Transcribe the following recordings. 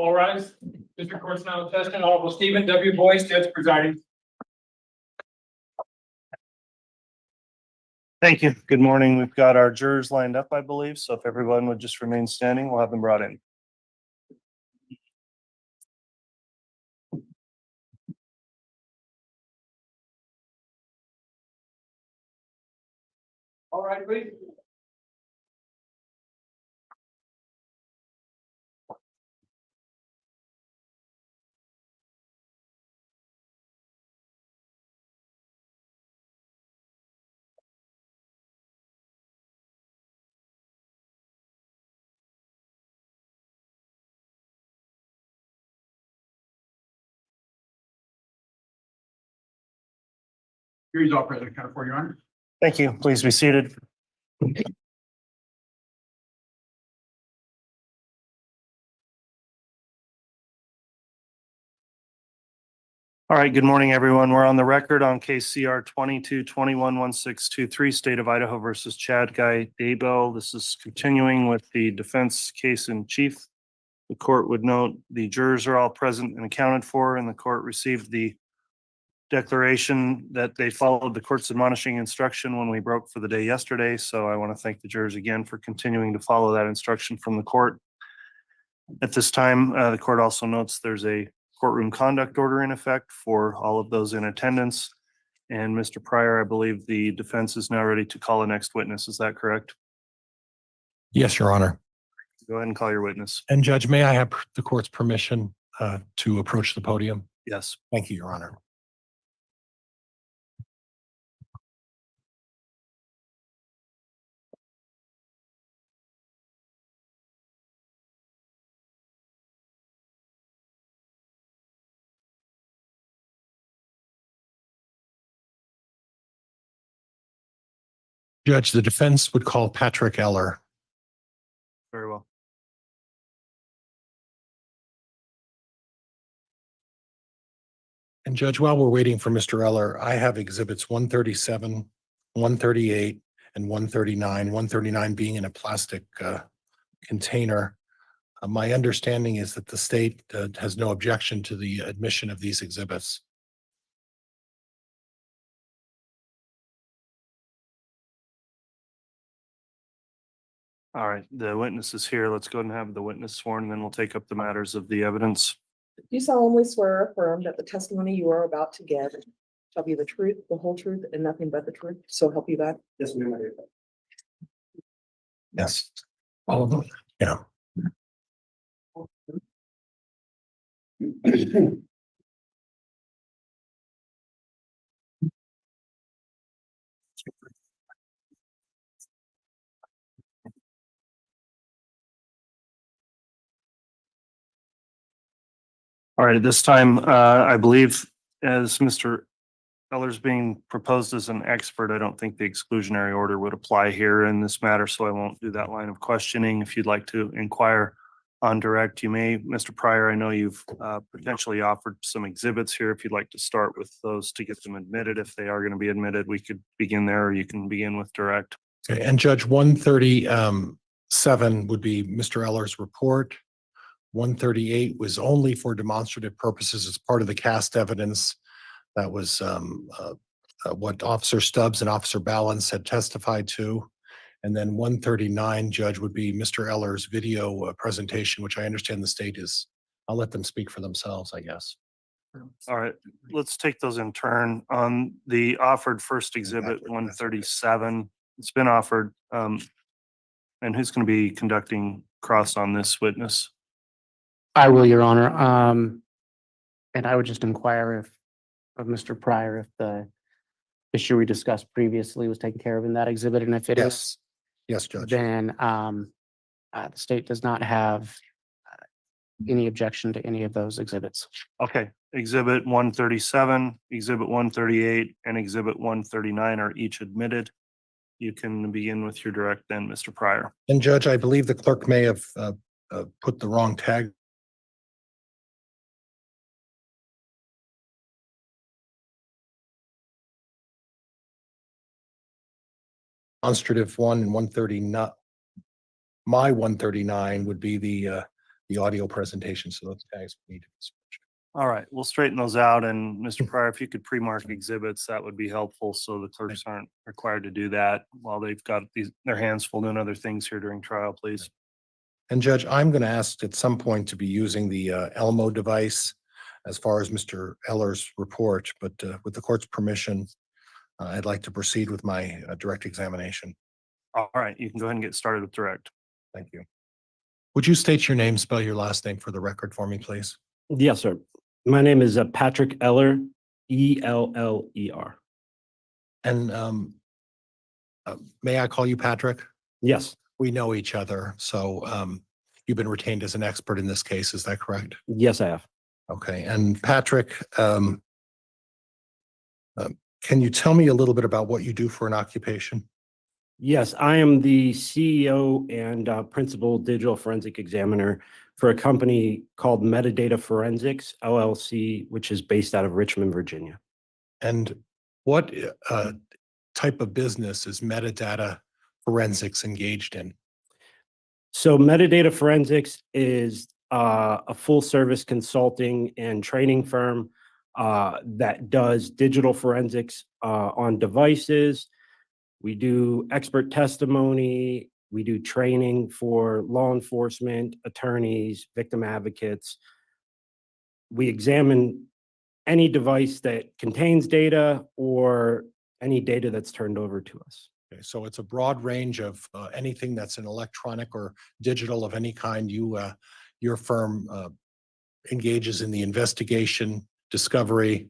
All rise. District Court's now in session. Honorable Stephen W. Boyce, Judge presiding. Thank you. Good morning. We've got our jurors lined up, I believe. So if everyone would just remain standing, we'll have them brought in. All right, please. Here's all present. Count for Your Honor. Thank you. Please be seated. All right, good morning, everyone. We're on the record on case CR 22-21-1623, State of Idaho versus Chad Guy Daybell. This is continuing with the defense case in chief. The court would note the jurors are all present and accounted for, and the court received the declaration that they followed the court's admonishing instruction when we broke for the day yesterday. So I want to thank the jurors again for continuing to follow that instruction from the court. At this time, the court also notes there's a courtroom conduct order in effect for all of those in attendance. And Mr. Pryor, I believe the defense is now ready to call the next witness. Is that correct? Yes, Your Honor. Go ahead and call your witness. And Judge, may I have the court's permission to approach the podium? Yes. Thank you, Your Honor. Judge, the defense would call Patrick Eller. Very well. And Judge, while we're waiting for Mr. Eller, I have exhibits 137, 138, and 139, 139 being in a plastic container. My understanding is that the state has no objection to the admission of these exhibits. All right, the witness is here. Let's go ahead and have the witness sworn, and then we'll take up the matters of the evidence. Do you solemnly swear or affirm that the testimony you are about to give shall be the truth, the whole truth, and nothing but the truth? So help you God. Yes, ma'am. Yes. All of them? Yeah. All right, at this time, I believe as Mr. Eller's being proposed as an expert, I don't think the exclusionary order would apply here in this matter, so I won't do that line of questioning. If you'd like to inquire on direct, you may. Mr. Pryor, I know you've potentially offered some exhibits here. If you'd like to start with those to get them admitted, if they are going to be admitted, we could begin there, or you can begin with direct. Okay, and Judge 137 would be Mr. Eller's report. 138 was only for demonstrative purposes as part of the cast evidence. That was what Officer Stubbs and Officer Balance had testified to. And then 139, Judge, would be Mr. Eller's video presentation, which I understand the state is. I'll let them speak for themselves, I guess. All right, let's take those in turn. On the offered first exhibit 137, it's been offered. And who's going to be conducting cross on this witness? I will, Your Honor. And I would just inquire of Mr. Pryor if the issue we discussed previously was taken care of in that exhibit, and if it is, Yes, Judge. then the state does not have any objection to any of those exhibits. Okay, exhibit 137, exhibit 138, and exhibit 139 are each admitted. You can begin with your direct then, Mr. Pryor. And Judge, I believe the clerk may have put the wrong tag. Demonstrative 1 and 139. My 139 would be the the audio presentation, so those tags need to be switched. All right, we'll straighten those out. And Mr. Pryor, if you could pre-mark exhibits, that would be helpful. So the clerks aren't required to do that while they've got their hands full doing other things here during trial, please. And Judge, I'm going to ask at some point to be using the Elmo device as far as Mr. Eller's report, but with the court's permission, I'd like to proceed with my direct examination. All right, you can go ahead and get started with direct. Thank you. Would you state your name, spell your last name for the record for me, please? Yes, sir. My name is Patrick Eller, Eller. And may I call you Patrick? Yes, We know each other, so you've been retained as an expert in this case, is that correct? yes, I have. Okay, and Patrick, can you tell me a little bit about what you do for an occupation? Yes, I am the CEO and principal digital forensic examiner for a company called Metadata Forensics, LLC, which is based out of Richmond, Virginia. And what type of business is Metadata Forensics engaged in? So Metadata Forensics is a full service consulting and training firm that does digital forensics on devices. We do expert testimony. We do training for law enforcement, attorneys, victim advocates. We examine any device that contains data or any data that's turned over to us. Okay, so it's a broad range of anything that's an electronic or digital of any kind. Your firm engages in the investigation, discovery,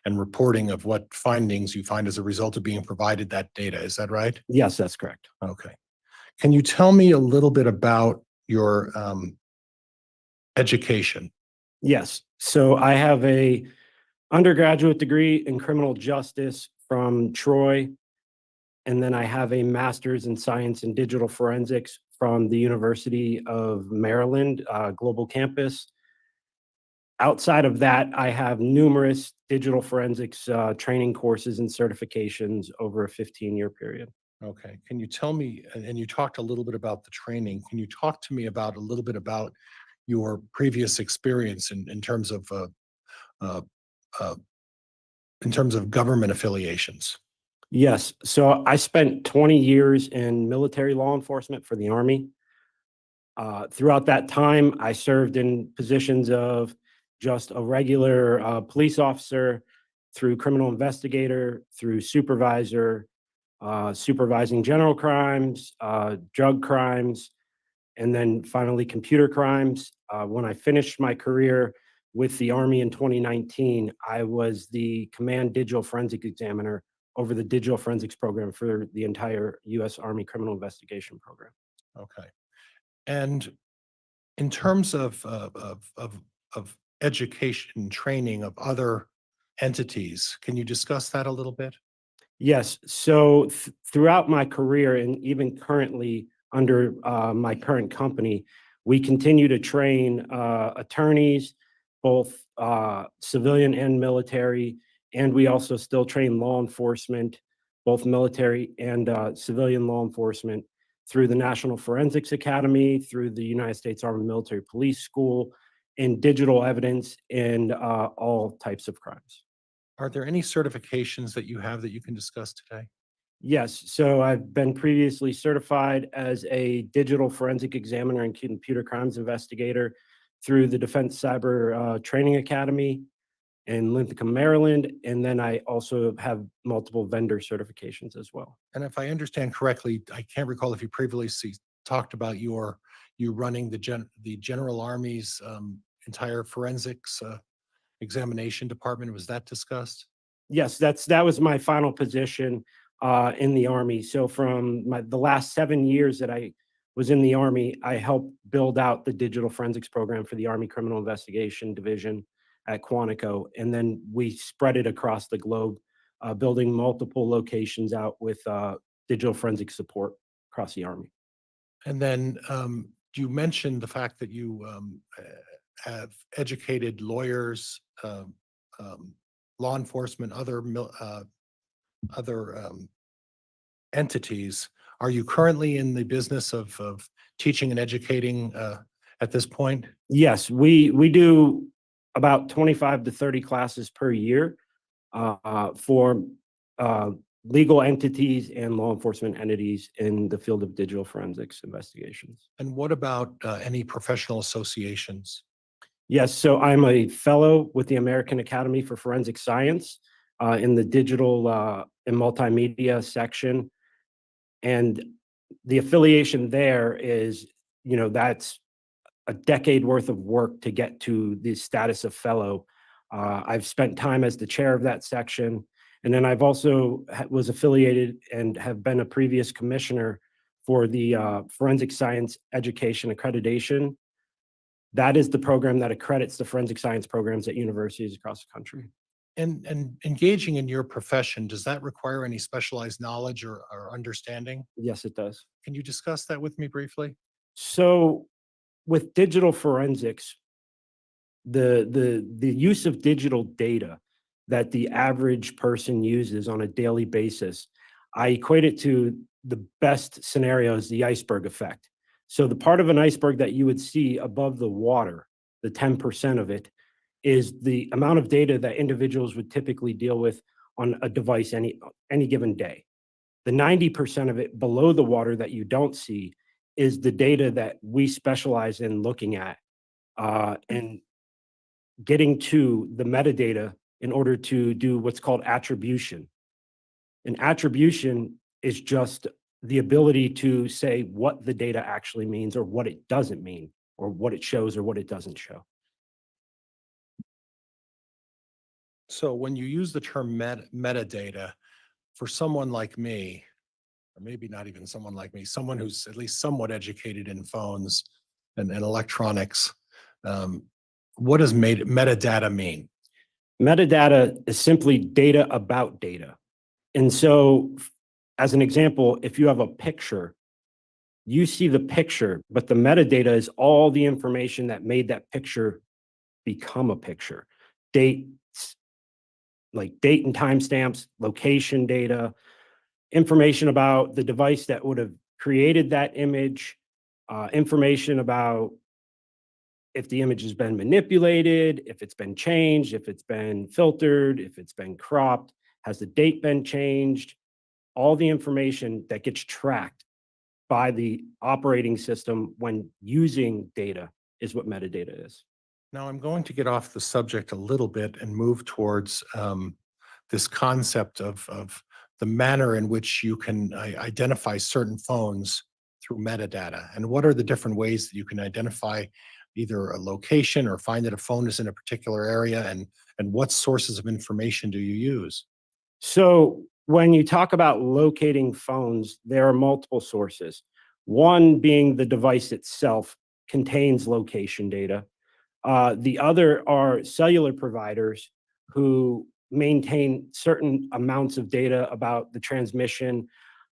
and reporting of what findings you find as a result of being provided that data. Is that right? Yes, that's correct. Okay. Can you tell me a little bit about your education? Yes. So I have a undergraduate degree in criminal justice from Troy. And then I have a master's in science and digital forensics from the University of Maryland, Global Campus. Outside of that, I have numerous digital forensics training courses and certifications over a 15-year period. Okay. Can you tell me, and you talked a little bit about the training, can you talk to me about a little bit about your previous experience in terms of government affiliations? Yes. So I spent 20 years in military law enforcement for the Army. Throughout that time, I served in positions of just a regular police officer, through criminal investigator, through supervisor, supervising general crimes, drug crimes, and then finally computer crimes. When I finished my career with the Army in 2019, I was the command digital forensic examiner over the digital forensics program for the entire U.S. Army criminal investigation program. Okay. And in terms of education and training of other entities, can you discuss that a little bit? Yes. So throughout my career and even currently under my current company, we continue to train attorneys, both civilian and military, and we also still train law enforcement, both military and civilian law enforcement, through the National Forensics Academy, through the United States Army Military Police School, in digital evidence and all types of crimes. Are there any certifications that you have that you can discuss today? Yes, so I've been previously certified as a digital forensic examiner and computer crimes investigator through the Defense Cyber Training Academy in Linthicum, Maryland, and then I also have multiple vendor certifications as well. And if I understand correctly, I can't recall if you previously talked about you running the General Army's entire forensics examination department. Was that discussed? Yes, that was my final position in the Army. So from the last 7 years that I was in the Army, I helped build out the digital forensics program for the Army Criminal Investigation Division at Quantico. And then we spread it across the globe, building multiple locations out with digital forensic support across the Army. And then you mentioned the fact that you have educated lawyers, law enforcement, other entities. Are you currently in the business of teaching and educating at this point? Yes, we do about 25 to 30 classes per year for legal entities and law enforcement entities in the field of digital forensics investigations. And what about any professional associations? Yes, so I'm a fellow with the American Academy for Forensic Science in the digital and multimedia section. And the affiliation there is, that's a decade worth of work to get to the status of fellow. I've spent time as the chair of that section. And then I've also was affiliated and have been a previous commissioner for the Forensic Science Education Accreditation. That is the program that accredits the forensic science programs at universities across the country. And engaging in your profession, does that require any specialized knowledge or understanding? Yes, it does. Can you discuss that with me briefly? So with digital forensics, the use of digital data that the average person uses on a daily basis, I equate it to the best scenario is the iceberg effect. So the part of an iceberg that you would see above the water, the 10% of it, is the amount of data that individuals would typically deal with on a device any given day. The 90% of it below the water that you don't see is the data that we specialize in looking at and getting to the metadata in order to do what's called attribution. And attribution is just the ability to say what the data actually means or what it doesn't mean, or what it shows or what it doesn't show. So when you use the term metadata, for someone like me, or maybe not even someone like me, someone who's at least somewhat educated in phones and electronics, what does metadata mean? Metadata is simply data about data. And so, as an example, if you have a picture, you see the picture, but the metadata is all the information that made that picture become a picture. Dates, like date and timestamps, location data, information about the device that would have created that image, information about if the image has been manipulated, if it's been changed, if it's been filtered, if it's been cropped, has the date been changed, all the information that gets tracked by the operating system when using data is what metadata is. Now, I'm going to get off the subject a little bit and move towards this concept of the manner in which you can identify certain phones through metadata. And what are the different ways that you can identify either a location or find that a phone is in a particular area, and what sources of information do you use? So when you talk about locating phones, there are multiple sources. One being the device itself contains location data. The other are cellular providers who maintain certain amounts of data about the transmission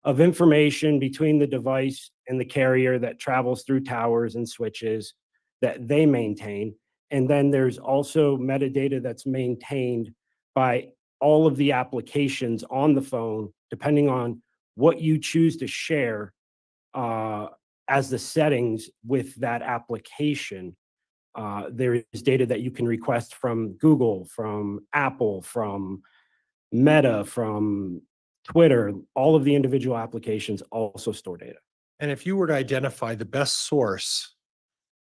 of information between the device and the carrier that travels through towers and switches that they maintain. And then there's also metadata that's maintained by all of the applications on the phone, depending on what you choose to share as the settings with that application. There is data that you can request from Google, from Apple, from Meta, from Twitter. All of the individual applications also store data. And if you were to identify the best source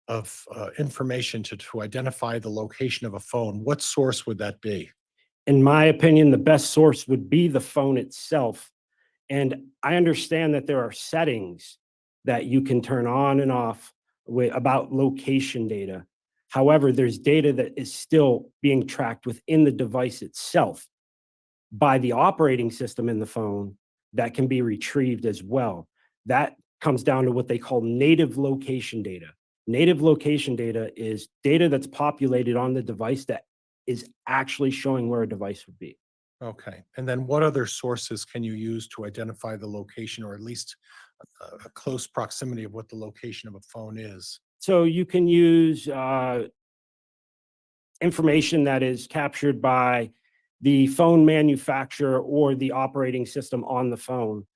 of information to identify the location of a phone, what source would that be? In my opinion, the best source would be the phone itself. And I understand that there are settings that you can turn on and off about location data. However, there's data that is still being tracked within the device itself by the operating system in the phone that can be retrieved as well. That comes down to what they call native location data. Native location data is data that's populated on the device that is actually showing where a device would be. Okay. And then what other sources can you use to identify the location, or at least a close proximity of what the location of a phone is? So you can use information that is captured by the phone manufacturer or the operating system on the phone.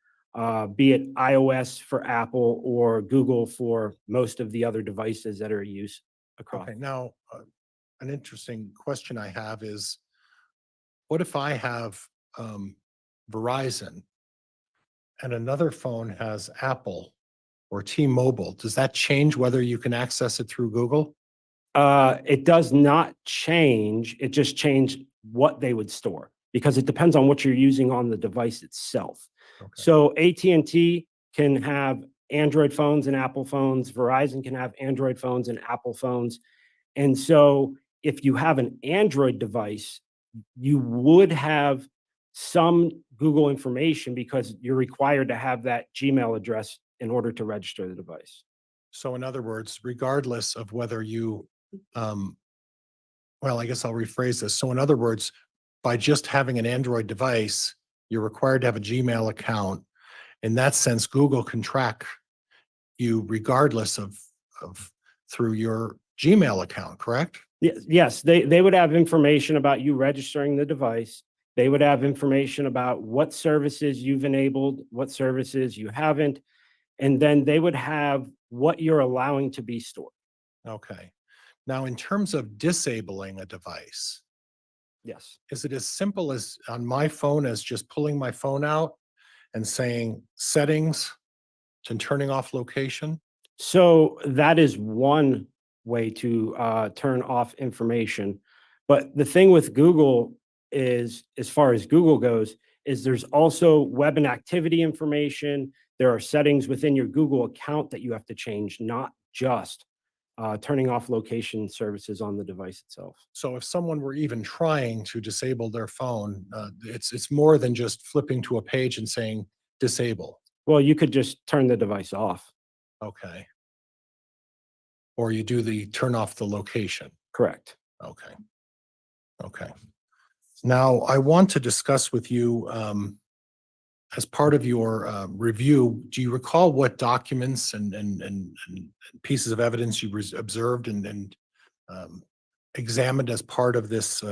be it iOS for Apple or Google for most of the other devices that are used across. Okay, now, an interesting question I have is, what if I have Verizon and another phone has Apple or T-Mobile? Does that change whether you can access it through Google? It does not change. It just changed what they would store because it depends on what you're using on the device itself. Okay. So AT&T can have Android phones and Apple phones. Verizon can have Android phones and Apple phones. And so if you have an Android device, you would have some Google information because you're required to have that Gmail address in order to register the device. So in other words, regardless of whether you, well, I guess I'll rephrase this. So in other words, by just having an Android device, you're required to have a Gmail account. In that sense, Google can track you regardless of through your Gmail account, correct? Yes, they would have information about you registering the device. They would have information about what services you've enabled, what services you haven't, and then they would have what you're allowing to be stored. Okay. Now, in terms of disabling a device, Yes. is it as simple as on my phone as just pulling my phone out and saying settings and turning off location? So that is one way to turn off information. But the thing with Google is, as far as Google goes, is there's also web and activity information. There are settings within your Google account that you have to change, not just turning off location services on the device itself. So if someone were even trying to disable their phone, it's more than just flipping to a page and saying disable. Well, you could just turn the device off. Okay. Or you do the turn off the location. Correct. Okay. Okay. Now, I want to discuss with you, as part of your review, do you recall what documents and pieces of evidence you observed and examined as part of this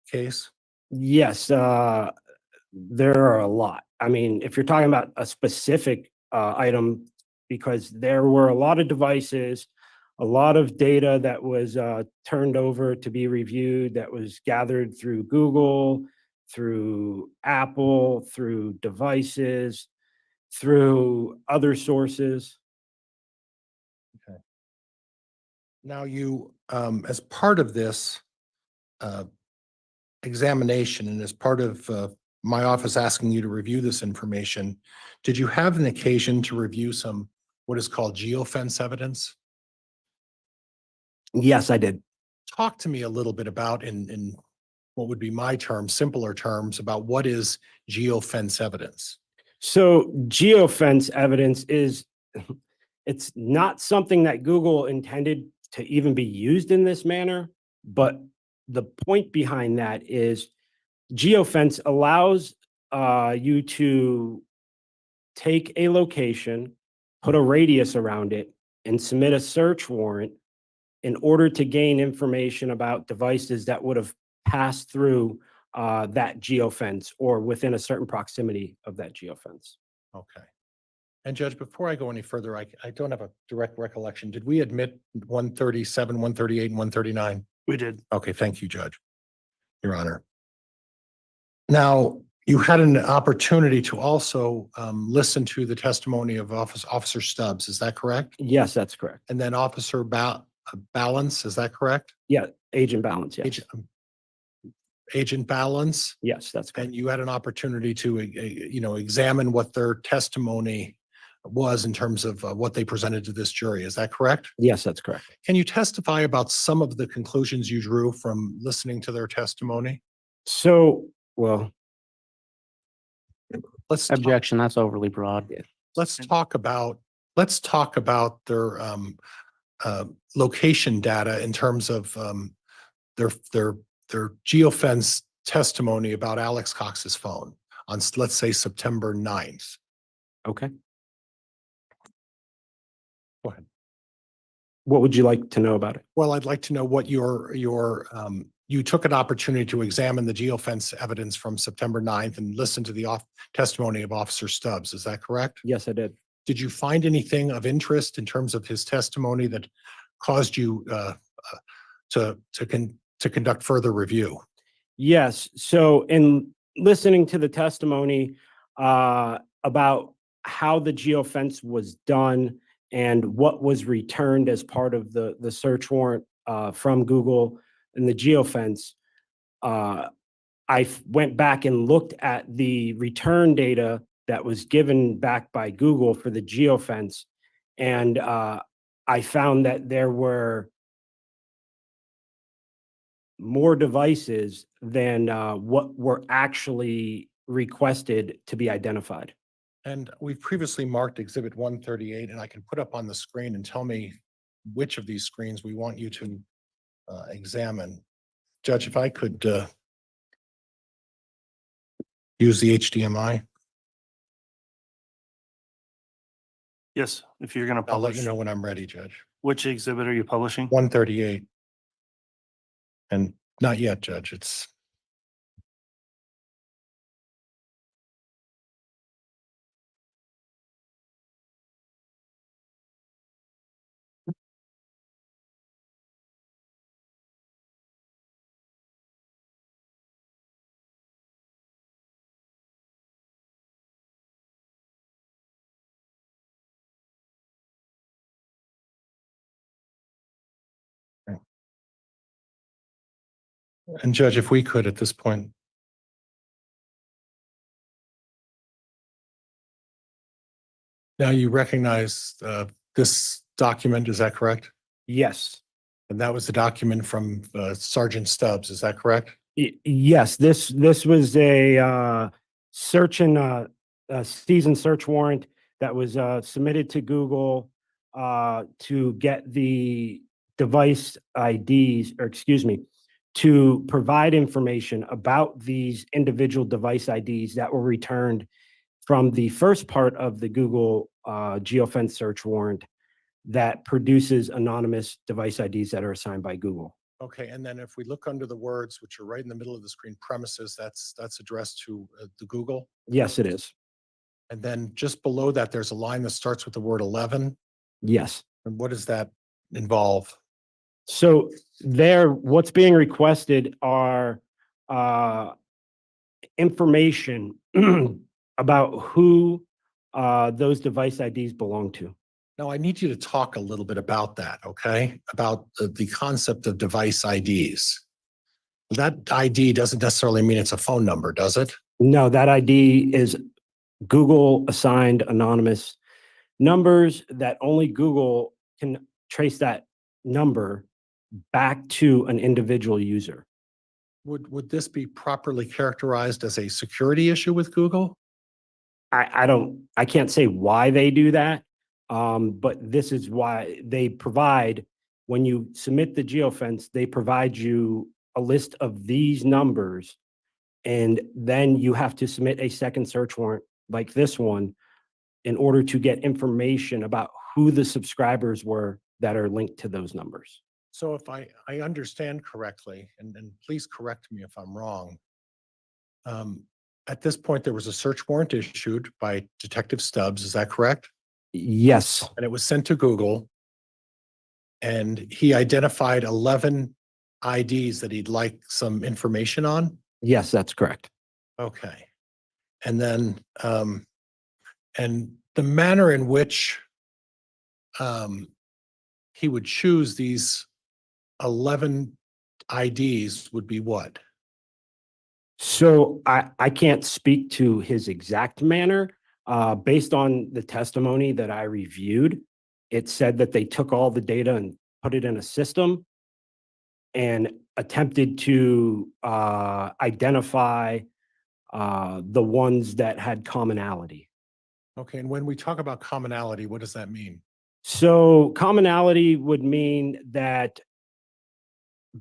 case? Yes, there are a lot. I mean, if you're talking about a specific item, because there were a lot of devices, a lot of data that was turned over to be reviewed, that was gathered through Google, through Apple, through devices, through other sources. Now you, as part of this examination and as part of my office asking you to review this information, did you have an occasion to review some what is called geofence evidence? Yes, I did. Talk to me a little bit about in what would be my term, simpler terms, about what is geofence evidence. So geofence evidence is, it's not something that Google intended to even be used in this manner, but the point behind that is geofence allows you to take a location, put a radius around it, and submit a search warrant in order to gain information about devices that would have passed through that geofence or within a certain proximity of that geofence. Okay. And Judge, before I go any further, I don't have a direct recollection. Did we admit 137, 138, and 139? We did. Okay, thank you, Judge, Your Honor. Now, you had an opportunity to also listen to the testimony of Officer Stubbs, is that correct? Yes, that's correct. And then Officer Balance, is that correct? Yeah, agent balance, yes. Agent Balance, Yes, that's correct. and you had an opportunity to, examine what their testimony was in terms of what they presented to this jury. Is that correct? Yes, that's correct. Can you testify about some of the conclusions you drew from listening to their testimony? So, well, Objection, that's overly broad. Let's talk about their location data in terms of their geofence testimony about Alex Cox's phone on, let's say, September 9th. okay. Go ahead. What would you like to know about it? Well, I'd like to know what your you took an opportunity to examine the geofence evidence from September 9th and listen to the testimony of Officer Stubbs. Is that correct? Yes, I did. Did you find anything of interest in terms of his testimony that caused you to conduct further review? Yes. So in listening to the testimony about how the geofence was done and what was returned as part of the search warrant from Google and the geofence, went back and looked at the return data that was given back by Google for the geofence. And I found that there were more devices than what were actually requested to be identified. And we've previously marked Exhibit 138, and I can put up on the screen and tell me which of these screens we want you to examine. Judge, if I could use the HDMI, Yes, if you're going to I'll let publish, you know when I'm ready, Judge. which exhibit are you publishing? 138. And not yet, Judge. It's and Judge, if we could at this point. Now you recognize this document, is that correct? Yes. And that was the document from Sergeant Stubbs, is that correct? Yes, this was a search and a season search warrant that was submitted to Google to get the device IDs, or excuse me, to provide information about these individual device IDs that were returned from the first part of the Google geofence search warrant that produces anonymous device IDs that are assigned by Google. Okay, and then if we look under the words, which are right in the middle of the screen, premises, that's addressed to the Google. Yes, it is. And then just below that, there's a line that starts with the word 11. Yes. And what does that involve? So there, what's being requested are information about who those device IDs belong to. Now, I need you to talk a little bit about that, okay? About the concept of device IDs. That ID doesn't necessarily mean it's a phone number, does it? No, that ID is Google assigned anonymous numbers that only Google can trace that number back to an individual user. Would this be properly characterized as a security issue with Google? I can't say why they do that. But this is why they provide, when you submit the geofence, they provide you a list of these numbers, and then you have to submit a second search warrant like this one in order to get information about who the subscribers were that are linked to those numbers. So if I understand correctly, and please correct me if I'm wrong, at this point, there was a search warrant issued by Detective Stubbs, is that correct? Yes, And it was sent to Google. And he identified 11 IDs that he'd like some information on. yes, that's correct. Okay. And then, and the manner in which he would choose these 11 IDs would be what? So I can't speak to his exact manner. Based on the testimony that I reviewed, it said that they took all the data and put it in a system and attempted to identify the ones that had commonality. Okay. And when we talk about commonality, what does that mean? So commonality would mean that,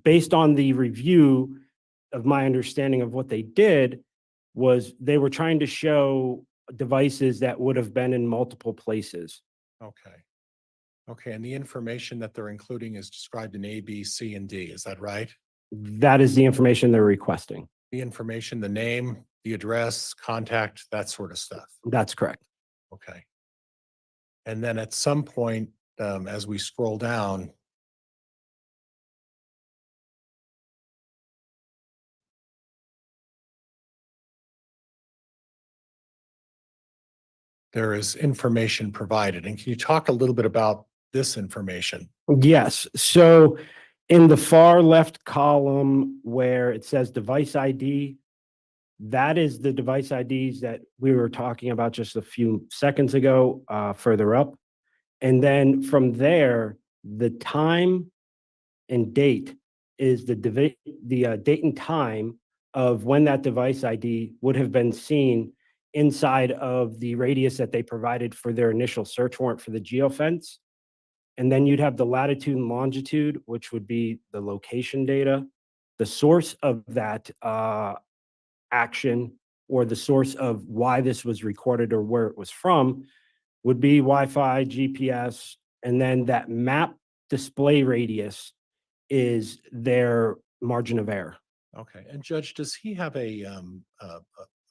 based on the review of my understanding of what they did, was they were trying to show devices that would have been in multiple places. Okay. Okay. And the information that they're including is described in A, B, C, and D. Is that right? That is the information they're requesting. The information, the name, the address, contact, that sort of stuff. That's correct. Okay. And then at some point, as we scroll down, there is information provided. And can you talk a little bit about this information? Yes, so in the far left column where it says device ID, that is the device IDs that we were talking about just a few seconds ago, further up. And then from there, the time and date is the date and time of when that device ID would have been seen inside of the radius that they provided for their initial search warrant for the geofence. And then you'd have the latitude and longitude, which would be the location data. The source of that action, or the source of why this was recorded or where it was from, would be Wi-Fi, GPS, and then that map display radius is their margin of error. Okay. And Judge, does he have a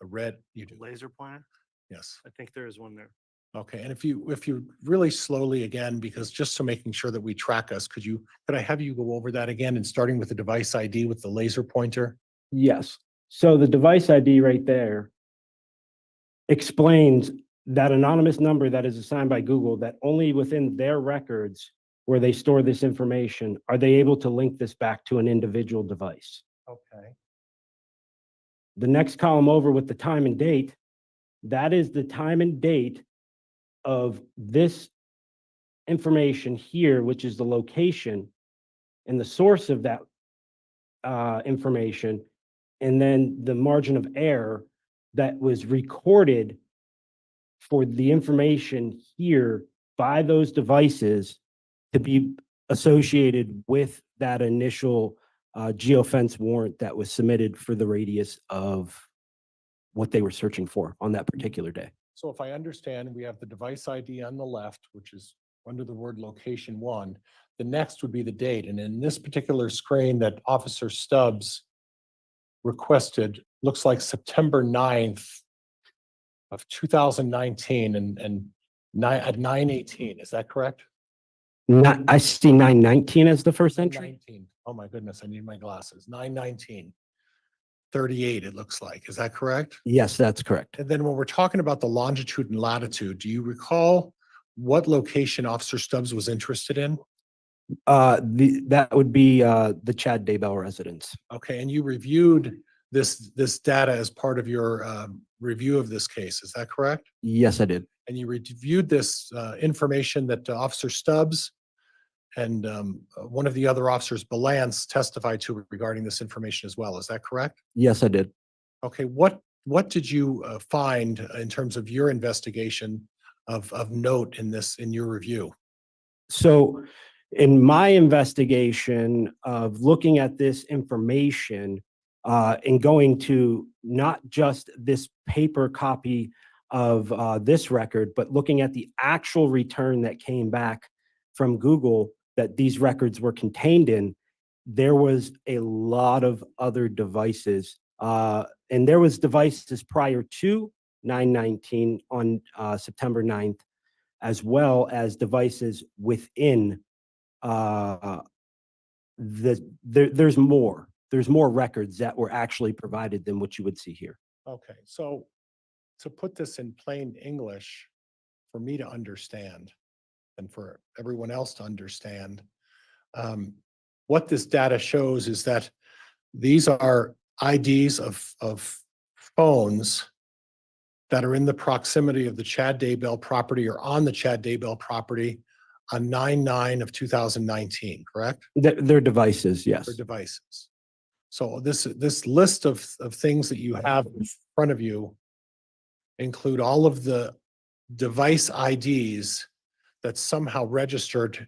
red? You do. Laser pointer? Yes. I think there is one there. Okay. And if you really slowly again, because just so making sure that we track us, could I have you go over that again and starting with the device ID with the laser pointer? Yes. So the device ID right there explains that anonymous number that is assigned by Google, that only within their records where they store this information are they able to link this back to an individual device. Okay. The next column over with the time and date, that is the time and date of this information here, which is the location and the source of that information, and then the margin of error that was recorded for the information here by those devices to be associated with that initial geofence warrant that was submitted for the radius of what they were searching for on that particular day. So if I understand, we have the device ID on the left, which is under the word location 1. The next would be the date. And in this particular screen that Officer Stubbs requested, looks like September 9th of 2019 and at 9:18. Is that correct? I see 919 as the first entry. 19. Oh my goodness, I need my glasses. 9:19:38, it looks like. Is that correct? Yes, that's correct. And then when we're talking about the longitude and latitude, do you recall what location Officer Stubbs was interested in? That would be the Chad Daybell residence. Okay, and you reviewed this data as part of your review of this case, is that correct? Yes, I did. And you reviewed this information that Officer Stubbs and one of the other officers, Balance, testified to regarding this information as well, is that correct? Yes, I did. Okay, what did you find in terms of your investigation of note in your review? So in my investigation of looking at this information and going to not just this paper copy of this record, but looking at the actual return that came back from Google that these records were contained in, there was a lot of other devices. And there was devices prior to 919 on September 9th, as well as devices within there's more records that were actually provided than what you would see here. Okay, so to put this in plain English for me to understand and for everyone else to understand, what this data shows is that these are IDs of phones that are in the proximity of the Chad Daybell property or on the Chad Daybell property on 9/9 of 2019, correct? Their devices, yes. For devices. So this list of things that you have in front of you include all of the device IDs that somehow registered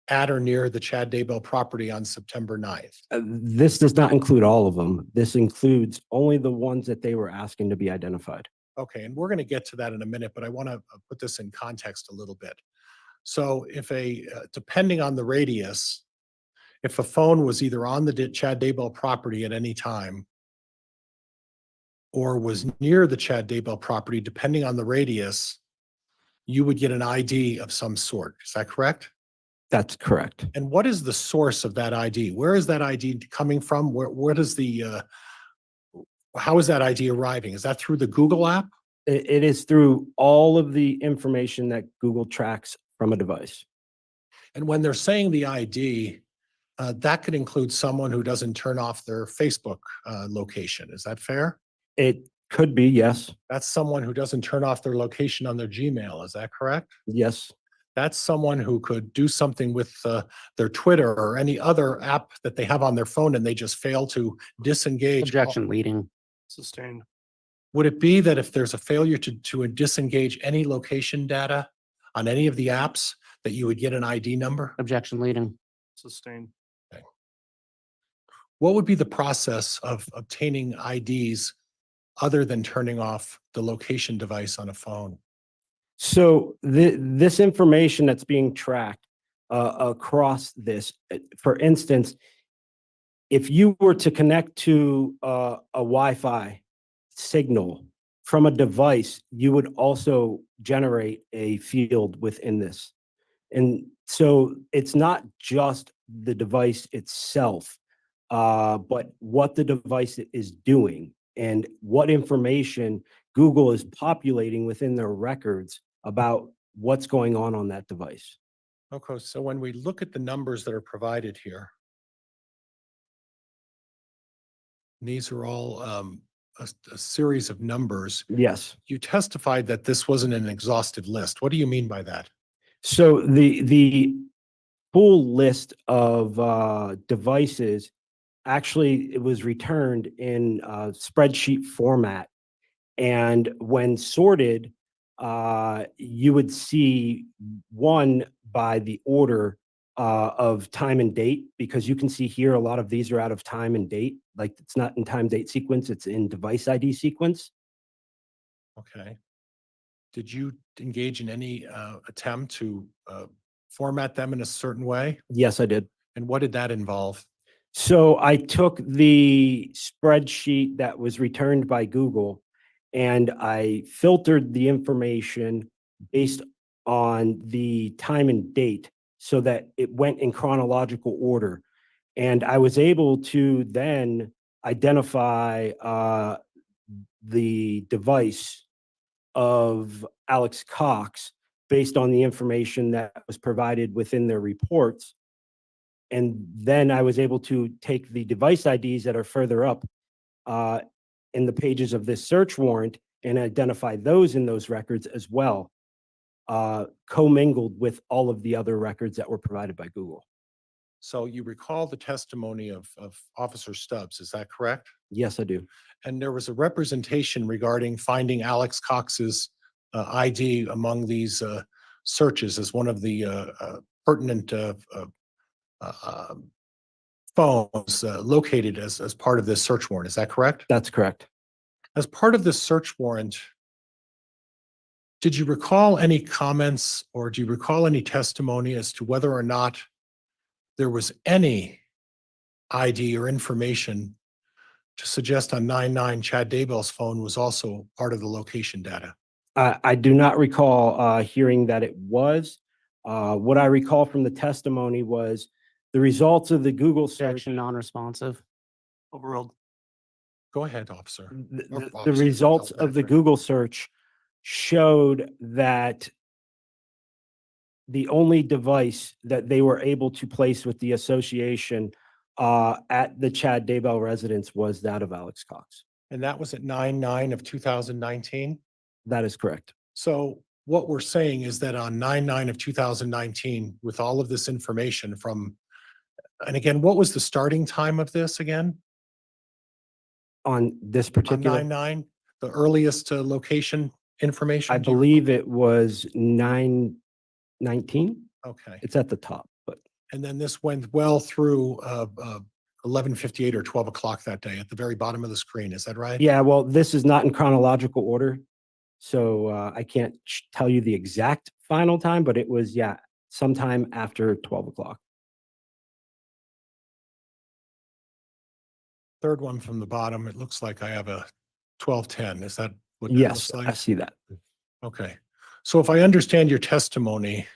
at or near the Chad Daybell property on September 9th. This does not include all of them. This includes only the ones that they were asking to be identified. Okay, and we're going to get to that in a minute, but I want to put this in context a little bit. So if depending on the radius, if a phone was either on the Chad Daybell property at any time or was near the Chad Daybell property, depending on the radius, you would get an ID of some sort. Is that correct? That's correct. And what is the source of that ID? Where is that ID coming from? Where does how is that ID arriving? Is that through the Google app? It is through all of the information that Google tracks from a device. And when they're saying the ID, that could include someone who doesn't turn off their Facebook location. Is that fair? It could be, yes, That's someone who doesn't turn off their location on their Gmail. Is that correct? yes, That's someone who could do something with their Twitter or any other app that they have on their phone and they just fail to disengage. Objection leading. Sustained. Would it be that if there's a failure to disengage any location data on any of the apps, that you would get an ID number? Objection leading. Sustained. What would be the process of obtaining IDs other than turning off the location device on a phone? So this information that's being tracked across this, for instance, if you were to connect to a Wi-Fi signal from a device, you would also generate a field within this. And so it's not just the device itself, but what the device is doing and what information Google is populating within their records about what's going on that device. Okay, so when we look at the numbers that are provided here, these are all a series of numbers. Yes. You testified that this wasn't an exhaustive list. What do you mean by that? So the full list of devices, actually, it was returned in spreadsheet format. And when sorted, you would see one by the order of time and date, because you can see here, a lot of these are out of time and date. Like, it's not in time date sequence, it's in device ID sequence. Okay. Did you engage in any attempt to format them in a certain way? Yes, I did. And what did that involve? So I took the spreadsheet that was returned by Google and I filtered the information based on the time and date so that it went in chronological order. And I was able to then identify the device of Alex Cox based on the information that was provided within their reports. And then I was able to take the device IDs that are further up in the pages of this search warrant and identify those in those records as well, commingled with all of the other records that were provided by Google. So you recall the testimony of Officer Stubbs, is that correct? Yes, I do. And there was a representation regarding finding Alex Cox's ID among these searches as one of the pertinent phones located as part of this search warrant. Is that correct? That's correct. As part of this search warrant, did you recall any comments or do you recall any testimony as to whether or not there was any ID or information to suggest on 9/9 Chad Daybell's phone was also part of the location data? I do not recall hearing that it was. What I recall from the testimony was the results of the Google search. Objection non-responsive. Overruled. Go ahead, officer. The Officer, results I'll of the backtrack. Google search showed that the only device that they were able to place with the association at the Chad Daybell residence was that of Alex Cox. And that was at 9/9 of 2019? That is correct. So what we're saying is that on 9/9 of 2019, with all of this information from, and again, what was the starting time of this again? On this On particular, 9/9, the earliest location information? I Do you believe it was 9/19. Okay. It's at the top, but And then this went well through 11:58 or 12 o'clock that day at the very bottom of the screen. Is that right? yeah, well, this is not in chronological order. So I can't tell you the exact final time, but it was, yeah, sometime after 12 o'clock. third one from the bottom, it looks like I have a 1210. Is that what that Yes, looks I like? see that. Okay. So if I understand your testimony,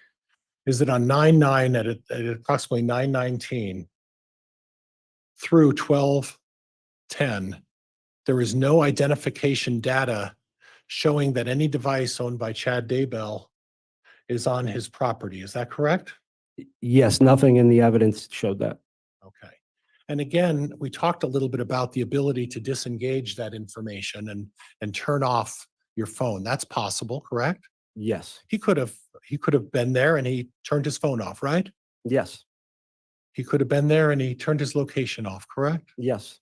is that on 9/9 at approximately 9:19 through 12:10, there is no identification data showing that any device owned by Chad Daybell is on his property. Is that correct? Yes, nothing in the evidence showed that. Okay. And again, we talked a little bit about the ability to disengage that information and turn off your phone. That's possible, correct? Yes, He could have been there and he turned his phone off, right? yes, He could have been there and he turned his location off, correct? yes,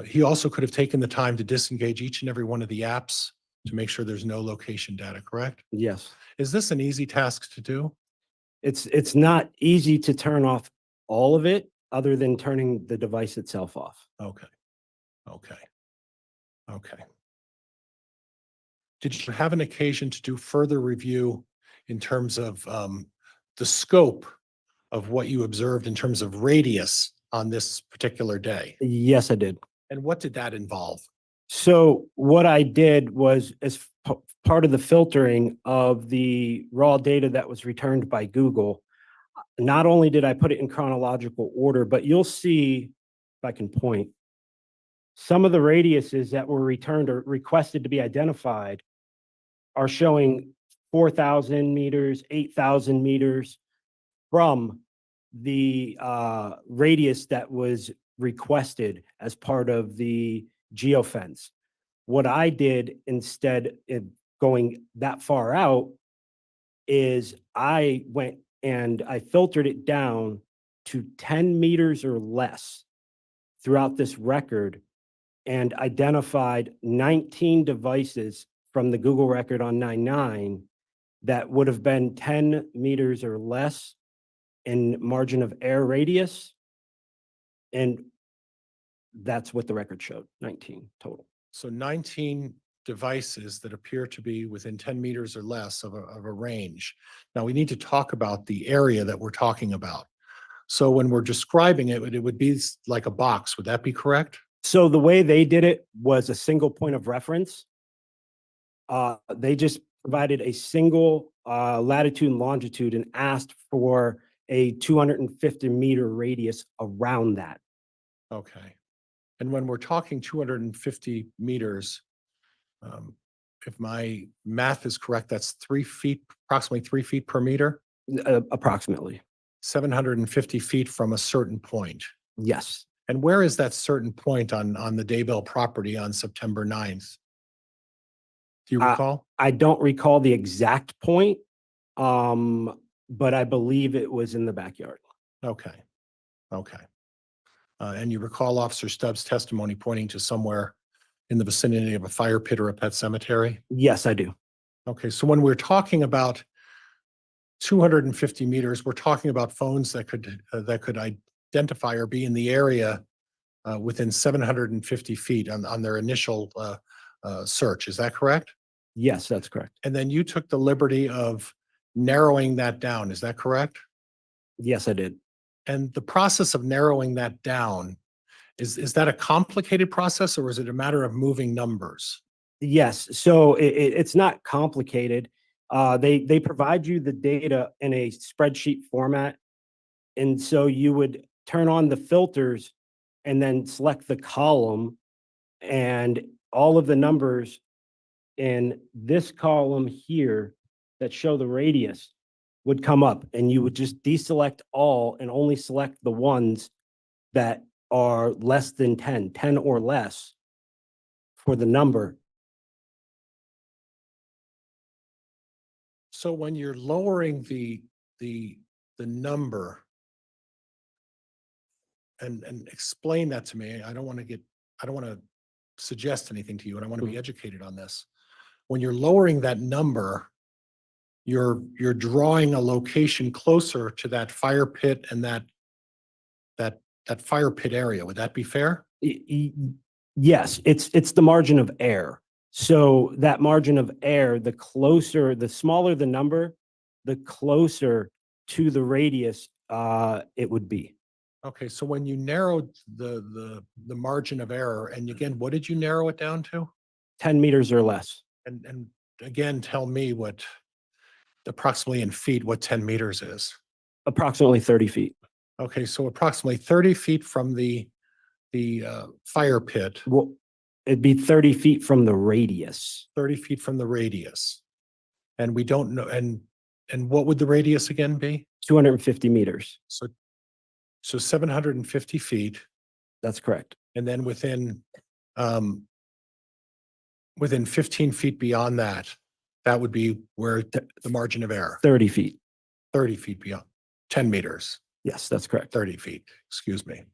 He also could have taken the time to disengage each and every one of the apps to make sure there's no location data, correct? yes. Is this an easy task to do? It's not easy to turn off all of it other than turning the device itself off. Okay. Okay. Okay. Did you have an occasion to do further review in terms of the scope of what you observed in terms of radius on this particular day? Yes, I did. And what did that involve? So what I did was part of the filtering of the raw data that was returned by Google, not only did I put it in chronological order, but you'll see, if I can point, some of the radiuses that were returned or requested to be identified are showing 4,000 meters, 8,000 meters from the radius that was requested as part of the geofence. What I did instead of going that far out is I went and I filtered it down to 10 meters or less throughout this record and identified 19 devices from the Google record on 9/9 that would have been 10 meters or less in margin of error radius. And that's what the record showed, 19 total. So 19 devices that appear to be within 10 meters or less of a range. Now we need to talk about the area that we're talking about. So when we're describing it, it would be like a box. Would that be correct? So the way they did it was a single point of reference. They just provided a single latitude and longitude and asked for a 250-meter radius around that. Okay. And when we're talking 250 meters, if my math is correct, that's 3 feet, approximately 3 feet per meter, Approximately. 750 feet from a certain point. Yes. And where is that certain point on the Daybell property on September 9th? Do you recall? I don't recall the exact point, but I believe it was in the backyard. Okay. Okay. And you recall Officer Stubbs' testimony pointing to somewhere in the vicinity of a fire pit or a pet cemetery? Yes, I do. Okay, so when we're talking about 250 meters, we're talking about phones that could identify or be in the area within 750 feet on their initial search. Is that correct? Yes, that's correct. And then you took the liberty of narrowing that down. Is that correct? Yes, I did. And the process of narrowing that down, is that a complicated process or is it a matter of moving numbers? Yes, so it's not complicated. They provide you the data in a spreadsheet format. And so you would turn on the filters and then select the column, and all of the numbers in this column here that show the radius would come up, and you would just deselect all and only select the ones that are less than 10 or less for the number. So when you're lowering the number, and explain that to me, I don't want to suggest anything to you, and I want to be educated on this. When you're lowering that number, you're drawing a location closer to that fire pit and that fire pit area. Would that be fair? Yes, it's the margin of error. So that margin of error, the smaller the number, the closer to the radius it would be. Okay, so when you narrowed the margin of error, and again, what did you narrow it down to? 10 meters or less. And again, tell me what approximately in feet, what 10 meters is. Approximately 30 feet. Okay, so approximately 30 feet from the fire pit, Well, it'd be 30 feet from the radius. 30 feet from the radius. And we don't know, and what would the radius again be? 250 meters. So 750 feet, That's correct. and then within 15 feet beyond that, that would be where the margin of error, 30 feet. 30 feet beyond, 10 meters, Yes, that's correct. 30 feet, excuse me.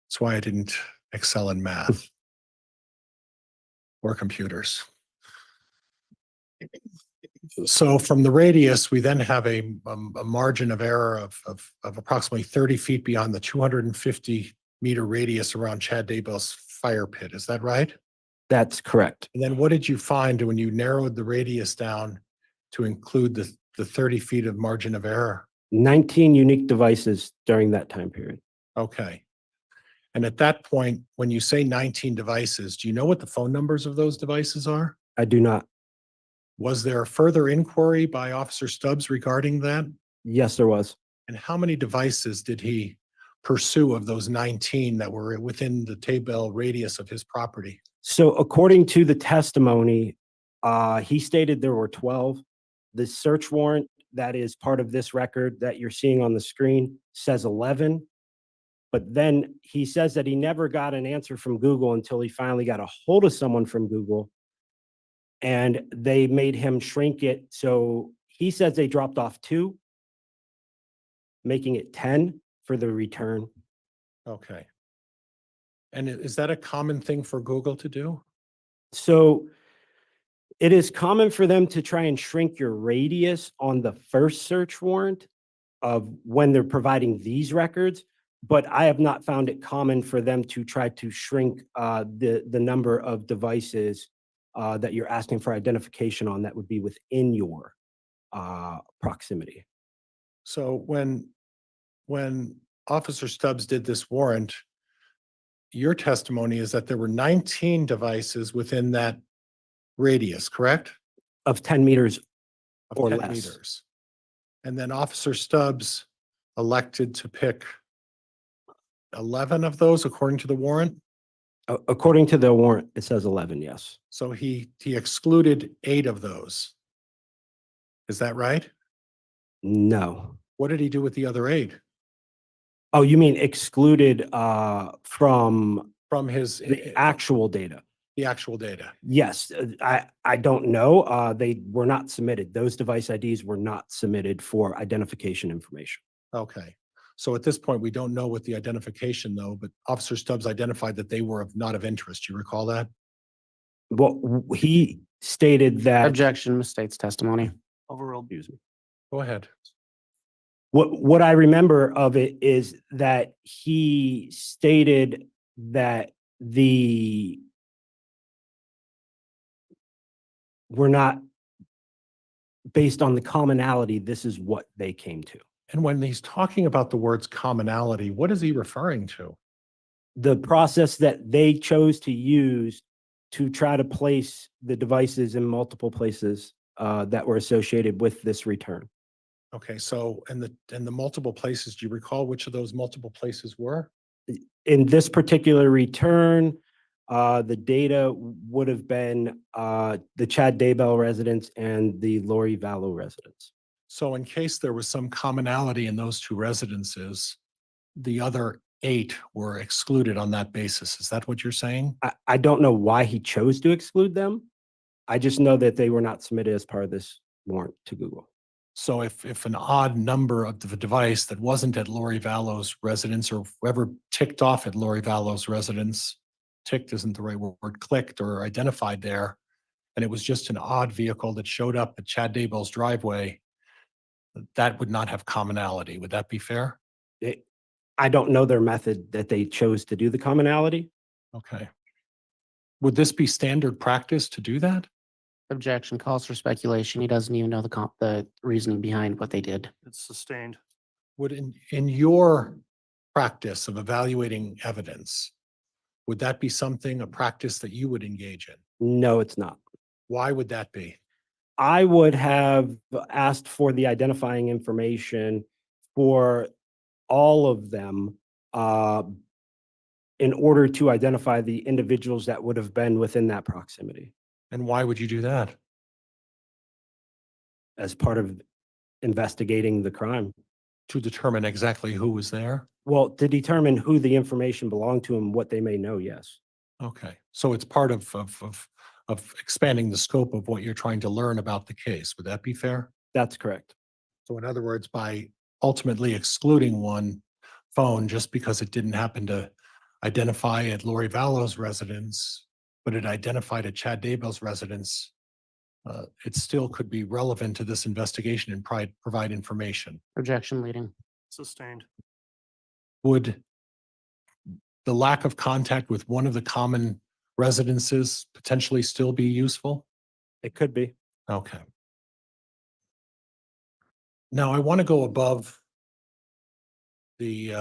That's why I didn't excel in math or computers. So from the radius, we then have a margin of error of approximately 30 feet beyond the 250-meter radius around Chad Daybell's fire pit. Is that right? That's correct. And then what did you find when you narrowed the radius down to include the 30 feet of margin of error? 19 unique devices during that time period. Okay. And at that point, when you say 19 devices, do you know what the phone numbers of those devices are? I do not. Was there a further inquiry by Officer Stubbs regarding that? Yes, there was. And how many devices did he pursue of those 19 that were within the Daybell radius of his property? So according to the testimony, he stated there were 12. The search warrant that is part of this record that you're seeing on the screen says 11. But then he says that he never got an answer from Google until he finally got a hold of someone from Google, and they made him shrink it. So he says they dropped off 2, making it 10 for the return. Okay. And is that a common thing for Google to do? So it is common for them to try and shrink your radius on the first search warrant of when they're providing these records, but I have not found it common for them to try to shrink the number of devices that you're asking for identification on that would be within your proximity. So when Officer Stubbs did this warrant, your testimony is that there were 19 devices within that radius, correct? Of 10 meters Of or 10 less. meters. And then Officer Stubbs elected to pick 11 of those according to the warrant. According to the warrant, it says 11, yes. So he excluded 8 of those. Is that right? No. What did he do with the other 8? Oh, you mean excluded from From his, the actual data? the actual data. Yes, I don't know. They were not submitted. Those device IDs were not submitted for identification information. Okay. So at this point, we don't know what the identification though, but Officer Stubbs identified that they were not of interest. You recall that? Well, he stated that. Objection, misstates testimony. Overruled. Excuse me. Go ahead. What I remember of it is that he stated that we're not based on the commonality. This is what they came to. And when he's talking about the words commonality, what is he referring to? The process that they chose to use to try to place the devices in multiple places that were associated with this return. Okay, so and the multiple places, do you recall which of those multiple places were? In this particular return, the data would have been the Chad Daybell residence and the Lori Vallow residence. So in case there was some commonality in those 2 residences, the other 8 were excluded on that basis. Is that what you're saying? I don't know why he chose to exclude them. I just know that they were not submitted as part of this warrant to Google. So if an odd number of the device that wasn't at Lori Vallow's residence or whoever ticked off at Lori Vallow's residence, ticked isn't the right word, clicked or identified there, and it was just an odd vehicle that showed up at Chad Daybell's driveway, that would not have commonality. Would that be fair? I don't know their method that they chose to do the commonality. Okay. Would this be standard practice to do that? Objection, calls for speculation. He doesn't even know the reasoning behind what they did. It's sustained. Would in your practice of evaluating evidence, would that be something, a practice that you would engage in? No, it's not. Why would that be? I would have asked for the identifying information for all of them in order to identify the individuals that would have been within that proximity And why would you do that? as part of investigating the crime. To determine exactly who was there? Well, to determine who the information belonged to and what they may know, yes. Okay, so it's part of expanding the scope of what you're trying to learn about the case. Would that be fair? That's correct. So in other words, by ultimately excluding one phone just because it didn't happen to identify at Lori Vallow's residence, but it identified at Chad Daybell's residence, it still could be relevant to this investigation and provide information. Objection leading. Sustained. Would the lack of contact with one of the common residences potentially still be useful? It could be. Okay. Now I want to go above the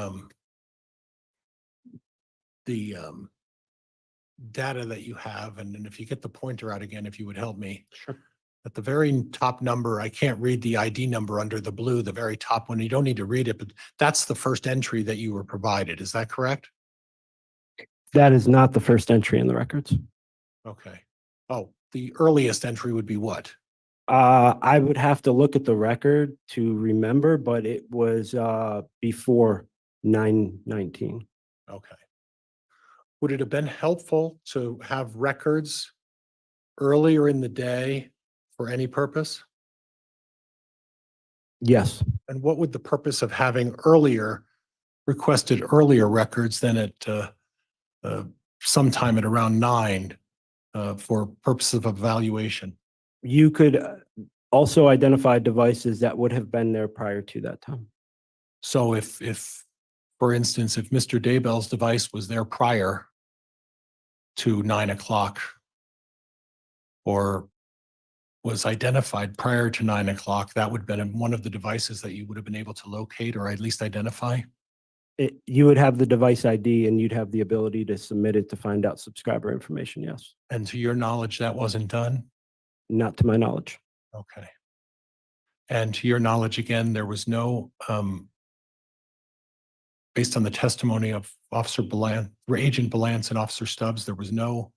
data that you have, and then if you get the pointer out again, if you would help me. Sure. At the very top number, I can't read the ID number under the blue, the very top one. You don't need to read it, but that's the first entry that you were provided. Is that correct? That is not the first entry in the records. Okay. Oh, the earliest entry would be what? I would have to look at the record to remember, but it was before 9/19. Okay. Would it have been helpful to have records earlier in the day for any purpose? Yes. And what would the purpose of having requested earlier records than at sometime at around 9 for purposes of evaluation? You could also identify devices that would have been there prior to that time. So if, for instance, if Mr. Daybell's device was there prior to 9 o'clock or was identified prior to 9 o'clock, that would have been one of the devices that you would have been able to locate or at least identify? You would have the device ID and you'd have the ability to submit it to find out subscriber information, yes. And to your knowledge, that wasn't done? Not to my knowledge. Okay. And to your knowledge, again, there was no, based on the testimony of Agent Balance and Officer Stubbs, there was no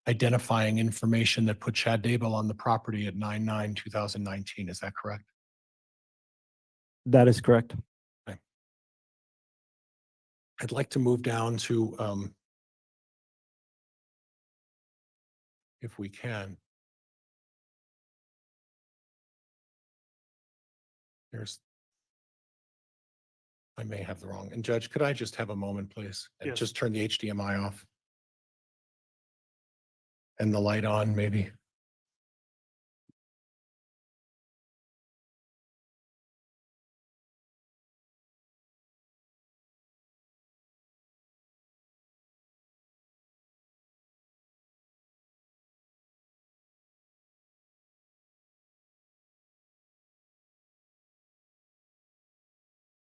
identifying information that put Chad Daybell on the property at 9/9/2019. Is that correct? That is correct. I'd like to move down to, if we can. I may have the wrong, and Judge, could I just have a moment, please? And Yes. just turn the HDMI off? And the light on, maybe?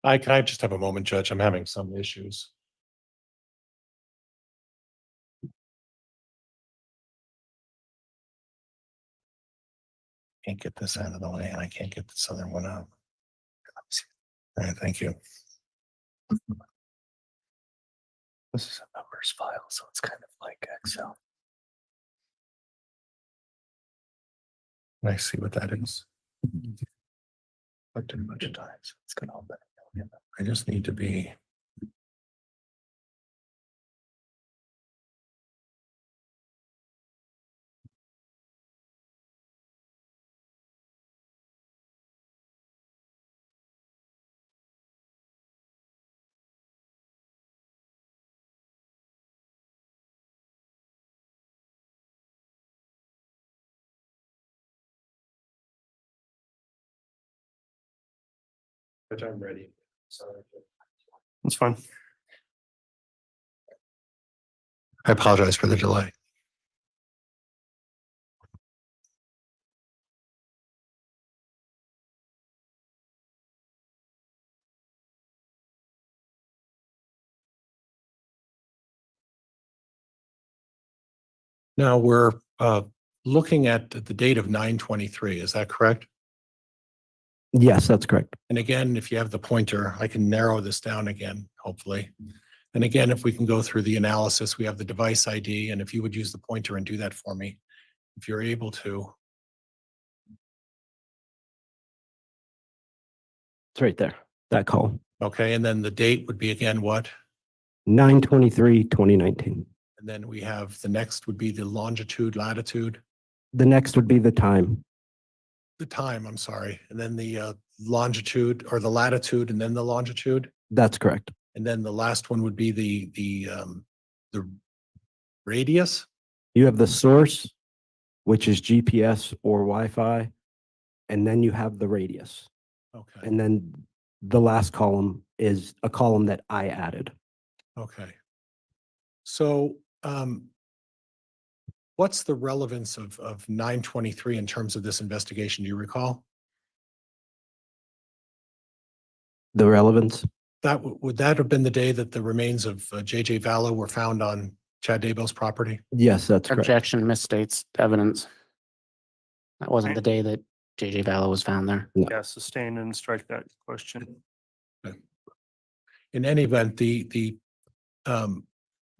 Can I just have a moment, Judge? I'm having some issues. Can't get this out of the way, and I can't get this other one out. All right, thank you. This is a numbers file, so it's kind of like Excel. Can I see what that is? Looked at a bunch of times. It's gonna open. I just need to be. But I'm ready. Sorry. That's fine. I apologize for the delay. Now we're looking at the date of 9/23, is that correct? Yes, that's correct. And again, if you have the pointer, I can narrow this down again, hopefully. And again, if we can go through the analysis, we have the device ID, and if you would use the pointer and do that for me, if you're able to. It's right there, that column. Okay, and then the date would be again what? 9/23/2019. And then we have the next would be the longitude, latitude, The next would be the time. the time, I'm sorry, and then the longitude or the latitude and then the longitude. That's correct. And then the last one would be the radius. You have the source, which is GPS or Wi-Fi, and then you have the radius. Okay, And then the last column is a column that I added. okay. So what's the relevance of 9/23 in terms of this investigation? Do you recall? The relevance? That would that have been the day that the remains of J.J. Vallow were found on Chad Daybell's property? Yes, that's correct. Objection misstates evidence. That wasn't the day that JJ Vallow was found there. Yeah, sustain and strike that question. In any event, the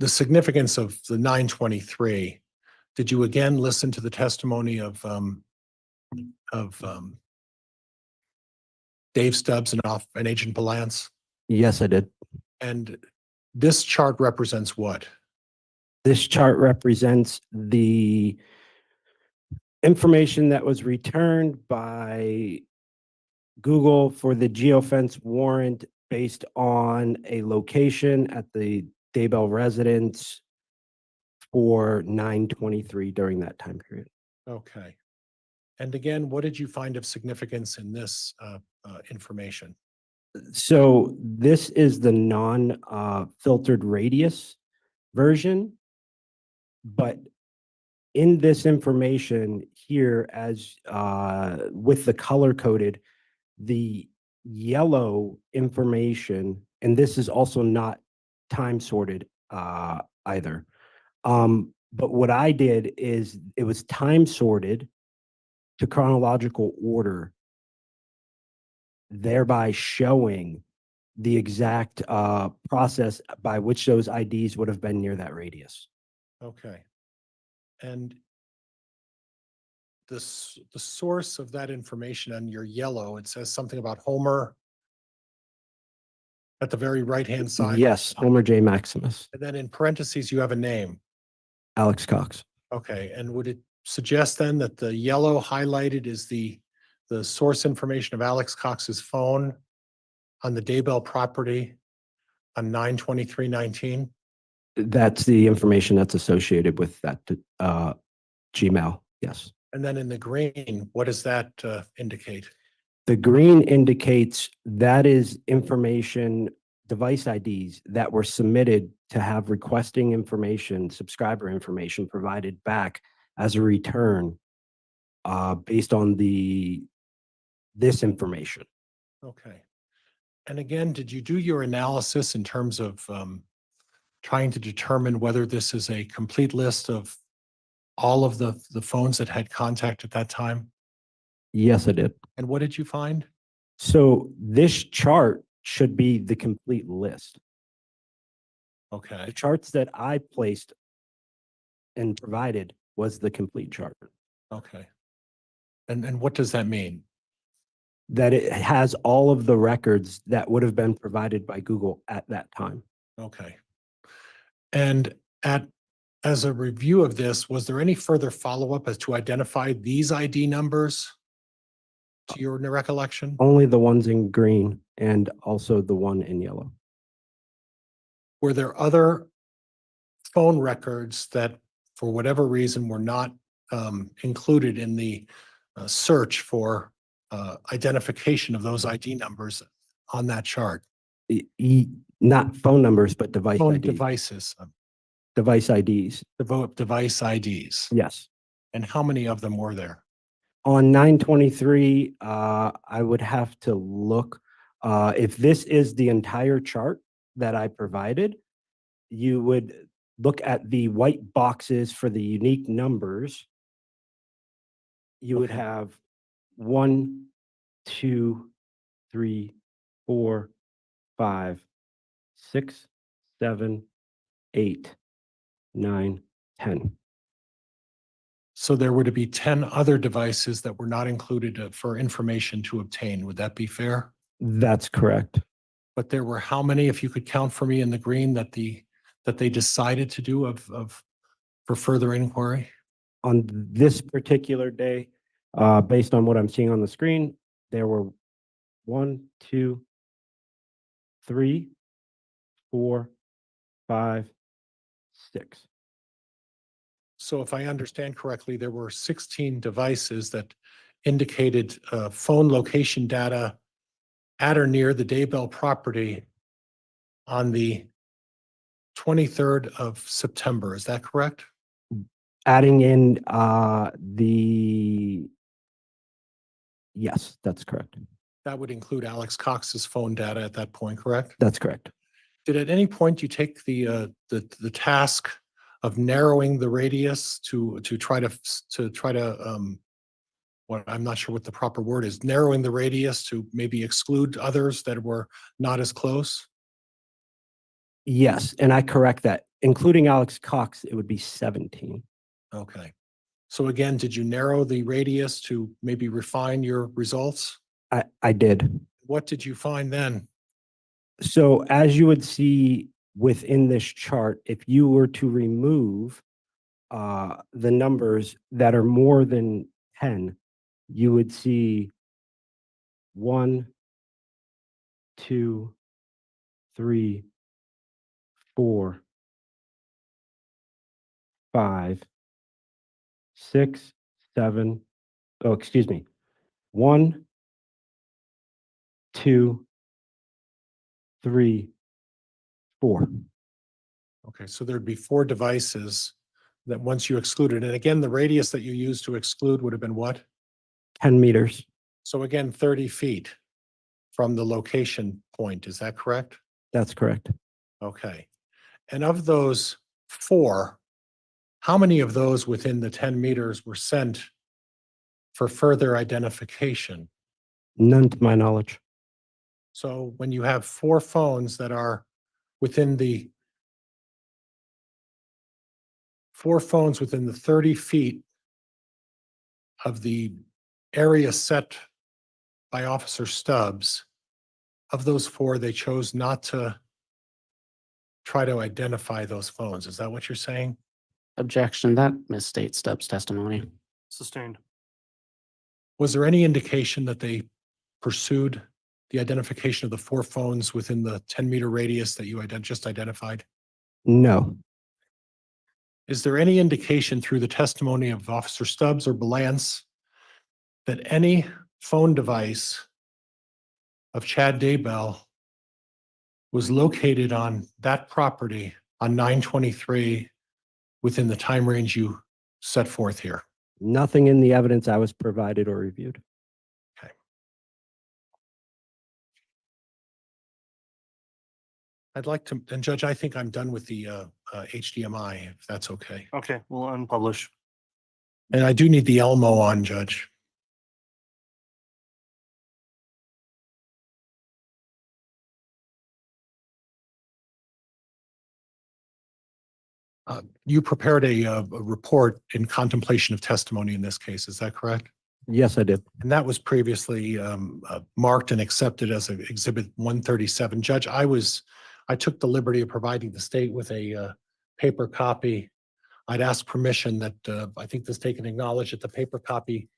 significance of the 9/23, did you again listen to the testimony of Dave Stubbs and Agent Balance? Yes, I did. And this chart represents what? This chart represents the information that was returned by Google for the geofence warrant based on a location at the Daybell residence for 9/23 during that time period. Okay. And again, what did you find of significance in this information? So this is the filtered radius version, but in this information here, as with the color coded, the yellow information, and this is also not time sorted either. But what I did is it was time sorted to chronological order, thereby showing the exact process by which those IDs would have been near that radius. Okay. And the source of that information on your yellow, it says something about Homer at the very right-hand side. Yes, Homer J. Maximus, And then in parentheses, you have a name. Alex Cox. Okay, and would it suggest then that the yellow highlighted is the source information of Alex Cox's phone on the Daybell property on 9/23/19? That's the information that's associated with that Gmail. Yes. And then in the green, what does that indicate? The green indicates that is information, device IDs that were submitted to have requesting information, subscriber information provided back as a return based on this information. Okay. And again, did you do your analysis in terms of trying to determine whether this is a complete list of all of the phones that had contact at that time? Yes, I did. And what did you find? So this chart should be the complete list. The Okay, charts that I placed and provided was the complete chart. okay. And what does that mean? That it has all of the records that would have been provided by Google at that time. Okay. And as a review of this, was there any further follow-up as to identify these ID numbers to your recollection? Only the ones in green and also the one in yellow. Were there other phone records that, for whatever reason, were not included in the search for identification of those ID numbers on that chart? Not phone numbers, but device Phone IDs. devices, Device IDs. device IDs. Yes. And how many of them were there? On 9/23, I would have to look. If this is the entire chart that I provided, look at the white boxes for the unique numbers, you would Okay. have 1, 2, 3, 4, 5, 6, 7, 8, 9, 10. So there were to be 10 other devices that were not included for information to obtain. Would that be fair? That's correct. But there were how many, if you could count for me in the green, that they decided to do for further inquiry? On this particular day, based on what I'm seeing on the screen, there were 1, 2, 3, 4, 5, 6. So if I understand correctly, there were 16 devices that indicated phone location data at or near the Daybell property on the 23rd of September. Is that correct? Adding in yes, that's correct. That would include Alex Cox's phone data at that point, correct? That's correct. Did at any point you take the task of narrowing the radius to try to what, I'm not sure what the proper word is, narrowing the radius to maybe exclude others that were not as close? Yes, and I correct that. Including Alex Cox, it would be 17. Okay. So again, did you narrow the radius to maybe refine your results? I did. What did you find then? So as you would see within this chart, if you were to remove the numbers that are more than 10, you would see 1, 2, 3, 4, 5, 6, 7. Oh, excuse me. 1, 2, 3, 4. Okay, so there'd be 4 devices that once you excluded, and again, the radius that you used to exclude would have been what? 10 meters. So again, 30 feet from the location point, is that correct? That's correct. Okay. And of those 4, how many of those within the 10 meters were sent for further identification? None to my knowledge. So when you have 4 phones that are within the 30 feet of the area set by Officer Stubbs, of those 4, they chose not to try to identify those phones. Is that what you're saying? Objection, that misstates Stubbs' testimony. Sustained. Was there any indication that they pursued the identification of the 4 phones within the 10-meter radius that you just identified? No. Is there any indication through the testimony of Officer Stubbs or Balance that any phone device of Chad Daybell was located on that property on 9/23 within the time range you set forth here? Nothing in the evidence I was provided or reviewed. I'd like to, and Judge, I think I'm done with the HDMI, if that's okay. Okay, we'll unpublish. And I do need the Elmo on, Judge. You prepared a report in contemplation of testimony in this case, is that correct? Yes, I did. And that was previously marked and accepted as Exhibit 137. Judge, I took the liberty of providing the state with a paper copy. I'd ask permission that I think the state can acknowledge that the paper copy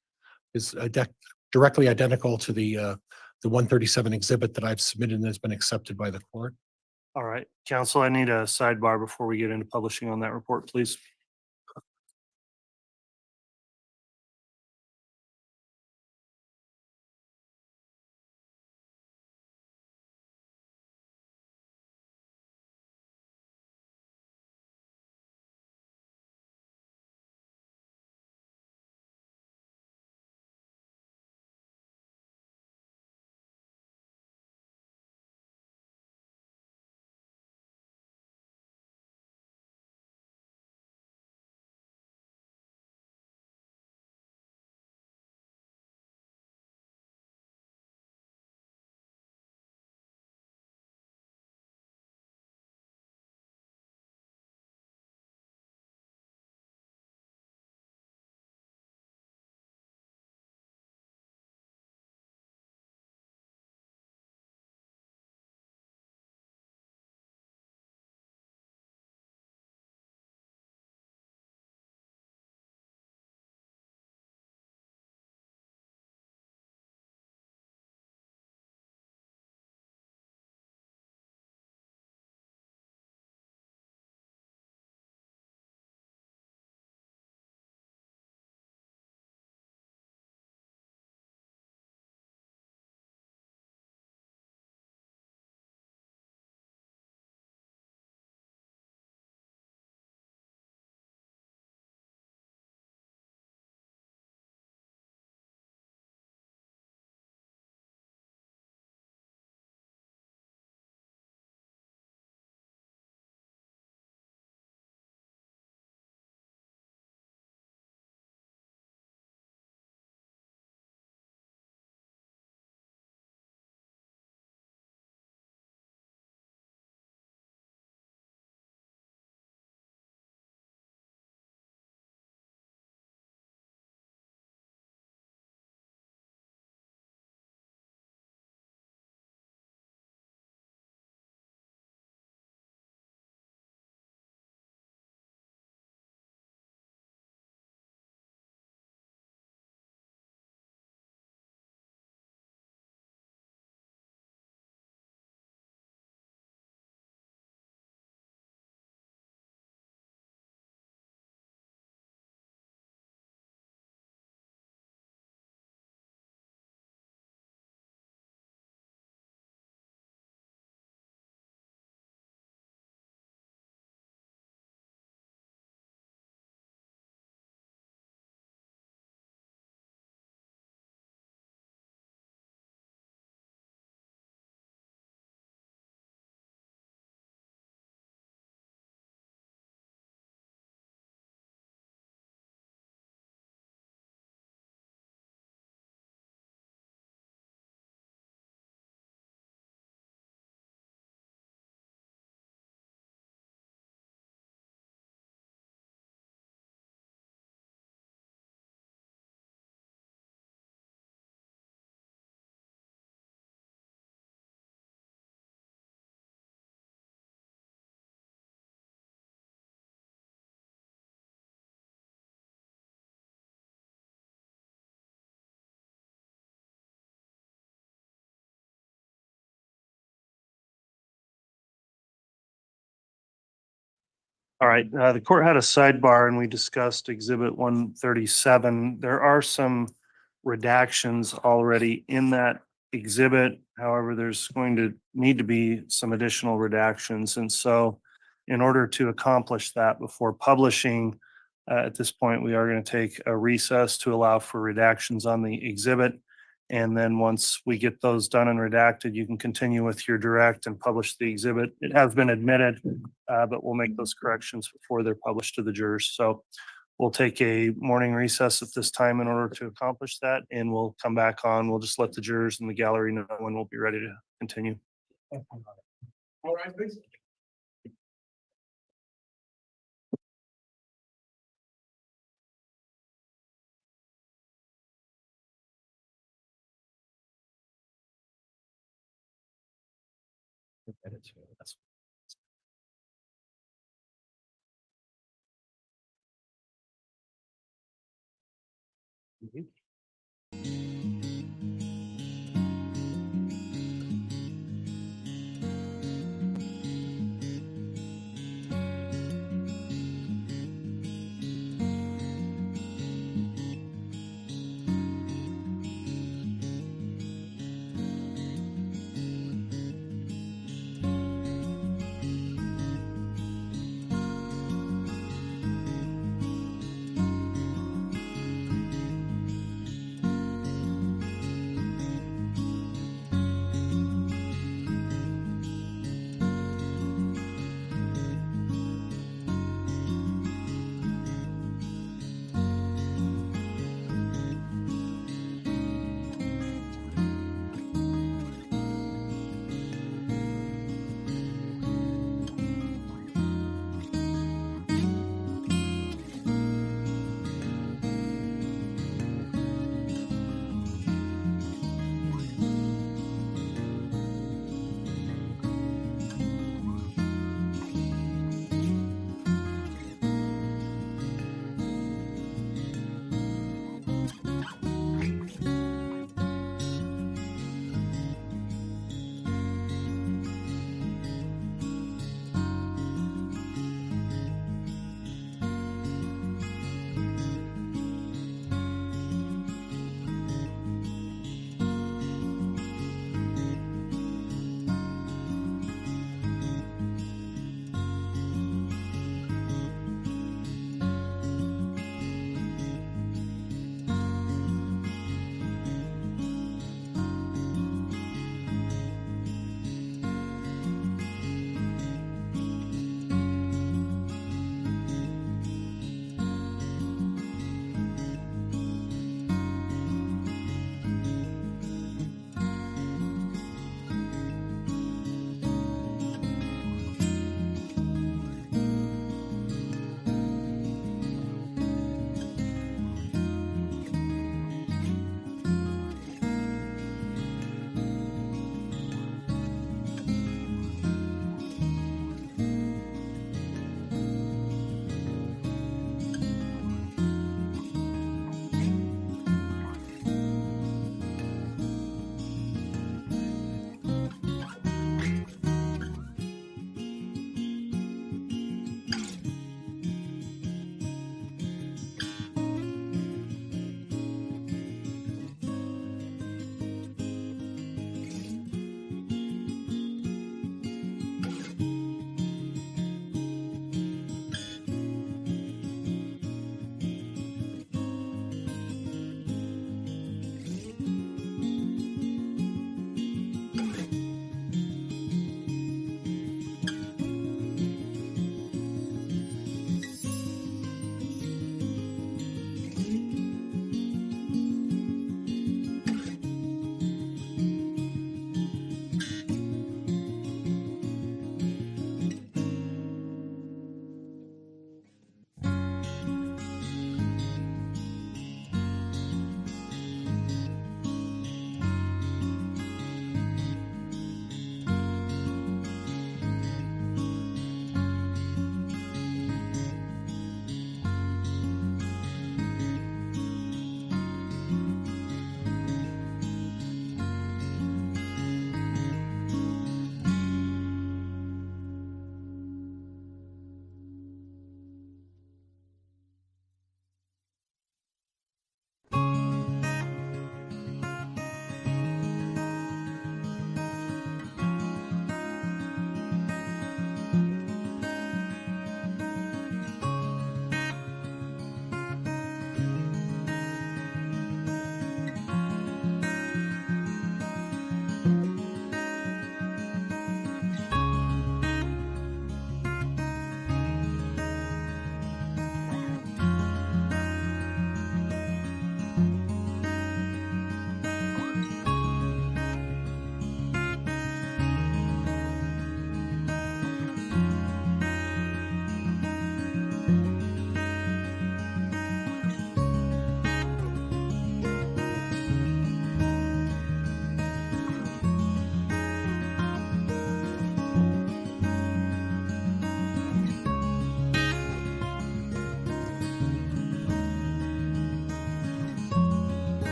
is directly identical to the 137 exhibit that I've submitted and has been accepted by the court. All right, counsel, I need a sidebar before we get into publishing on that report, please. All right, the court had a sidebar and we discussed exhibit 137. There are some redactions already in that exhibit. However, there's going to need to be some additional redactions. And so in order to accomplish that before publishing, at this point, we are going to take a recess to allow for redactions on the exhibit. And then once we get those done and redacted, you can continue with your direct and publish the exhibit. It has been admitted, but we'll make those corrections before they're published to the jurors. So we'll take a morning recess at this time in order to accomplish that, and we'll come back on. We'll just let the jurors in the gallery know when we'll be ready to continue. All right, please.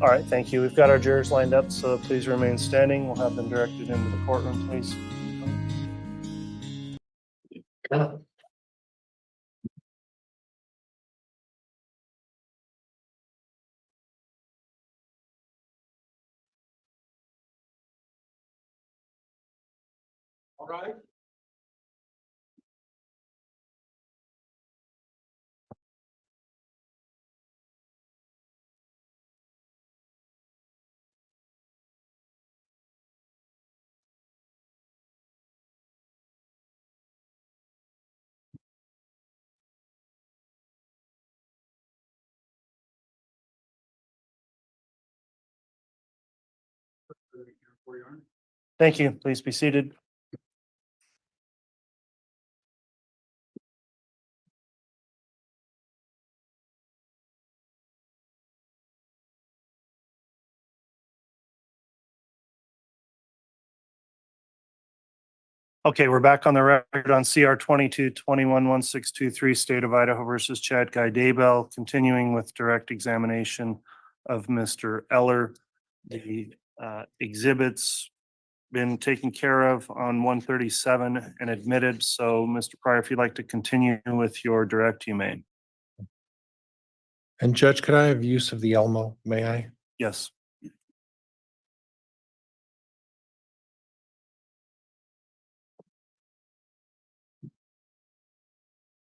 All right, thank you. We've got our jurors lined up, so please remain standing. We'll have them directed into the courtroom, please. All right. Thank you. Please be seated. Okay, we're back on the record on CR 22-21-1623, State of Idaho versus Chad Guy Daybell, continuing with direct examination of Mr. Eller. The exhibits been taken care of on 137 and admitted. So, Mr. Pryor, if you'd like to continue with your direct, you may. And Judge, could I have use of the Elmo? May I? Yes.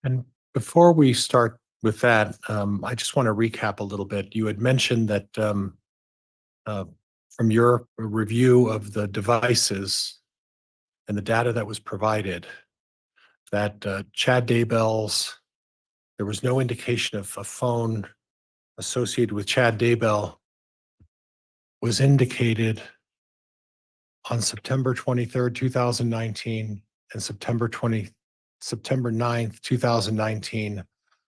And before we start with that, I just want to recap a little bit. You had mentioned that from your review of the devices and the data that was provided, that Chad Daybell's, there was no indication of a phone associated with Chad Daybell was indicated on September 23rd, 2019 and September 9th, 2019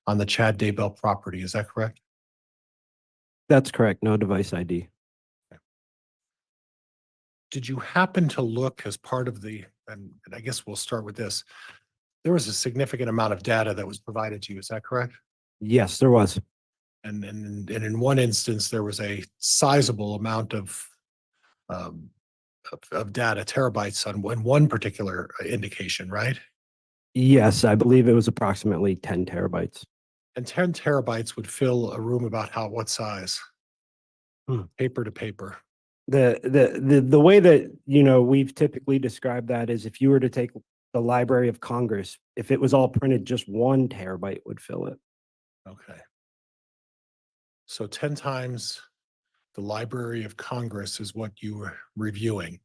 on the Chad Daybell property. Is that correct? That's correct. No device ID. Did you happen to look as part of the, and I guess we'll start with this, there was a significant amount of data that was provided to you, is that correct? Yes, there was. And in one instance, there was a sizable amount of data, terabytes on one particular indication, right? Yes, I believe it was approximately 10 terabytes. And 10 terabytes would fill a room about what size? Hmm. Paper to paper. The way that, you know, we've typically described that is if you were to take the Library of Congress, if it was all printed, just 1 terabyte would fill it. Okay. So 10 times the Library of Congress is what you were reviewing.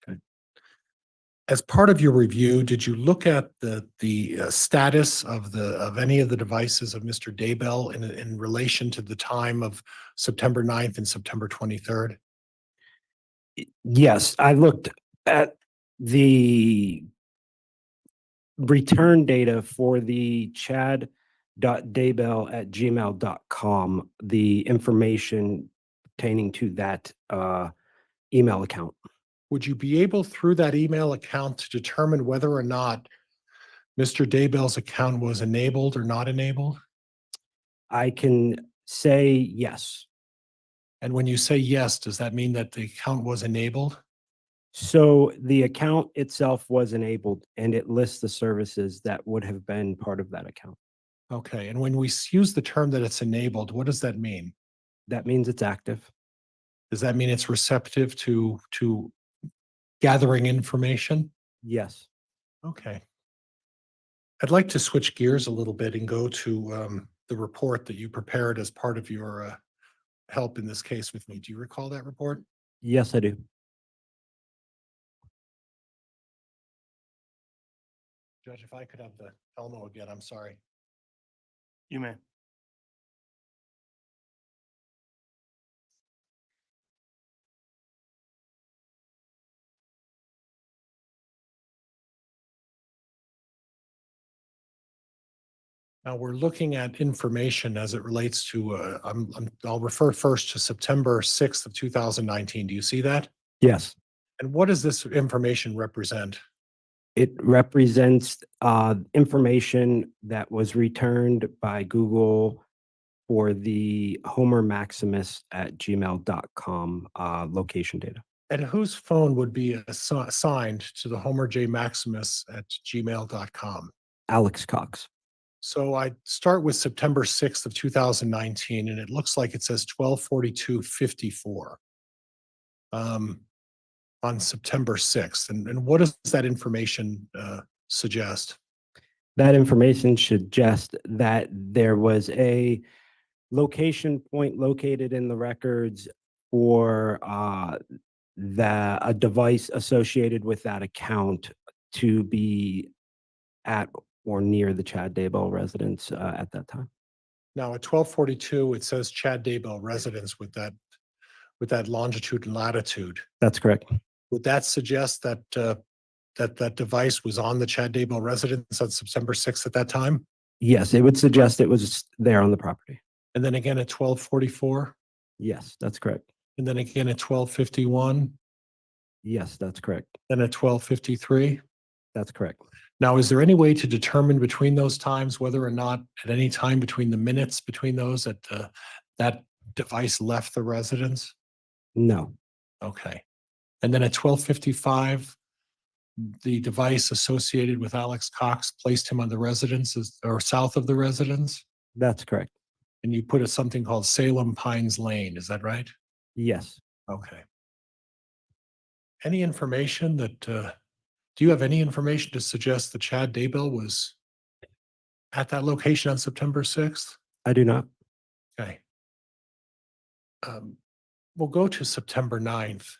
Okay. As part of your review, did you look at the status of any of the devices of Mr. Daybell in relation to the time of September 9th and September 23rd? Yes, I looked at the return data for the chad.daybell@gmail.com, the information pertaining to that email account. Would you be able through that email account to determine whether or not Mr. Daybell's account was enabled or not enabled? I can say yes. And when you say yes, does that mean that the account was enabled? So the account itself was enabled and it lists the services that would have been part of that account. Okay, and when we use the term that it's enabled, what does that mean? That means it's active. Does that mean it's receptive to gathering information? Yes. Okay. I'd like to switch gears a little bit and go to the report that you prepared as part of your help in this case with me. Do you recall that report? Yes, I do. Judge, if I could have the Elmo again, I'm sorry. You may. Now we're looking at information as it relates to, I'll refer first to September 6th of 2019. Do you see that? Yes. And what does this information represent? It represents information that was returned by Google for the homermaximus@gmail.com location data. And whose phone would be assigned to the Homer J. Maximus at gmail.com? Alex Cox. So I start with September 6th of 2019, and it looks like it says 12/42/54 on September 6th. And what does that information suggest? That information suggests that there was a location point located in the records for a device associated with that account to be at or near the Chad Daybell residence at that time. Now at 12:42, it says Chad Daybell residence with that longitude and latitude. That's correct. Would that suggest that that device was on the Chad Daybell residence on September 6th at that time? Yes, it would suggest it was there on the property. And then again at 12:44, Yes, that's correct. and then again at 12:51, Yes, that's correct. then at 12:53? That's correct. Now, is there any way to determine between those times whether or not at any time between the minutes between those that that device left the residence? No, Okay. And then at 12:55, the device associated with Alex Cox placed him on the residence or south of the residence, that's correct. and you put a something called Salem Pines Lane. Is that right? Yes. Okay. Any information that do you have any information to suggest that Chad Daybell was at that location on September 6th? I do not. Okay. We'll go to September 9th.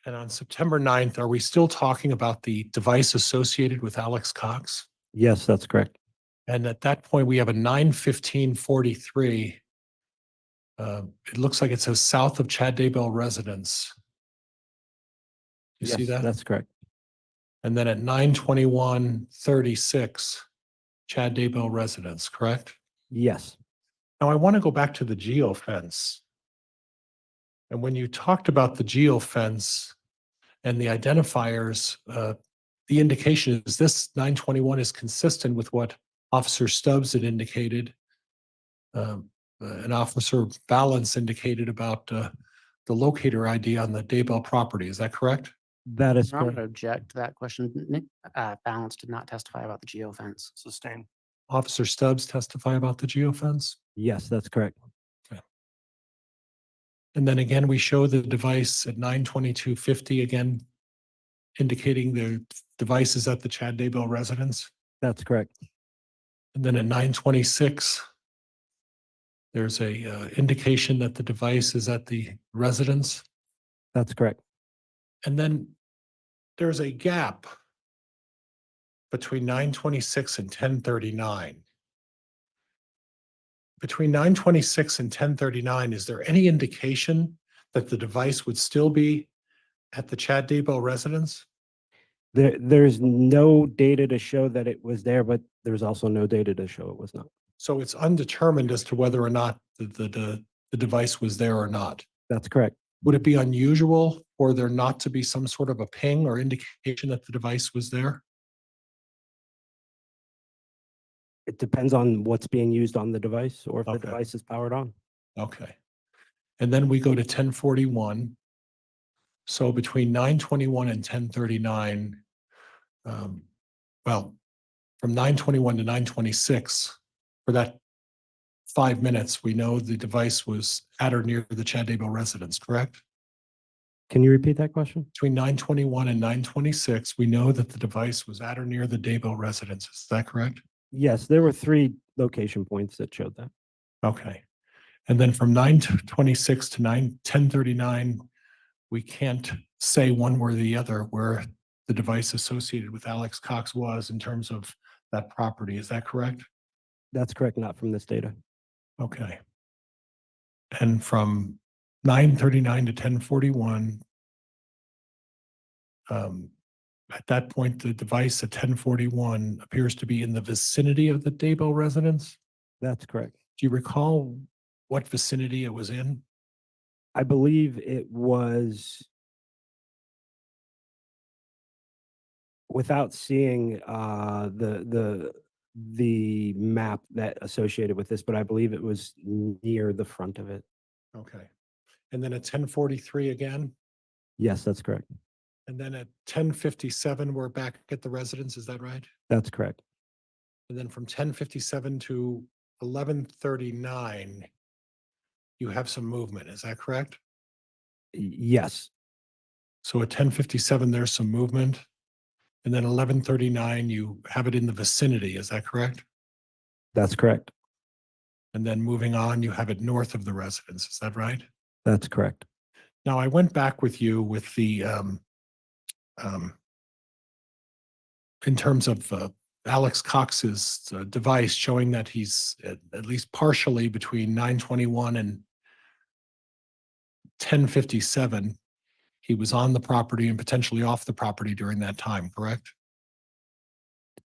And on September 9th, are we still talking about the device associated with Alex Cox? Yes, that's correct. And at that point, we have a 9:15:43. It looks like it says south of Chad Daybell residence. You see Yes, that? that's correct. And then at 9:21:36, Chad Daybell residence, correct? Yes. Now I want to go back to the geofence. And when you talked about the geofence and the identifiers, the indication is this 921 is consistent with what Officer Stubbs had indicated. And Officer Balance indicated about the locator ID on the Daybell property. Is that correct? That is I'm going to correct. object to that question. Nick, Balance did not testify about the geofence. Sustained. Officer Stubbs testify about the geofence? Yes, that's correct. And then again, we show the device at 9:22:50, again indicating the device is at the Chad Daybell residence. That's correct. And then at 9:26, there's a indication that the device is at the residence. That's correct. And then there's a gap between 9:26 and 10:39. Between 9:26 and 10:39, is there any indication that the device would still be at the Chad Daybell residence? There's no data to show that it was there, but there's also no data to show it was not. So it's undetermined as to whether or not the device was there or not. That's correct. Would it be unusual for there not to be some sort of a ping or indication that the device was there? It depends on what's being used on the device or if the Okay. device is powered on. Okay. And then we go to 10:41. So between 9:21 and 10:39, well, from 9:21 to 9:26, for that 5 minutes, we know the device was at or near the Chad Daybell residence, correct? Can you repeat that question? Between 9:21 and 9:26, we know that the device was at or near the Daybell residence. Is that correct? Yes, there were 3 location points that showed that. Okay. And then from 9:26 to 10:39, we can't say one way or the other where the device associated with Alex Cox was in terms of that property. Is that correct? That's correct, not from this data. Okay. And from 9:39 to 10:41, at that point, the device at 10:41 appears to be in the vicinity of the Daybell residence. That's correct. Do you recall what vicinity it was in? I believe it was Without seeing the map that associated with this, but I believe it was near the front of it. Okay. And then at 10:43 again, Yes, that's correct. and then at 10:57, we're back at the residence, is that right? That's correct. And then from 10:57 to 11:39, you have some movement, is that correct? Yes, So at 10:57, there's some movement. And then 11:39, you have it in the vicinity, is that correct? that's correct. And then moving on, you have it north of the residence, is that right? That's correct. Now, I went back with you with the, in terms of Alex Cox's device showing that he's at least partially between 9:21 and 10:57, he was on the property and potentially off the property during that time, correct?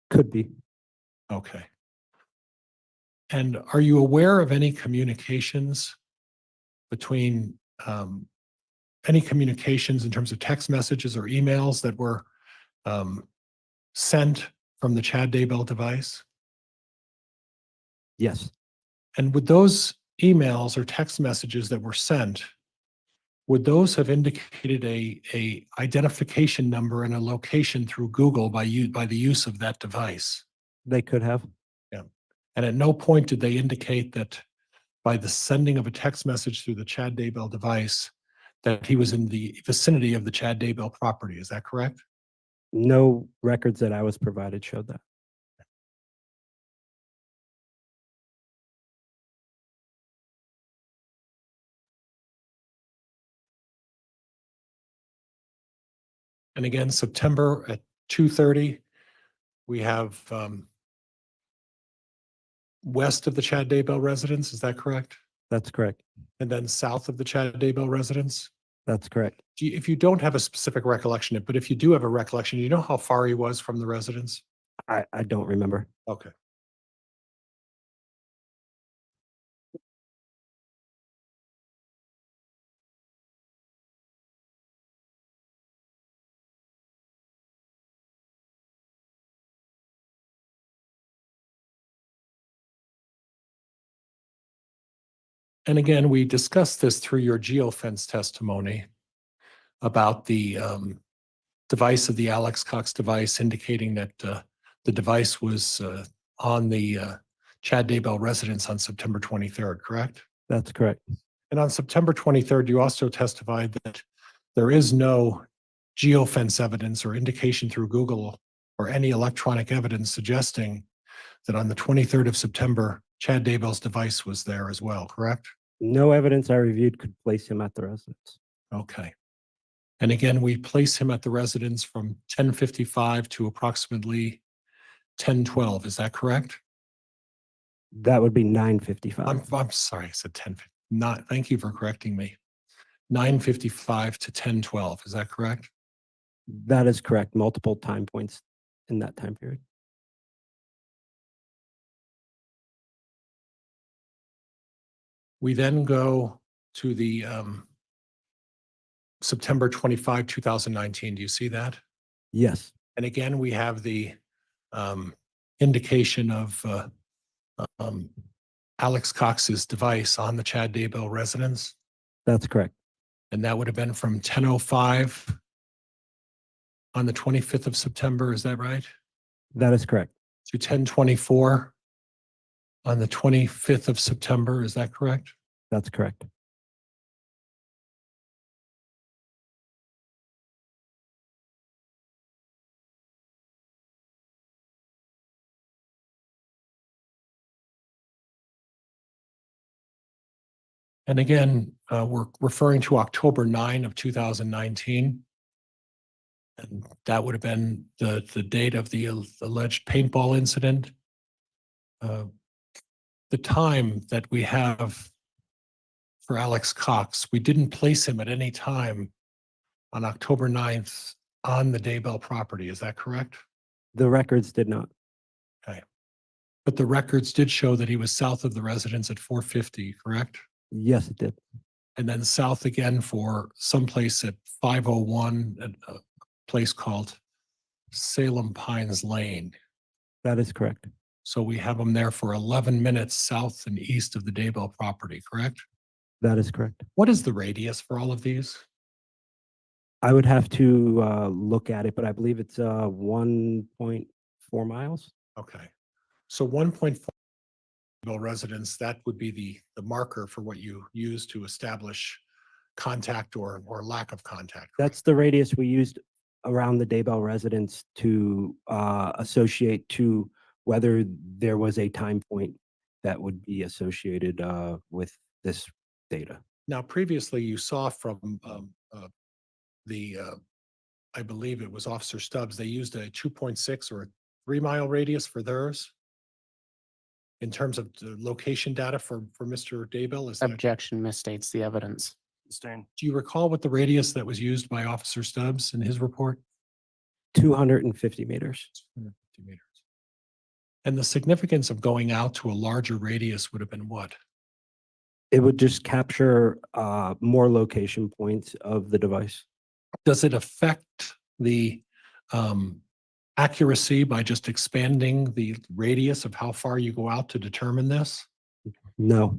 Could be. Okay. And are you aware of any communications between, any communications in terms of text messages or emails that were sent from the Chad Daybell device? Yes, And would those emails or text messages that were sent, would those have indicated a identification number and a location through Google by the use of that device? they could have. And at no point did they indicate that by the sending of a text message through the Chad Daybell device, that he was in the vicinity of the Chad Daybell property. Is that correct? No records that I was provided showed that. And again, September at 2:30, we have west of the Chad Daybell residence. Is that correct? That's correct. And then south of the Chad Daybell residence? That's correct. If you don't have a specific recollection, but if you do have a recollection, you know how far he was from the residence? I don't remember. Okay. And again, we discussed this through your geofence testimony about the device of the Alex Cox device indicating that the device was on the Chad Daybell residence on September 23rd, correct? That's correct. And on September 23rd, you also testified that there is no geofence evidence or indication through Google or any electronic evidence suggesting that on the 23rd of September, Chad Daybell's device was there as well, correct? No evidence I reviewed could place him at the residence. Okay. And again, we place him at the residence from 10:55 to approximately 10:12. Is that correct? That would be 9:55. I'm sorry, I said 10. Not, thank you for correcting me. 9:55 to 10:12. Is that correct? That is correct. Multiple time points in that time period. We then go to the September 25, 2019. Do you see that? Yes, And again, we have the indication of Alex Cox's device on the Chad Daybell residence. that's correct. And that would have been from 10:05 on the 25th of September. Is that right? That is correct. To 10:24 on the 25th of September. Is that correct? That's correct. And again, we're referring to October 9 of 2019. And that would have been the date of the alleged paintball incident. The time that we have for Alex Cox, we didn't place him at any time on October 9th on the Daybell property. Is that correct? The records did not. But the records did show that he was south of the residence at 450, correct? Yes, it did. And then south again for someplace at 501, at a place called Salem Pines Lane. That is correct. So we have them there for 11 minutes south and east of the Daybell property, correct? That is correct. What is the radius for all of these? I would have to look at it, but I believe it's 1.4 miles. Okay. So 1.4 residents, that would be the marker for what you use to establish contact or lack of contact. That's the radius we used around the Daybell residence to associate to whether there was a time point that would be associated with this data. Now, previously you saw from I believe it was Officer Stubbs, they used a 2.6 or a 3-mile radius for theirs in terms of the location data for Mr. Daybell. Is that, Objection misstates the evidence. Sustain. do you recall what the radius that was used by Officer Stubbs in his report? 250 meters. 250 meters. And the significance of going out to a larger radius would have been what? It would just capture more location points of the device. Does it affect the accuracy by just expanding the radius of how far you go out to determine this? No,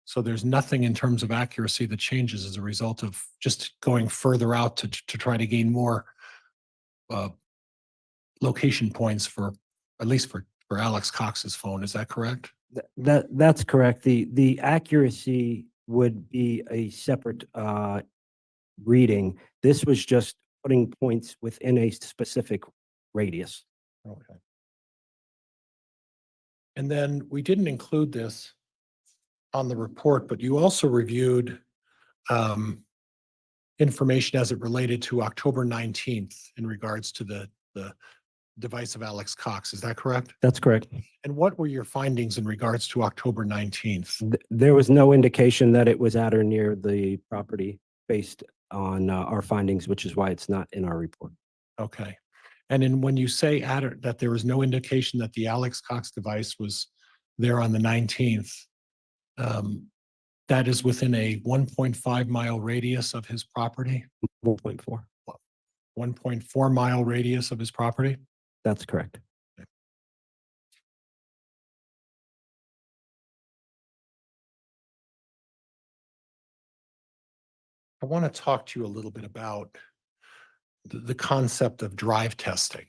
So there's nothing in terms of accuracy that changes as a result of just going further out to try to gain more location points for, at least for Alex Cox's phone. Is that correct? that's correct. The accuracy would be a separate reading. This was just putting points within a specific radius. Okay. And then we didn't include this on the report, but you also reviewed information as it related to October 19th in regards to the device of Alex Cox. Is that correct? That's correct. And what were your findings in regards to October 19th? There was no indication that it was at or near the property based on our findings, which is why it's not in our report. Okay. And then when you say that there was no indication that the Alex Cox device was there on the 19th, that is within a 1.5-mile radius of his property, 1.4. 1.4-mile radius of his property? That's correct. I want to talk to you a little bit about the concept of drive testing.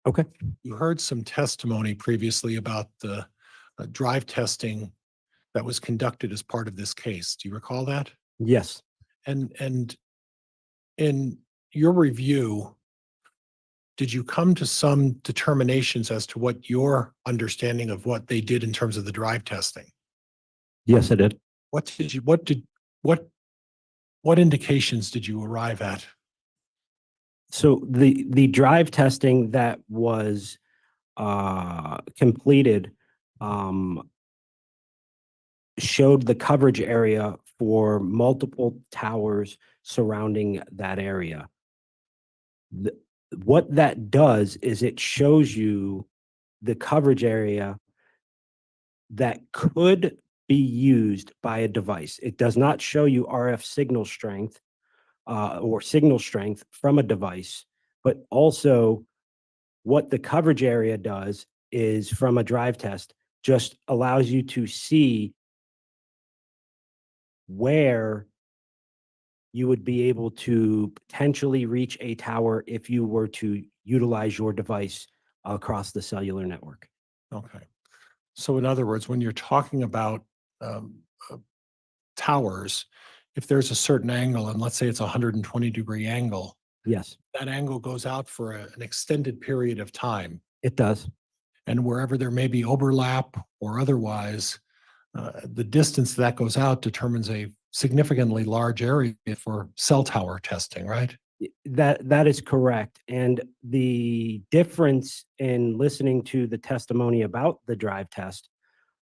Okay. You heard some testimony previously about the drive testing that was conducted as part of this case. Do you recall that? Yes. And in your review, did you come to some determinations as to what your understanding of what they did in terms of the drive testing? Yes, I did. What indications did you arrive at? So the drive testing that was completed showed the coverage area for multiple towers surrounding that area. What that does is it shows you the coverage area that could be used by a device. It does not show you RF signal strength or signal strength from a device, but also what the coverage area does is from a drive test just allows you to see where you would be able to potentially reach a tower if you were to utilize your device across the cellular network. Okay. So in other words, when you're talking about towers, if there's a certain angle, and let's say it's a 120-degree angle, Yes, that angle goes out for an extended period of time. it does. And wherever there may be overlap or otherwise, the distance that goes out determines a significantly large area for cell tower testing, right? That is correct. And the difference in listening to the testimony about the drive test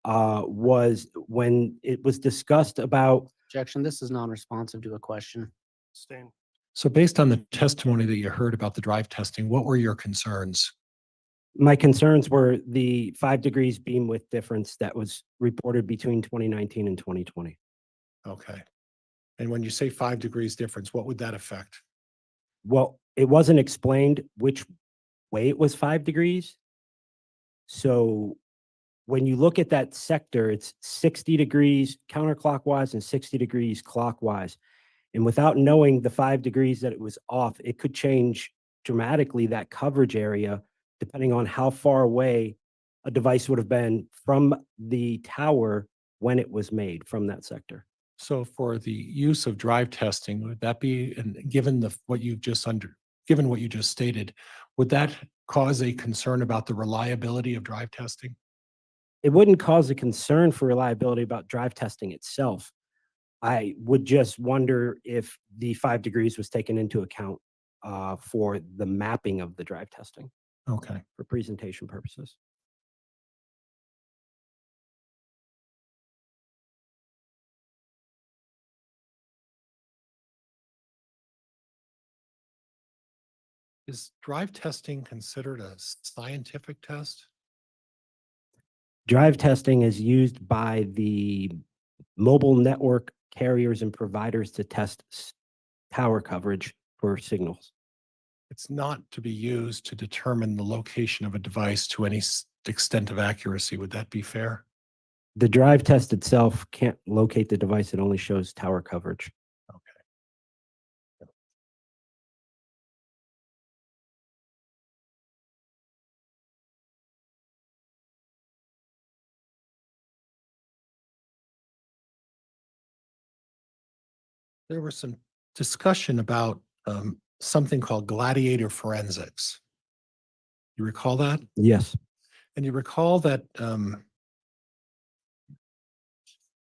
was when it was discussed about. Objection, this is non-responsive to a question. Sustain. So based on the testimony that you heard about the drive testing, what were your concerns? My concerns were the 5 degrees beam width difference that was reported between 2019 and 2020. Okay. And when you say 5 degrees difference, what would that affect? Well, it wasn't explained which way it was 5 degrees. So when you look at that sector, it's 60 degrees counterclockwise and 60 degrees clockwise. And without knowing the 5 degrees that it was off, it could change dramatically that coverage area, depending on how far away a device would have been from the tower when it was made from that sector. So for the use of drive testing, would that be, and given what you just stated, would that cause a concern about the reliability of drive testing? It wouldn't cause a concern for reliability about drive testing itself. I would just wonder if the 5 degrees was taken into account for the mapping of the drive testing Okay. for presentation purposes. Is drive testing considered a scientific test? Drive testing is used by the mobile network carriers and providers to test tower coverage for signals. It's not to be used to determine the location of a device to any extent of accuracy. Would that be fair? The drive test itself can't locate the device. It only shows tower coverage. Okay. There was some discussion about something called gladiator forensics. You recall that? Yes. And you recall that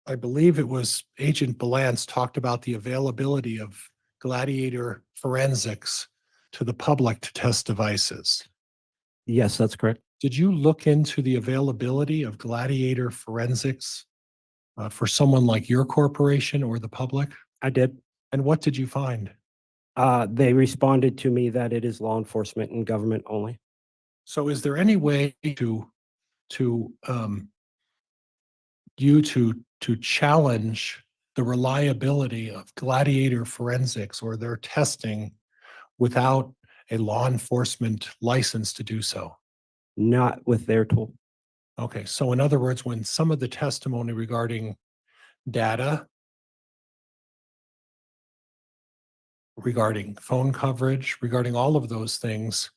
I believe it was Agent Balance talked about the availability of gladiator forensics to the public to test devices. Yes, that's correct. Did you look into the availability of gladiator forensics for someone like your corporation or the public? I did. And what did you find? They responded to me that it is law enforcement and government only. So is there any way to you to challenge the reliability of gladiator forensics or their testing without a law enforcement license to do so? Not with their tool. Okay, so in other words, when some of the testimony regarding data, regarding phone coverage, regarding all of those things,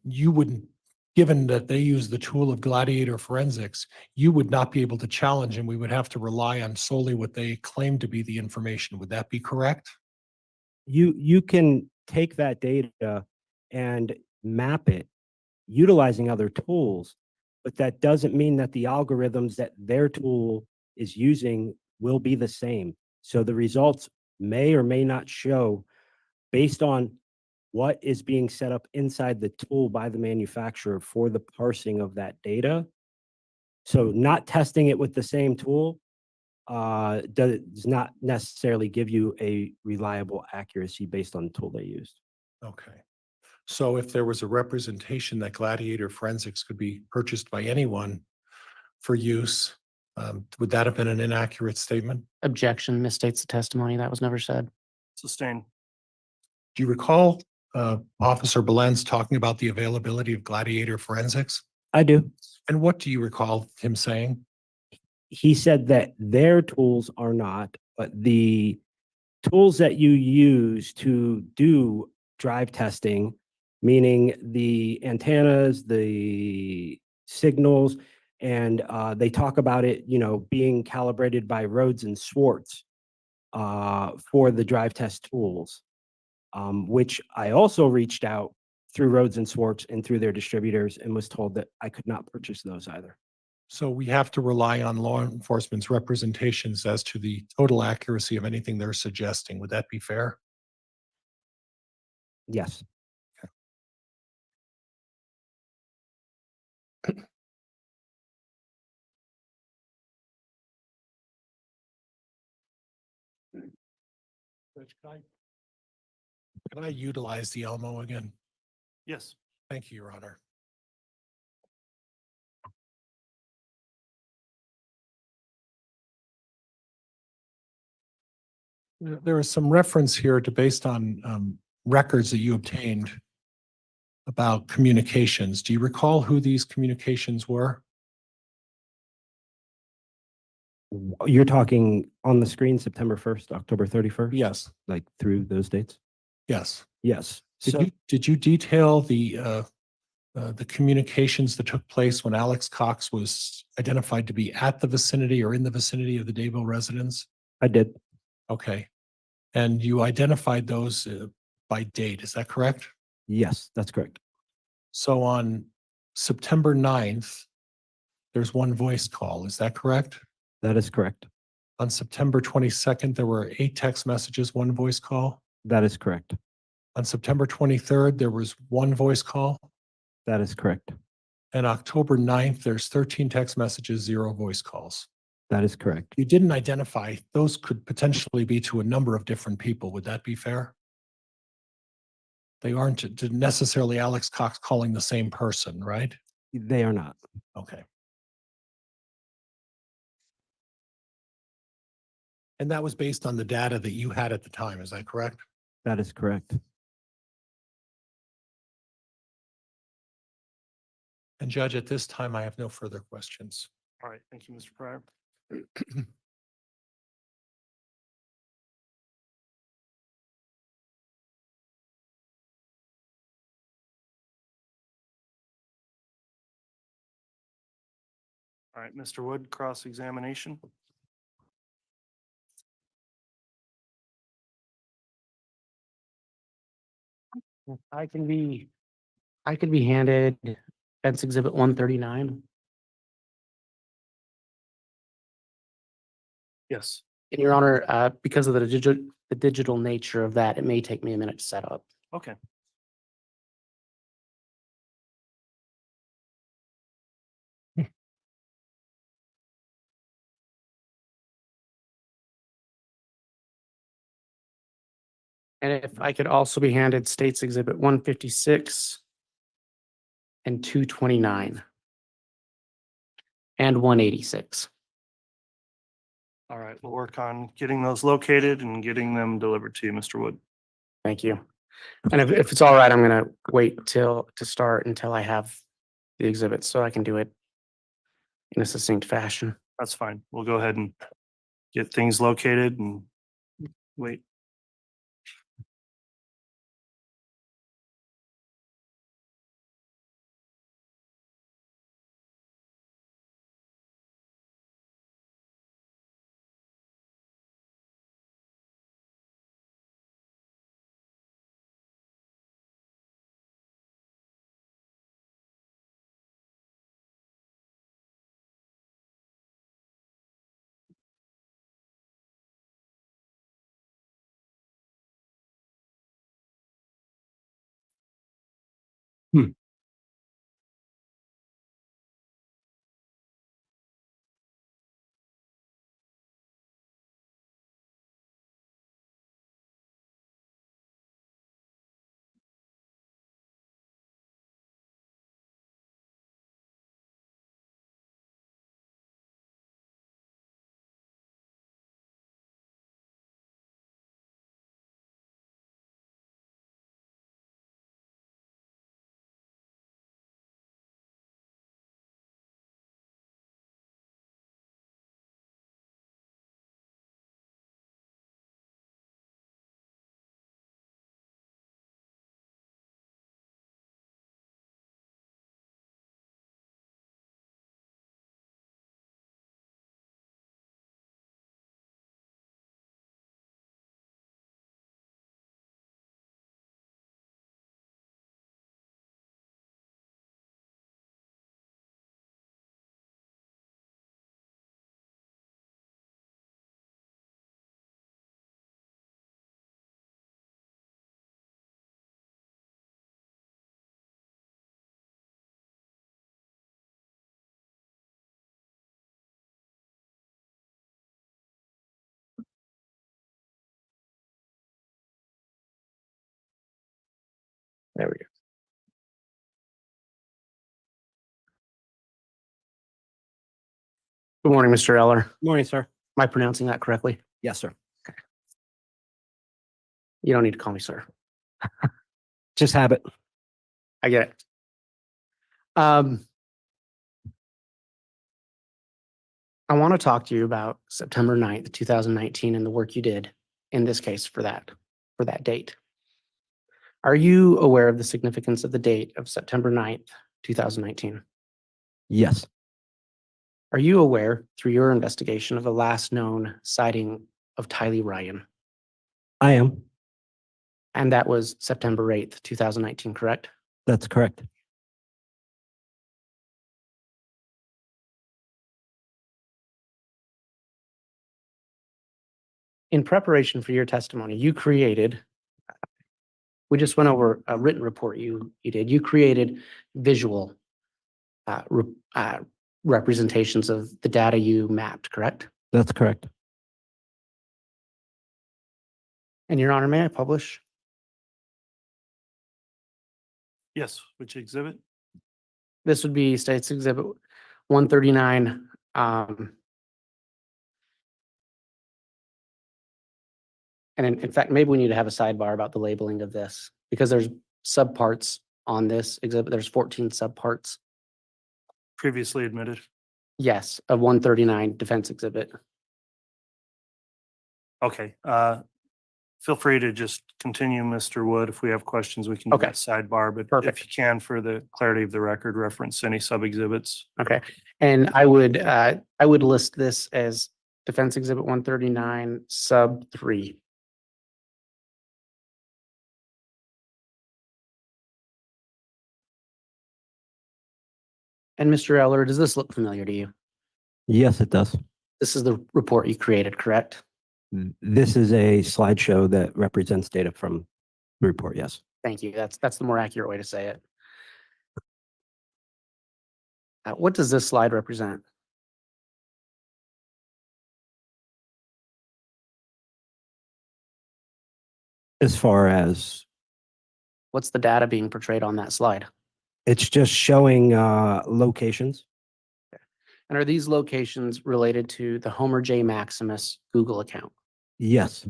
you wouldn't, given that they use the tool of gladiator forensics, you would not be able to challenge and we would have to rely on solely what they claim to be the information. Would that be correct? You can take that data and map it utilizing other tools, but that doesn't mean that the algorithms that their tool is using will be the same. So the results may or may not show based on what is being set up inside the tool by the manufacturer for the parsing of that data. So not testing it with the same tool does not necessarily give you a reliable accuracy based on the tool they used. Okay. So if there was a representation that gladiator forensics could be purchased by anyone for use, would that have been an inaccurate statement? Objection, misstates the testimony. That was never said. Sustained. Do you recall Officer Belenz talking about the availability of gladiator forensics? I do. And what do you recall him saying? He said that their tools are not, but the tools that you use to do drive testing, meaning the antennas, the signals, and they talk about it, being calibrated by Rhodes and Schwartz for the drive test tools, which I also reached out through Rhodes and Schwartz and through their distributors and was told that I could not purchase those either. So we have to rely on law enforcement's representations as to the total accuracy of anything they're suggesting. Would that be fair? Yes. Rich, can I utilize the Elmo again? Yes. Thank you, Your Honor. There is some reference here to based on records that you obtained about communications. Do you recall who these communications were? You're talking on the screen, September 1st, October 31st? Yes, Like through those dates? yes. Yes. Did So you, did you detail the communications that took place when Alex Cox was identified to be at the vicinity or in the vicinity of the Daybell residence? I did. Okay. And you identified those by date, is that correct? Yes, that's correct. So on September 9th, there's one voice call, is that correct? That is correct. On September 22nd, there were 8 text messages, one voice call. That is correct. On September 23rd, there was one voice call. That is correct. And October 9th, there's 13 text messages, 0 voice calls. That is correct. You didn't identify, those could potentially be to a number of different people. Would that be fair? They aren't necessarily Alex Cox calling the same person, right? They are not. Okay. And that was based on the data that you had at the time, is that correct? That is correct. And Judge, at this time, I have no further questions. All right, thank you, Mr. Pryor. All right, Mr. Wood, cross-examination. I can be handed Fence Exhibit 139. Yes. And Your Honor, because of the digital nature of that, it may take me a minute to set up. Okay. And if I could also be handed States Exhibit 156 and 229 and 186. All right, we'll work on getting those located and getting them delivered to you, Mr. Wood. Thank you. And if it's all right, I'm going to wait to start until I have the exhibits so I can do it in a succinct fashion. That's fine. We'll go ahead and get things located and wait. There we go. Good morning, Mr. Eller. Morning, sir. Am I pronouncing that correctly? Yes, sir. You don't need to call me sir. Just habit. I get it. Um, I want to talk to you about September 9th, 2019 and the work you did in this case for that date. Are you aware of the significance of the date of September 9th, 2019? Yes, Are you aware through your investigation of the last known sighting of Tylee Ryan? I am. And that was September 8th, 2019, correct? That's correct. In preparation for your testimony, you created, we just went over a written report you did. You created visual representations of the data you mapped, correct? That's correct. And Your Honor, may I publish? Yes, which exhibit? This would be State's Exhibit 139. And in fact, maybe we need to have a sidebar about the labeling of this because there's subparts on this exhibit. There's 14 subparts. Previously admitted. Yes, of 139 defense exhibit. Okay, feel free to just continue, Mr. Wood. If we have questions, we can do Okay. that sidebar, but Perfect. if you can, for the clarity of the record, reference any sub-exhibits. Okay. And I would list this as defense exhibit 139 sub 3. And Mr. Eller, does this look familiar to you? Yes, it does. This is the report you created, correct? This is a slideshow that represents data from the report. Yes. Thank you. That's the more accurate way to say it. What does this slide represent? As far as What's the data being portrayed on that slide? it's just showing locations. And are these locations related to the Homer J. Maximus Google account? Yes.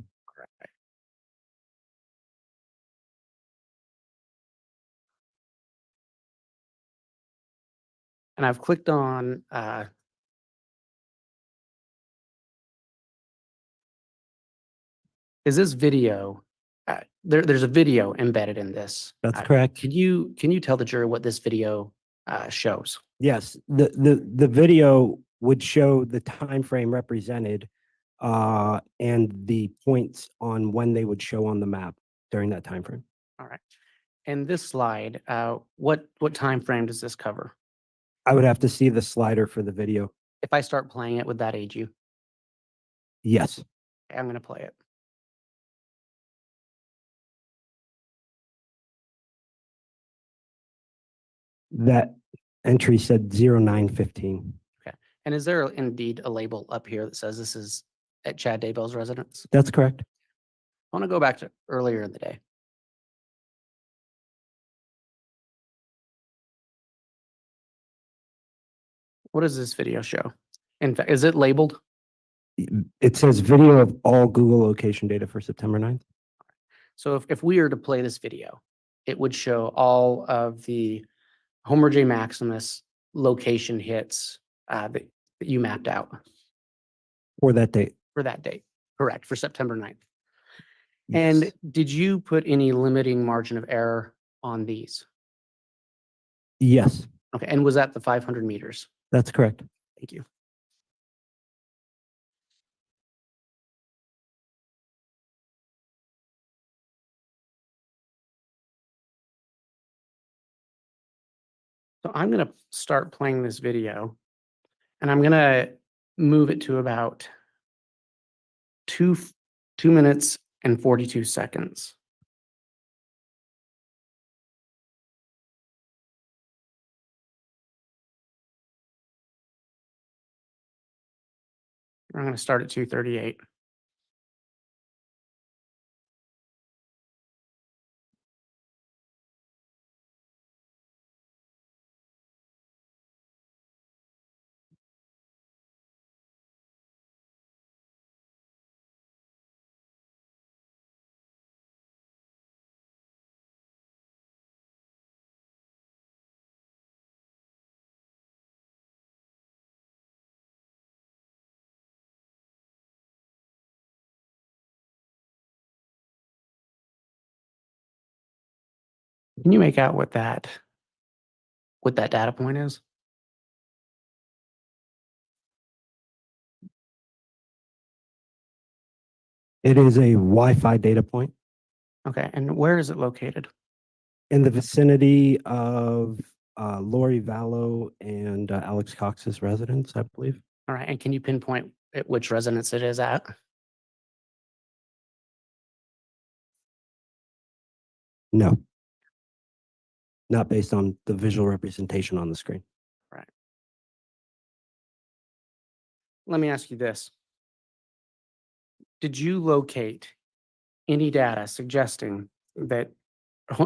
And I've clicked on is this video? There's a video embedded in this. That's correct. Can you tell the jury what this video shows? Yes. The video would show the time frame represented and the points on when they would show on the map during that time frame. All right. And this slide, what time frame does this cover? I would have to see the slider for the video. If I start playing it, would that aid you? Yes. Okay, I'm going to play it. That entry said 0915. And is there indeed a label up here that says this is at Chad Daybell's residence? That's correct. I want to go back to earlier in the day. What does this video show? In fact, is it labeled? It says video of all Google location data for September 9th. So if we were to play this video, it would show all of the Homer J. Maximus location hits that you mapped out For that date. for that date. Correct, for September 9th. And Yes. did you put any limiting margin of error on these? Yes, Okay, and was that the 500 meters? that's correct. Thank you. So I'm going to start playing this video and I'm going to move it to about 2 minutes and 42 seconds. I'm going to start at 2:38. Can you make out what that data point is? It is a Wi-Fi data point Okay, and where is it located? in the vicinity of Lori Vallow and Alex Cox's residence, I believe. All right, and can you pinpoint at which residence it is at? No. Not based on the visual representation on the screen. Let me ask you this. Did you locate any data suggesting that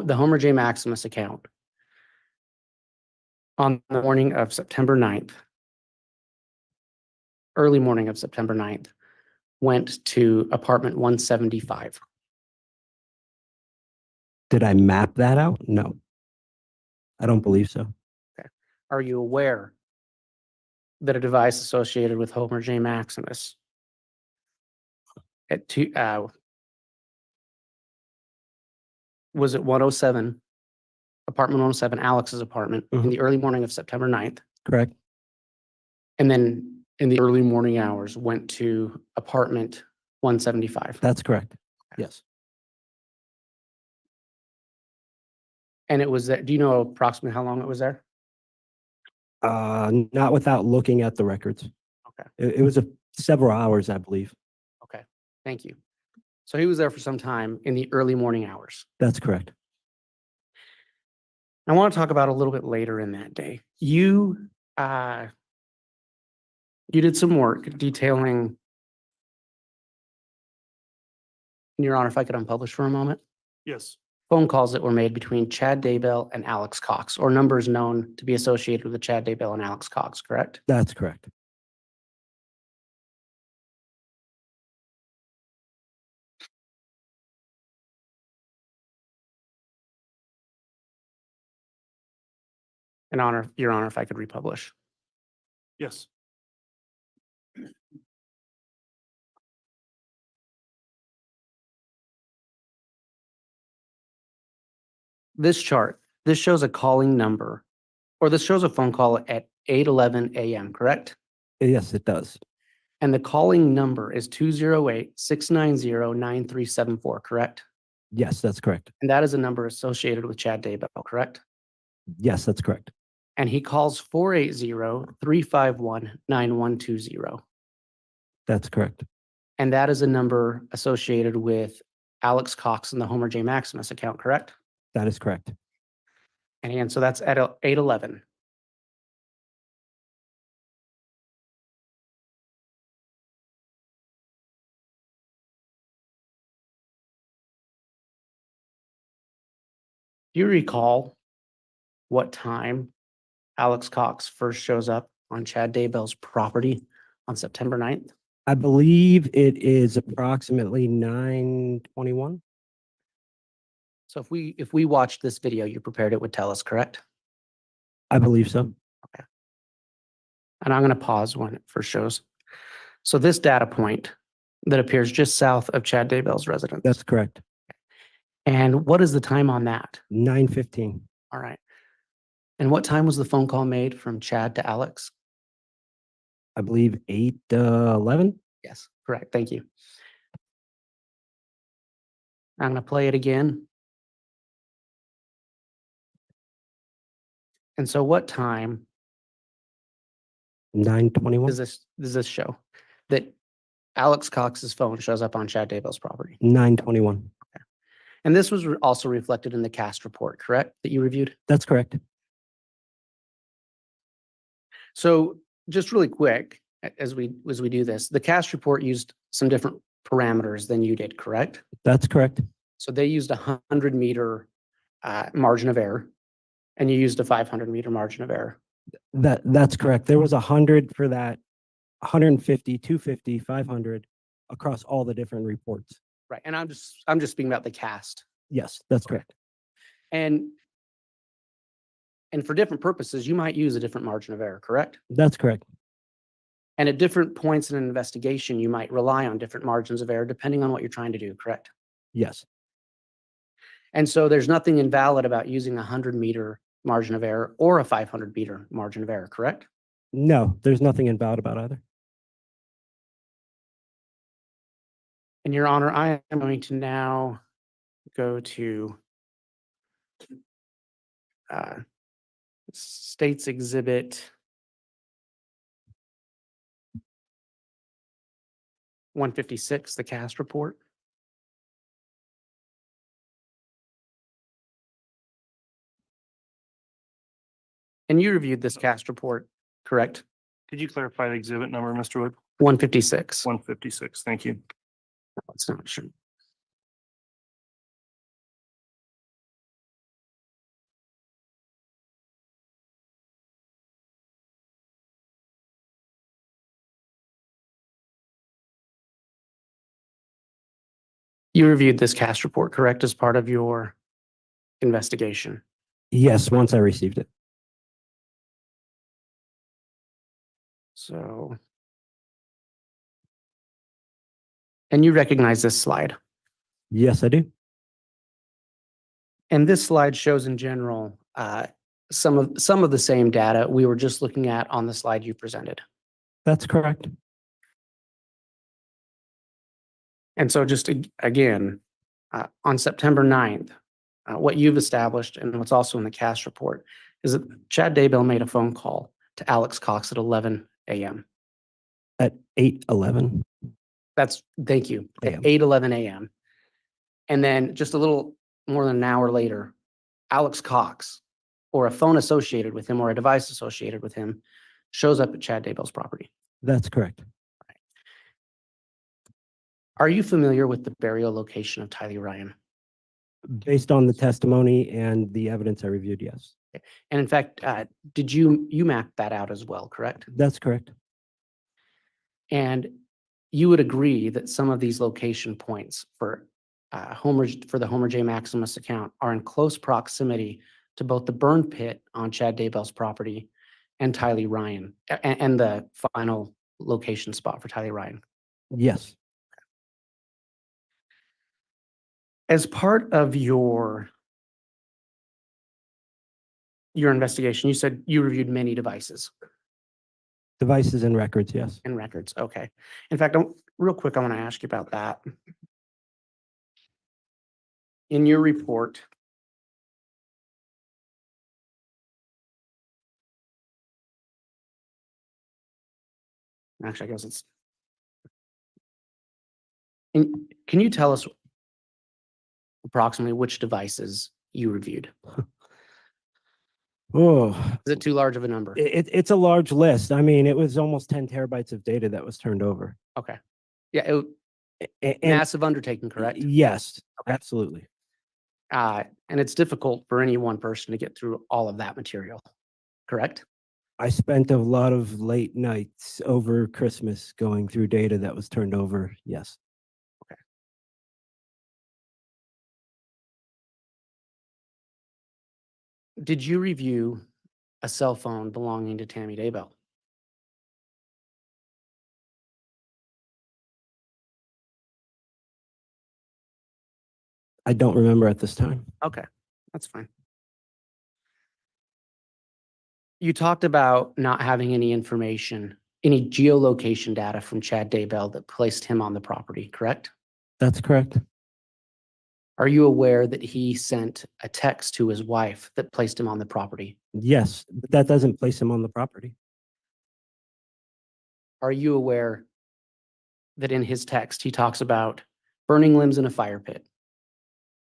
the Homer J. Maximus account on the morning of September 9th, early morning of September 9th, went to apartment 175? Did I map that out? No. I don't believe so. Are you aware that a device associated with Homer J. Maximus at was at 107, apartment 107, Alex's apartment, in Mhm. the early morning of September 9th, Correct? and then in the early morning hours went to apartment 175? That's correct. Yes. And it was that, do you know approximately how long it was there? Not without looking at the records. Okay. It was several hours, I believe. Okay, thank you. So he was there for some time in the early morning hours. That's correct. I want to talk about a little bit later in that day. You did some work detailing, Your Honor, if I could unpublish for a moment, Yes. phone calls that were made between Chad Daybell and Alex Cox, or numbers known to be associated with the Chad Daybell and Alex Cox, correct? That's correct. Your Honor, if I could republish. Yes. This chart, this shows a calling number, or this shows a phone call at 8:11 a.m., correct? Yes, it does. And the calling number is 208-690-9374, correct? Yes, that's correct. And that is a number associated with Chad Daybell, correct? Yes, that's correct. And he calls 480-351-9120. That's correct. And that is a number associated with Alex Cox and the Homer J. Maximus account, correct? That is correct. And again, so that's at 8:11. Do you recall what time Alex Cox first shows up on Chad Daybell's property on September 9th? I believe it is approximately 9:21. So if we watched this video you prepared, it would tell us, correct? I believe so. And I'm going to pause when it first shows. So this data point that appears just south of Chad Daybell's residence. That's correct. And what is the time on that? 9:15. All right. And what time was the phone call made from Chad to Alex? I believe 8:11. Yes, correct. Thank you. I'm going to play it again. And so what time 9:21. does this show that Alex Cox's phone shows up on Chad Daybell's property? 9:21. And this was also reflected in the cast report, correct, that you reviewed? That's correct. So just really quick, as we do this, the cast report used some different parameters than you did, correct? That's correct. So they used a 100-meter margin of error, and you used a 500-meter margin of error. That's correct. There was 100 for that, 150, 250, 500 across all the different reports. Right. And I'm just speaking about the cast. Yes, that's correct. And for different purposes, you might use a different margin of error, correct? That's correct. And at different points in an investigation, you might rely on different margins of error depending on what you're trying to do, correct? Yes. And so there's nothing invalid about using a 100-meter margin of error or a 500-meter margin of error, correct? No, there's nothing invalid about either. And Your Honor, I am going to now go to State's Exhibit 156, the cast report. And you reviewed this cast report, correct? Could you clarify the exhibit number, Mr. Wood? 156. 156, thank you. It's not sure. You reviewed this cast report, correct, as part of your investigation? Yes, once I received it. So. And you recognize this slide. Yes, I do. And this slide shows in general some of the same data we were just looking at on the slide you presented. That's correct. And so just again, on September 9th, what you've established and what's also in the cast report is that Chad Daybell made a phone call to Alex Cox at 11 a.m. At 8:11. Thank you, at AM. 8:11 a.m. And then just a little more than an hour later, Alex Cox, or a phone associated with him or a device associated with him, shows up at Chad Daybell's property. That's correct. Are you familiar with the burial location of Tylee Ryan? Based on the testimony and the evidence I reviewed, yes. And in fact, did you map that out as well, correct? That's correct. And you would agree that some of these location points for the Homer J. Maximus account are in close proximity to both the burn pit on Chad Daybell's property and Tylee Ryan, and the final location spot for Tylee Ryan. Yes. As part of your investigation, you said you reviewed many devices Devices and records, yes. and records. Okay. In fact, real quick, I want to ask you about that. In your report, actually, I guess it's, can you tell us approximately which devices you reviewed? Oh, Is it too large of a number? it's a large list. I mean, it was almost 10 terabytes of data that was turned over. Okay. Yeah, And massive undertaking, correct? yes, Okay. absolutely. And it's difficult for any one person to get through all of that material, correct? I spent a lot of late nights over Christmas going through data that was turned over. Yes. Did you review a cell phone belonging to Tammy Daybell? I don't remember at this time. Okay, that's fine. You talked about not having any information, any geolocation data from Chad Daybell that placed him on the property, correct? That's correct. Are you aware that he sent a text to his wife that placed him on the property? Yes, but that doesn't place him on the property. Are you aware that in his text, he talks about burning limbs in a fire pit?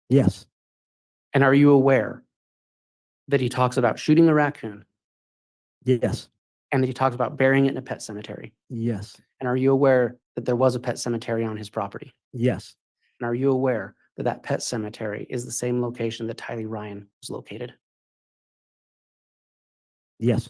Yes. And are you aware that he talks about shooting a raccoon Yes. and that he talks about burying it in a pet cemetery? Yes. And are you aware that there was a pet cemetery on his property? Yes. And are you aware that that pet cemetery is the same location that Tylee Ryan was located? Yes.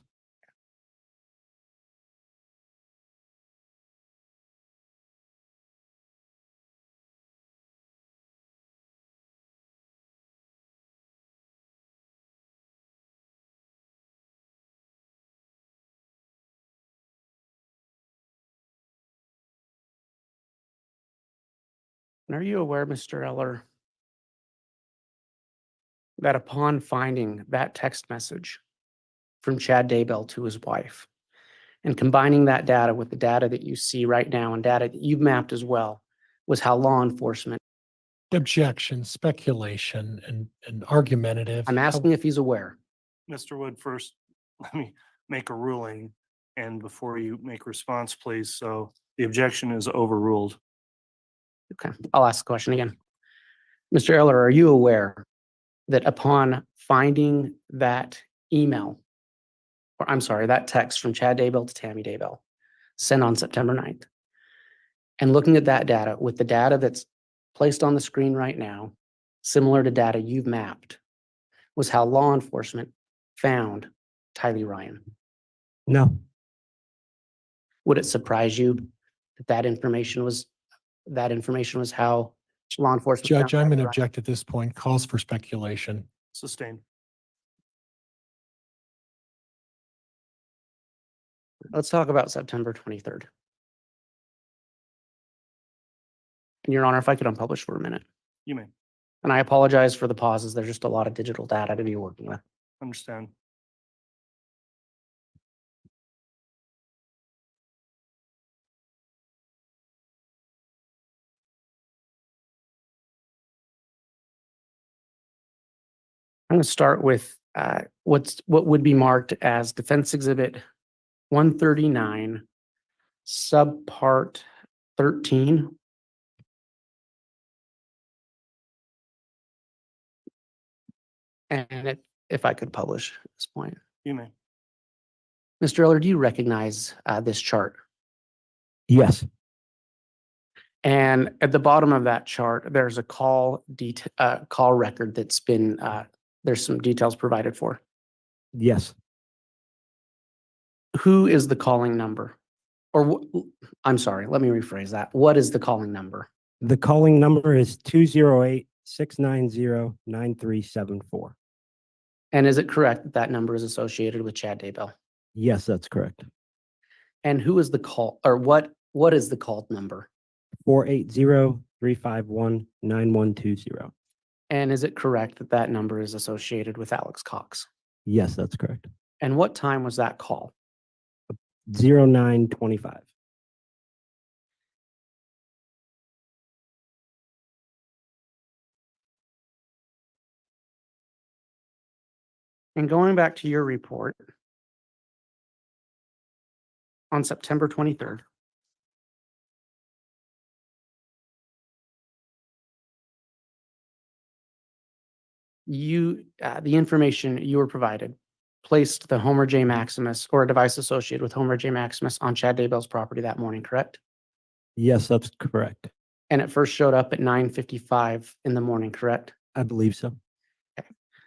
And are you aware, Mr. Eller, that upon finding that text message from Chad Daybell to his wife and combining that data with the data that you see right now and data that you've mapped as well, was how law enforcement, Objection, speculation, and argumentative. I'm asking if he's aware. Mr. Wood, first, let me make a ruling, and before you make response, please. So the objection is overruled. Okay, I'll ask the question again. Mr. Eller, are you aware that upon finding that email, or I'm sorry, that text from Chad Daybell to Tammy Daybell sent on September 9th, and looking at that data with the data that's placed on the screen right now, similar to data you've mapped, was how law enforcement found Tylee Ryan? No, Would it surprise you that that information was how law enforcement? Judge, found I'm going Tylee to Ryan? object at this point. Calls for speculation. Sustained. Let's talk about September 23rd. And Your Honor, if I could unpublish for a minute, You may and I apologize for the pauses. There's just a lot of digital data to be working with. understand. I'm going to start with what would be marked as Defense Exhibit 139, Subpart 13. And if I could publish at this point. You may. Mr. Eller, do you recognize this chart? yes, And at the bottom of that chart, there's a call record that's been, there's some details provided for. yes. Who is the calling number? Or I'm sorry, let me rephrase that. What is the calling number? The calling number is 208-690-9374. And is it correct that that number is associated with Chad Daybell? Yes, that's correct. And who is the call, or what is the called number? 480-351-9120. And is it correct that that number is associated with Alex Cox? Yes, that's correct. And what time was that call? 0925. And going back to your report on September 23rd, the information you were provided placed the Homer J. Maximus or a device associated with Homer J. Maximus on Chad Daybell's property that morning, correct? Yes, that's correct. And it first showed up at 9:55 in the morning, correct? I believe so.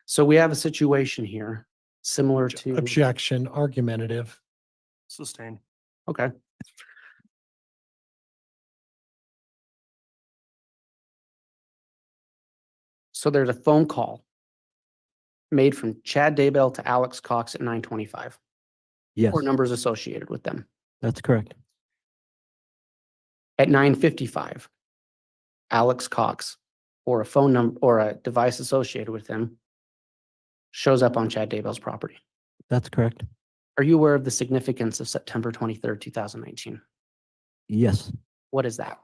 So we have a situation here similar to. Objection, argumentative. Sustained. Okay. So there's a phone call made from Chad Daybell to Alex Cox at 9:25, Yes, or numbers associated with them. that's correct. At 9:55, Alex Cox or a phone number or a device associated with him shows up on Chad Daybell's property. That's correct. Are you aware of the significance of September 23rd, 2019? Yes, What is that?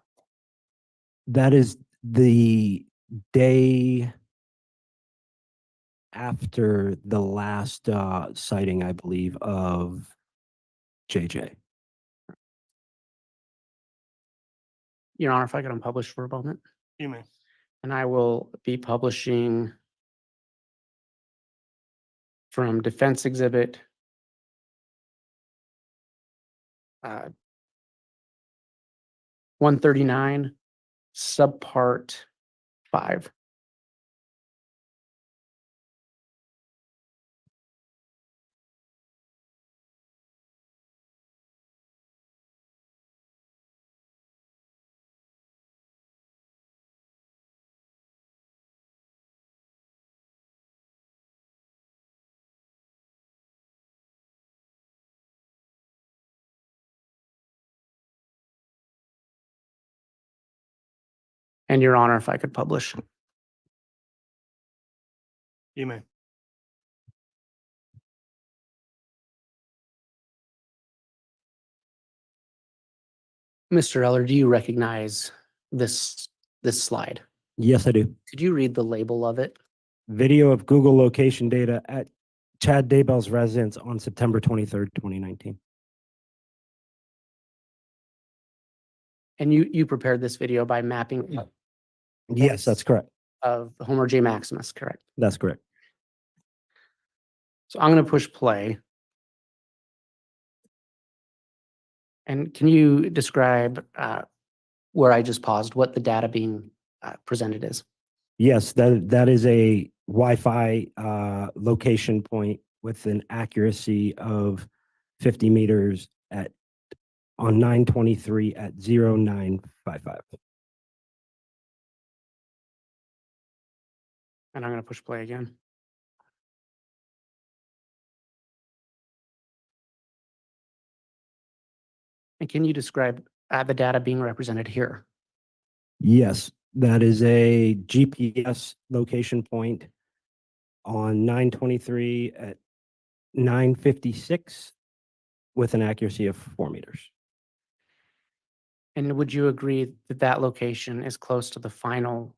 that is the day after the last sighting, I believe, of JJ. Your Honor, if I could unpublish for a moment, You may. and I will be publishing from Defense Exhibit 139, Subpart 5. And Your Honor, if I could publish. You may. Mr. Eller, do you recognize this slide? Yes, I do. Could you read the label of it? Video of Google location data at Chad Daybell's residence on September 23rd, 2019. And you prepared this video by mapping Yes, that's correct. of Homer J. Maximus, correct? That's correct. So I'm going to push play. And can you describe where I just paused, what the data being presented is? Yes, that is a Wi-Fi location point with an accuracy of 50 meters on 923 at 0955. And I'm going to push play again. And can you describe the data being represented here? Yes, that is a GPS location point on 923 at 956 with an accuracy of 4 meters. And would you agree that that location is close to the final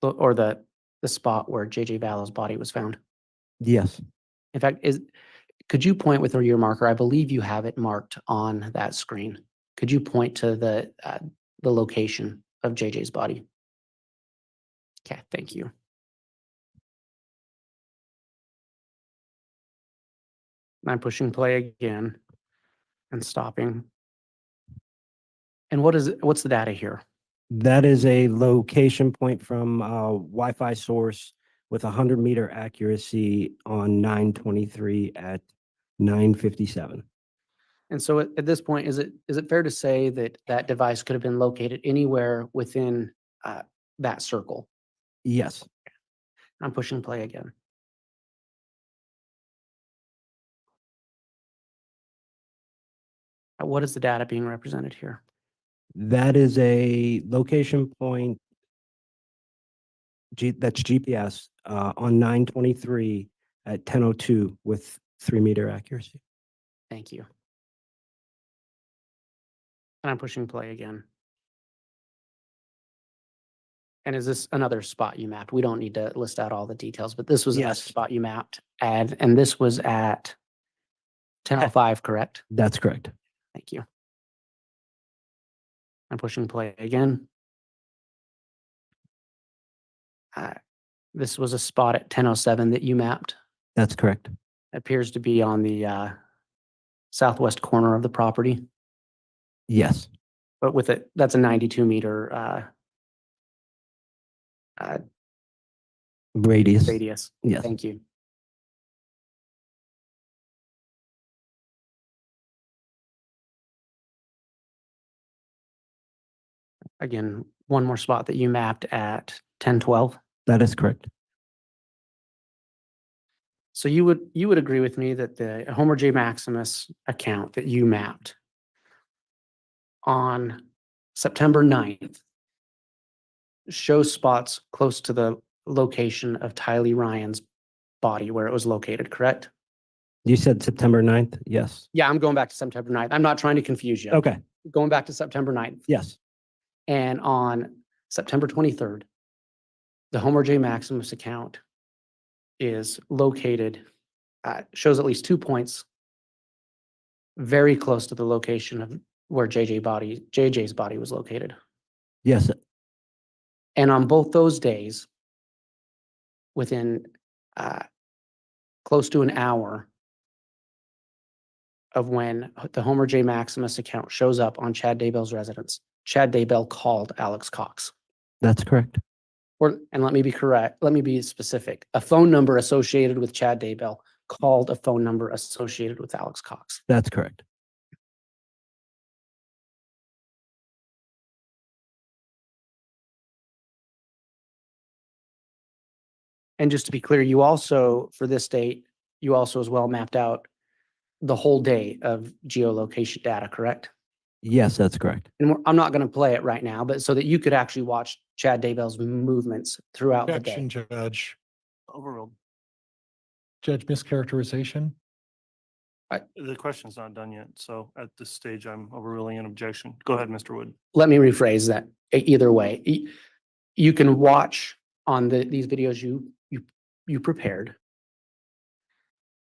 or the spot where JJ Vallow's body was found? Yes, In fact, could you point with your marker? I believe you have it marked on that screen. Could you point to the location of JJ's body? Okay, thank you. I'm pushing play again and stopping. And what's the data here? that is a location point from a Wi-Fi source with 100-meter accuracy on 923 at 957. And so at this point, is it fair to say that that device could have been located anywhere within that circle? Yes, I'm pushing play again. What is the data being represented here? that is a location point that's GPS on 923 at 1002 with 3-meter accuracy. Thank you. And I'm pushing play again. And is this another spot you mapped? We don't need to list out all the details, but this was a Yes. spot you mapped, and this was at 10:05, correct? That's correct. Thank you. I'm pushing play again. This was a spot at 10:07 that you mapped. That's correct. Appears to be on the southwest corner of the property, Yes. but with it, that's a 92-meter Radius. radius. Yes. Thank you. Again, one more spot that you mapped at 10:12. That is correct. So you would agree with me that the Homer J. Maximus account that you mapped on September 9th shows spots close to the location of Tylee Ryan's body where it was located, correct? You said September 9th? Yes. Yeah, I'm going back to September 9th. I'm not trying to confuse you. Okay. Going back to September 9th. Yes. And on September 23rd, the Homer J. Maximus account is located, shows at least 2 points very close to the location of where JJ's body was located. Yes. And on both those days, within close to an hour of when the Homer J. Maximus account shows up on Chad Daybell's residence, Chad Daybell called Alex Cox. That's correct. And let me be correct, let me be specific. A phone number associated with Chad Daybell called a phone number associated with Alex Cox. That's correct. And just to be clear, you also, for this date, you also as well mapped out the whole day of geolocation data, correct? Yes, that's correct. And I'm not going to play it right now, but so that you could actually watch Chad Daybell's movements throughout the day. Objection, Judge. Overruled. Judge, mischaracterization? The question's not done yet, so at this stage, I'm overruling an objection. Go ahead, Mr. Wood. Let me rephrase that. Either way, you can watch on these videos you prepared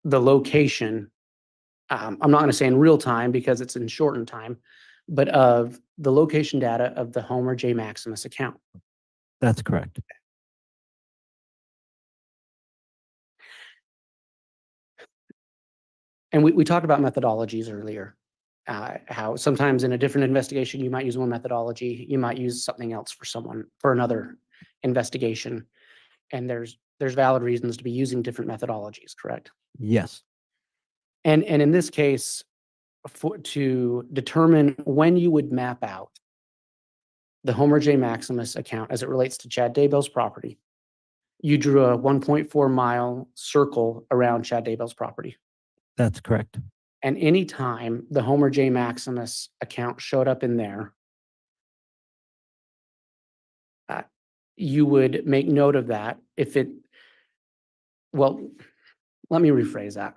the location. I'm not going to say in real time because it's in shortened time, but of the location data of the Homer J. Maximus account. That's correct. And we talked about methodologies earlier. How sometimes in a different investigation, you might use one methodology, you might use something else for another investigation. And there's valid reasons to be using different methodologies, correct? Yes. And in this case, to determine when you would map out the Homer J. Maximus account as it relates to Chad Daybell's property, you drew a 1.4 mile circle around Chad Daybell's property. That's correct. And anytime the Homer J. Maximus account showed up in there, you would make note of that well, let me rephrase that.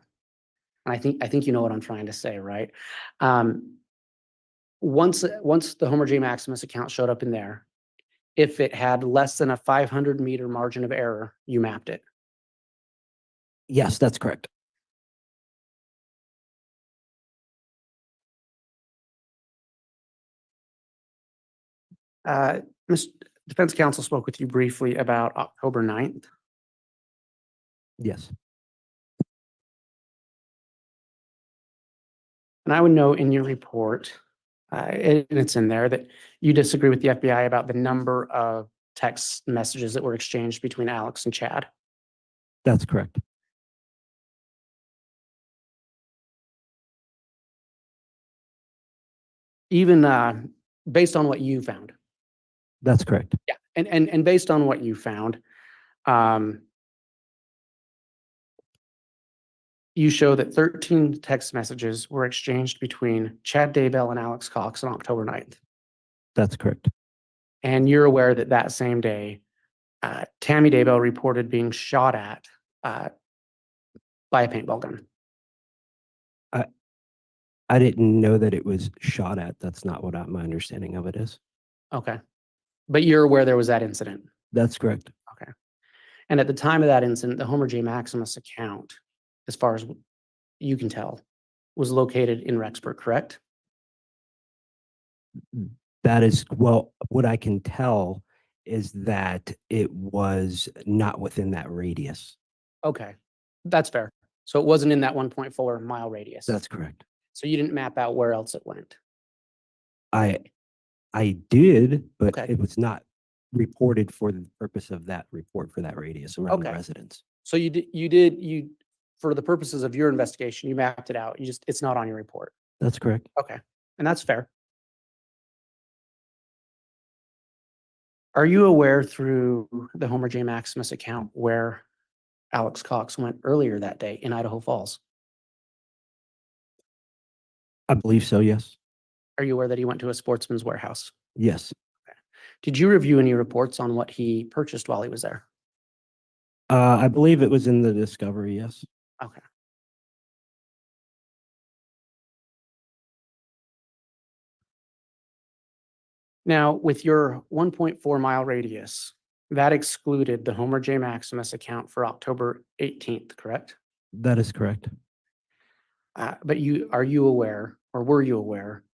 And I think you know what I'm trying to say, right? Once the Homer J. Maximus account showed up in there, if it had less than a 500-meter margin of error, you mapped it. Yes, that's correct. Mr. Defense Counsel spoke with you briefly about October 9th. Yes. And I would note in your report, and it's in there, that you disagree with the FBI about the number of text messages that were exchanged between Alex and Chad. That's correct. Even based on what you found. That's correct. Yeah, and based on what you found, you show that 13 text messages were exchanged between Chad Daybell and Alex Cox on October 9th. That's correct. And you're aware that that same day, Tammy Daybell reported being shot at by a paintball gun. I didn't know that it was shot at. That's not what my understanding of it is. Okay. But you're aware there was that incident. That's correct. Okay. And at the time of that incident, the Homer J. Maximus account, as far as you can tell, was located in Rexburg, correct? That is, well, what I can tell is that it was not within that radius. Okay. That's fair. So it wasn't in that 1.4 mile radius. That's correct. So you didn't map out where else it went. I did, but Okay. it was not reported for the purpose of that report for that radius around the Okay. residence. So you for the purposes of your investigation, you mapped it out. It's not on your report. That's correct. Okay. And that's fair. Are you aware through the Homer J. Maximus account where Alex Cox went earlier that day in Idaho Falls? I believe so, yes. Are you aware that he went to a Sportsman's Warehouse? Yes. Did you review any reports on what he purchased while he was there? I believe it was in the discovery, yes. Okay. Now, with your 1.4 mile radius, that excluded the Homer J. Maximus account for October 18th, correct? That is correct. But are you aware, or were you aware,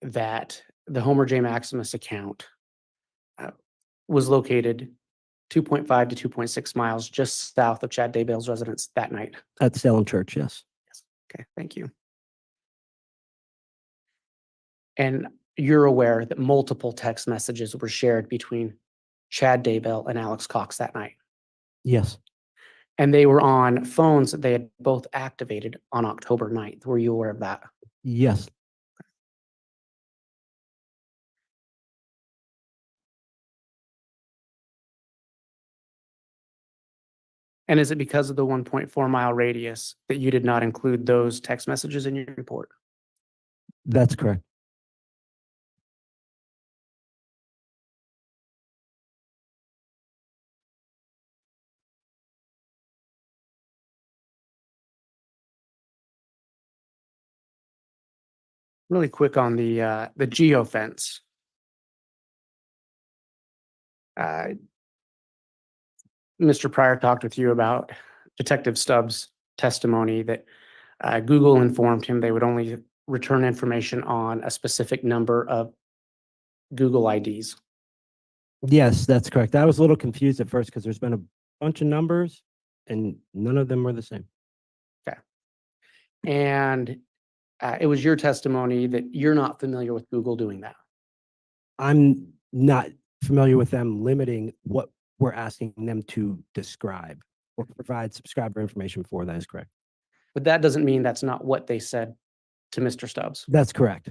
that the Homer J. Maximus account was located 2.5 to 2.6 miles just south of Chad Daybell's residence that night? At Salem Church, yes. Yes. Okay, thank you. And you're aware that multiple text messages were shared between Chad Daybell and Alex Cox that night. Yes. And they were on phones that they had both activated on October 9th. Were you aware of that? Yes. And is it because of the 1.4 mile radius that you did not include those text messages in your report? That's correct. Really quick on the geofence. Mr. Pryor talked with you about Detective Stubbs' testimony that Google informed him they would only return information on a specific number of Google IDs. Yes, that's correct. I was a little confused at first because there's been a bunch of numbers and none of them were the same. And it was your testimony that you're not familiar with Google doing that. I'm not familiar with them limiting what we're asking them to describe or provide subscriber information for. That is correct. But that doesn't mean that's not what they said to Mr. Stubbs. That's correct.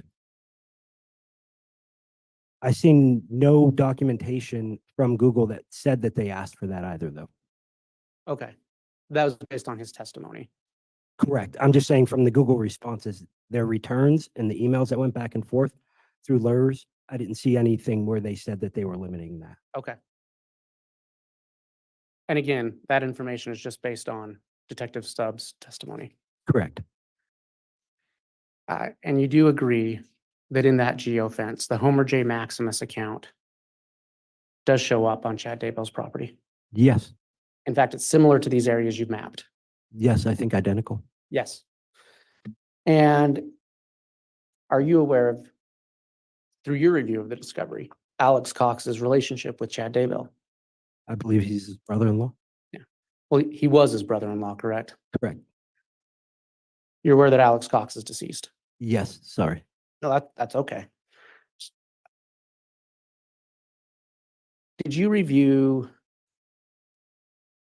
I seen no documentation from Google that said that they asked for that either, though. Okay. That was based on his testimony. Correct. I'm just saying from the Google responses, their returns and the emails that went back and forth through LERS, I didn't see anything where they said that they were limiting that. Okay. And again, that information is just based on Detective Stubbs' testimony. Correct. And you do agree that in that geofence, the Homer J. Maximus account does show up on Chad Daybell's property. Yes. In fact, it's similar to these areas you've mapped. Yes, I think identical. Yes. And are you aware of, through your review of the discovery, Alex Cox's relationship with Chad Daybell? I believe he's his brother-in-law. Well, he was his brother-in-law, correct? Correct. You're aware that Alex Cox is deceased? Yes, sorry. No, that's okay. Did you review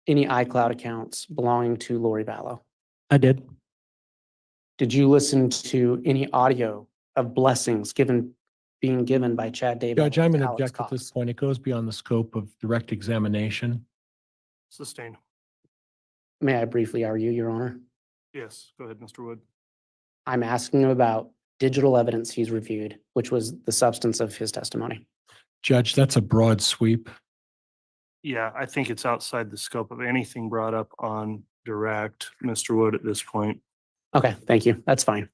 any iCloud accounts belonging to Lori Vallow? I did. Did you listen to any audio of blessings being given by Chad Daybell? Judge, I'm to going to Alex object at this Cox? point. It goes beyond the scope of direct examination. Sustained. May I briefly argue, Your Honor? Yes, go ahead, Mr. Wood. I'm asking him about digital evidence he's reviewed, which was the substance of his testimony. Judge, that's a broad sweep. Yeah, I think it's outside the scope of anything brought up on direct, Mr. Wood, at this point. Okay, thank you. That's fine.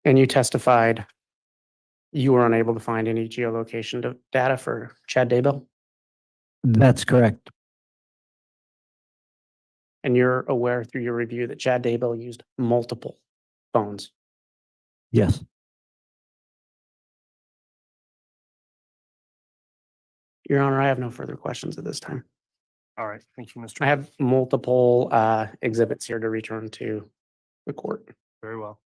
And you testified you were unable to find any geolocation data for Chad Daybell? That's correct. And you're aware through your review that Chad Daybell used multiple phones? Yes. Your Honor, I have no further questions at this time. All right, thank you, Mr. I have multiple exhibits here to return to the court. Very well.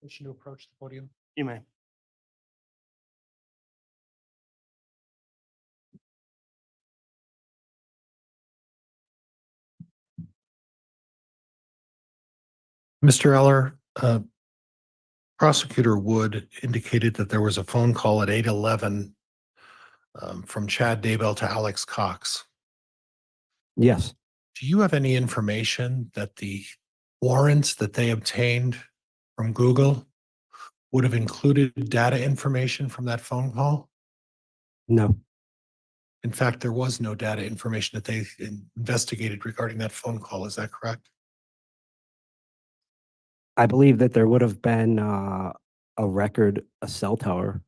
Wish to approach the podium. You may. Mr. Eller, Prosecutor Wood indicated that there was a phone call at 8:11 from Chad Daybell to Alex Cox. Yes. Do you have any information that the warrants that they obtained from Google would have included data information from that phone call? No. In fact, there was no data information that they investigated regarding that phone call. Is that correct? I believe that there would have been a record, a cell tower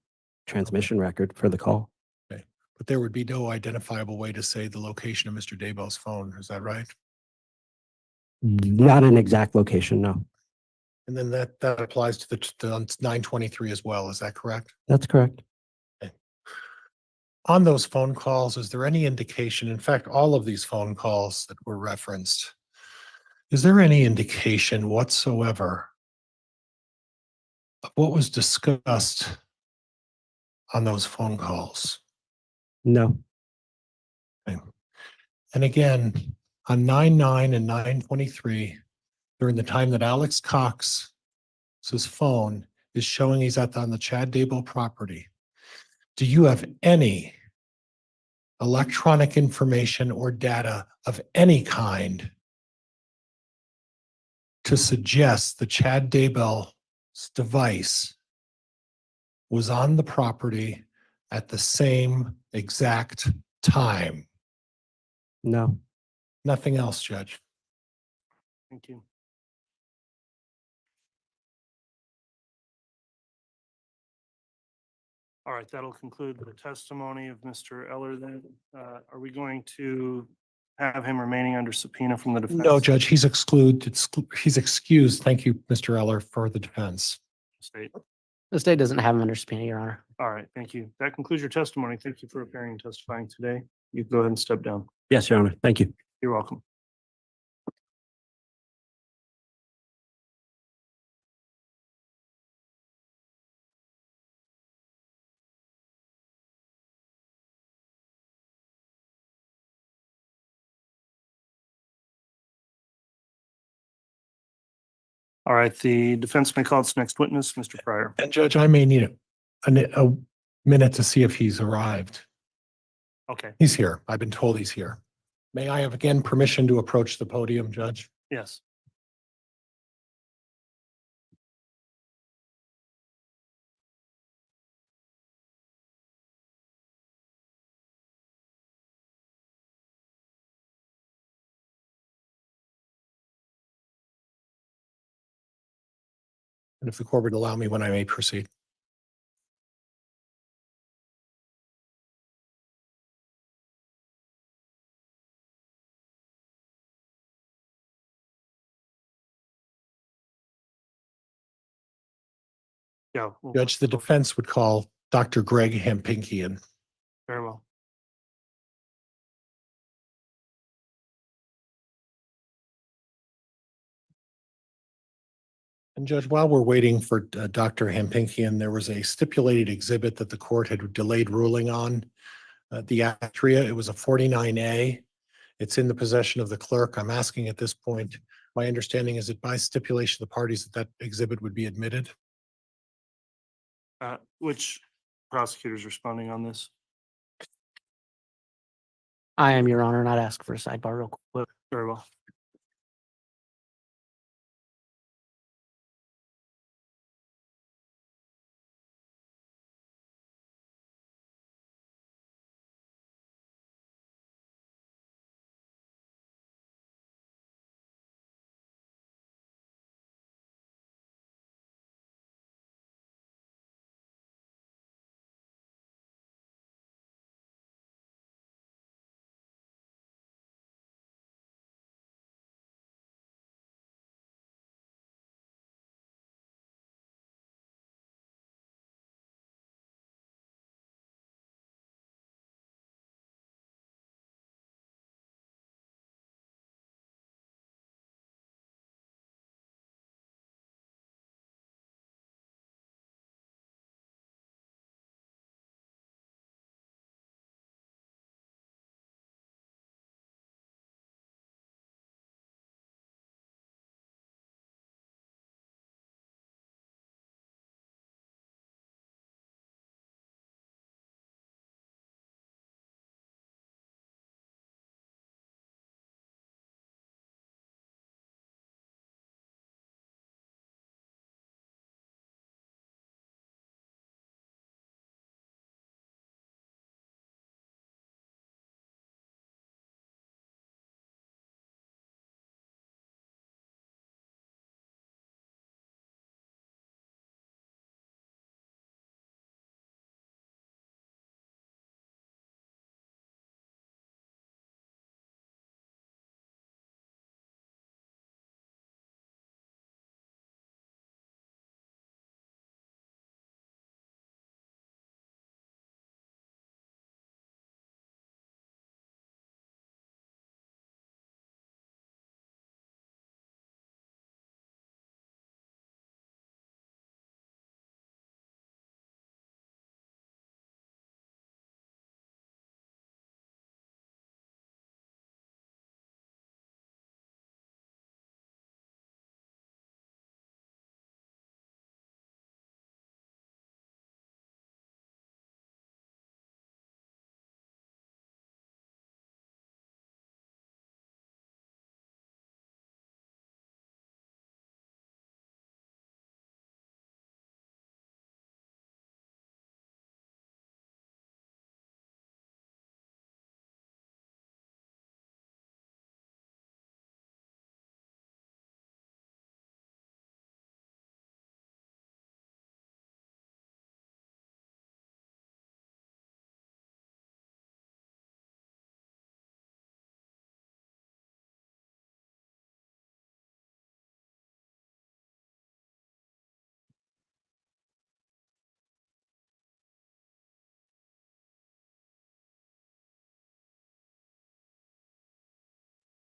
transmission record for the call. But there would be no identifiable way to say the location of Mr. Daybell's phone. Is that right? Not an exact location, no. And then that applies to the 923 as well. Is that correct? That's correct. On those phone calls, is there any indication, in fact, all of these phone calls that were referenced, is there any indication whatsoever of what was discussed on those phone calls? No, And again, on 9/9 and 9/23, during the time that Alex Cox's phone is showing he's on the Chad Daybell property, do you have any electronic information or data of any kind to suggest that Chad Daybell's device was on the property at the same exact time? no. Nothing else, Judge. Thank you. All right, that'll conclude the testimony of Mr. Eller then. Are we going to have him remaining under subpoena from the defense? No, Judge, he's excused. Thank you, Mr. Eller, for the defense. State. The state doesn't have him under subpoena, Your Honor. All right, thank you. That concludes your testimony. Thank you for appearing and testifying today. You can go ahead and step down. Yes, Your Honor. Thank you. You're welcome. All right, the defense may call its next witness, Mr. Pryor. And Judge, I may need a minute to see if he's arrived. Okay, He's here. I've been told he's here. May I have again permission to approach the podium, Judge? yes. And if the court would allow me when I may proceed. Yeah. Judge, the defense would call Dr. Greg Hampinkian. Very well. And Judge, while we're waiting for Dr. Hampinkian, there was a stipulated exhibit that the court had delayed ruling on. The Atria, it was a 49A. It's in the possession of the clerk. I'm asking at this point, my understanding is that by stipulation of the parties that exhibit would be admitted. Which prosecutor's responding on this? I am, Your Honor, and I'd ask for a sidebar real quick. Very well.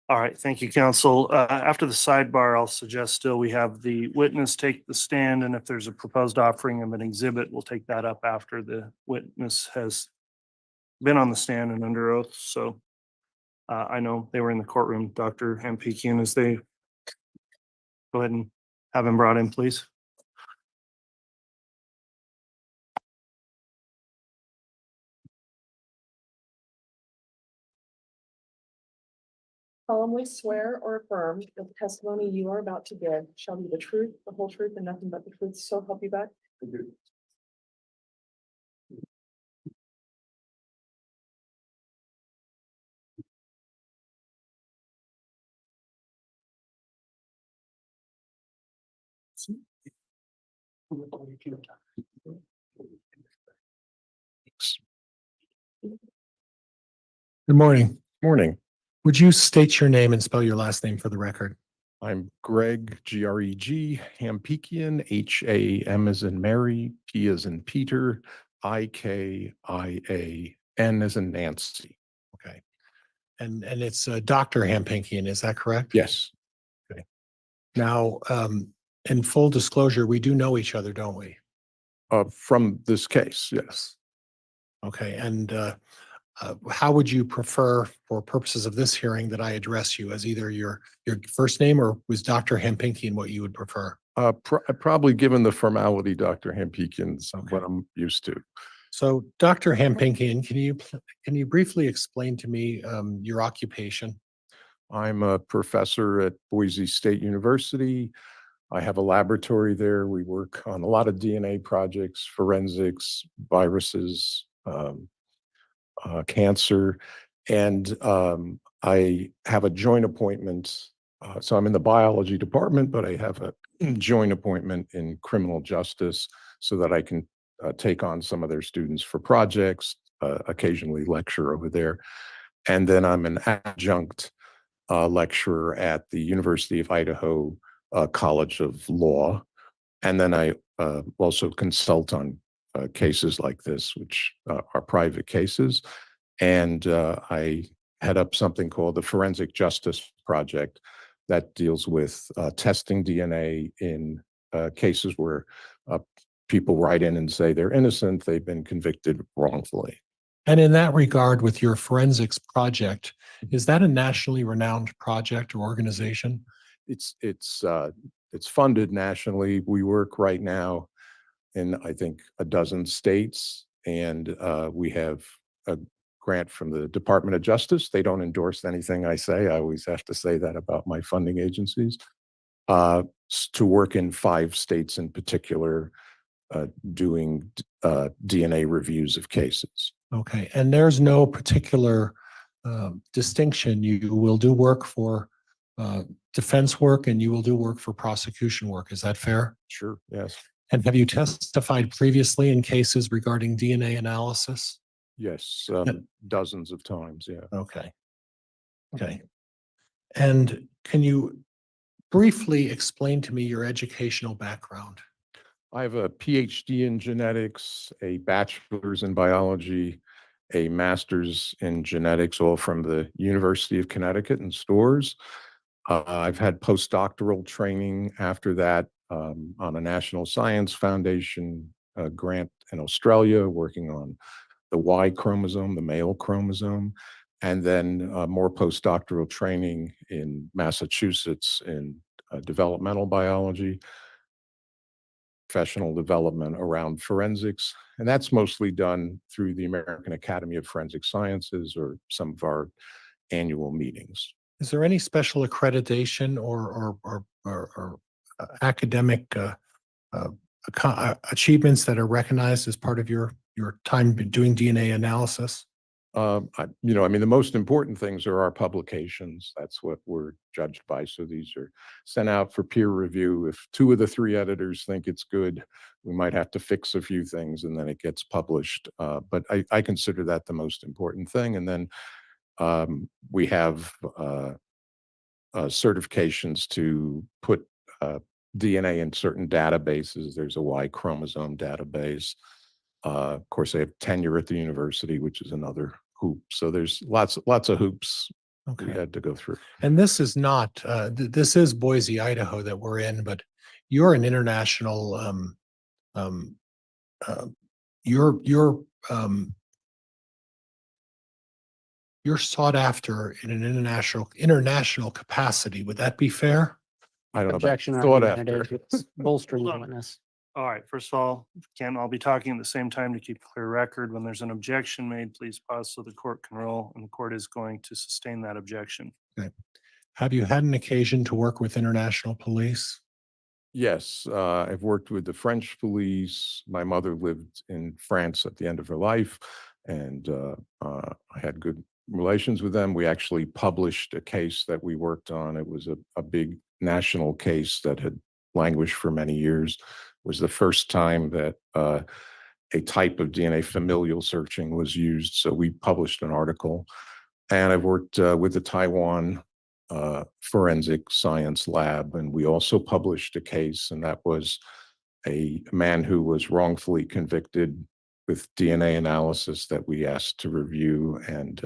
All right, thank you, counsel. After the sidebar, I'll suggest still we have the witness take the stand, and if there's a proposed offering of an exhibit, we'll take that up after the witness has been on the stand and under oath. So I know they were in the courtroom, Dr. Hampikian, as they go ahead and have him brought in, please. Solemnly swear or affirm that the testimony you are about to give shall be the truth, the whole truth, and nothing but the truth, so help you God. Good morning. Morning. Would you state your name and spell your last name for the record? I'm Greg, Greg, Hampikian, Ham as in Mary, P as in Peter, Kian as in Nancy. Okay. And it's Dr. Hampikian, is that correct? Yes, Now, in full disclosure, we do know each other, don't we? from this case, yes. Okay, and how would you prefer, for purposes of this hearing, that I address you as either your first name, or was Dr. Hampikian what you would prefer? Probably given the formality, Dr. Hampikian, is Okay. what I'm used to. So, Dr. Hampikian, can you briefly explain to me your occupation? I'm a professor at Boise State University. I have a laboratory there. We work on a lot of DNA projects, forensics, viruses, cancer, and I have a joint appointment. So I'm in the biology department, but I have a joint appointment in criminal justice so that I can take on some of their students for projects, occasionally lecture over there. And then I'm an adjunct lecturer at the University of Idaho College of Law. And then I also consult on cases like this, which are private cases. And I head up something called the Forensic Justice Project that deals with testing DNA in cases where people write in and say they're innocent, they've been convicted wrongfully. And in that regard, with your forensics project, is that a nationally renowned project or organization? It's funded nationally. We work right now in, I think, a dozen states, and we have a grant from the Department of Justice. They don't endorse anything I say. I always have to say that about my funding agencies. To work in 5 states in particular, doing DNA reviews of cases. Okay, and there's no particular distinction. You will do work for defense work, and you will do work for prosecution work. Is that fair? Sure, yes. And have you testified previously in cases regarding DNA analysis? Yes, dozens of times, yeah. Okay. Okay. And can you briefly explain to me your educational background? I have a PhD in genetics, a bachelor's in biology, a master's in genetics, all from the University of Connecticut in Storrs. I've had postdoctoral training after that on a National Science Foundation grant in Australia, working on the Y chromosome, the male chromosome, and then more postdoctoral training in Massachusetts in developmental biology, professional development around forensics. And that's mostly done through the American Academy of Forensic Sciences or some of our annual meetings. Is there any special accreditation or academic achievements that are recognized as part of your time doing DNA analysis? I mean, the most important things are our publications. That's what we're judged by. So these are sent out for peer review. If 2 of the 3 editors think it's good, we might have to fix a few things and then it gets published. But I consider that the most important thing. And then we have certifications to put DNA in certain databases. There's a Y chromosome database. Of course, I have tenure at the university, which is another hoop. So there's lots of hoops we had to go through. And this is not, this is Boise, Idaho that we're in, but you're an international, you're you're sought after in an international capacity. Would that be fair? I don't know about Objection thought argumentative. after. It's bolstering the Hold on. witness. All right, first of all, can't all be talking at the same time to keep a clear record. When there's an objection made, please pause so the court can roll, and the court is going to sustain that objection. Have you had an occasion to work with international police? Yes, I've worked with the French police. My mother lived in France at the end of her life, and I had good relations with them. We actually published a case that we worked on. It was a big national case that had languished for many years. It was the first time that a type of DNA familial searching was used. So we published an article, and I've worked with the Taiwan forensic science lab, and we also published a case, and that was a man who was wrongfully convicted with DNA analysis that we asked to review, and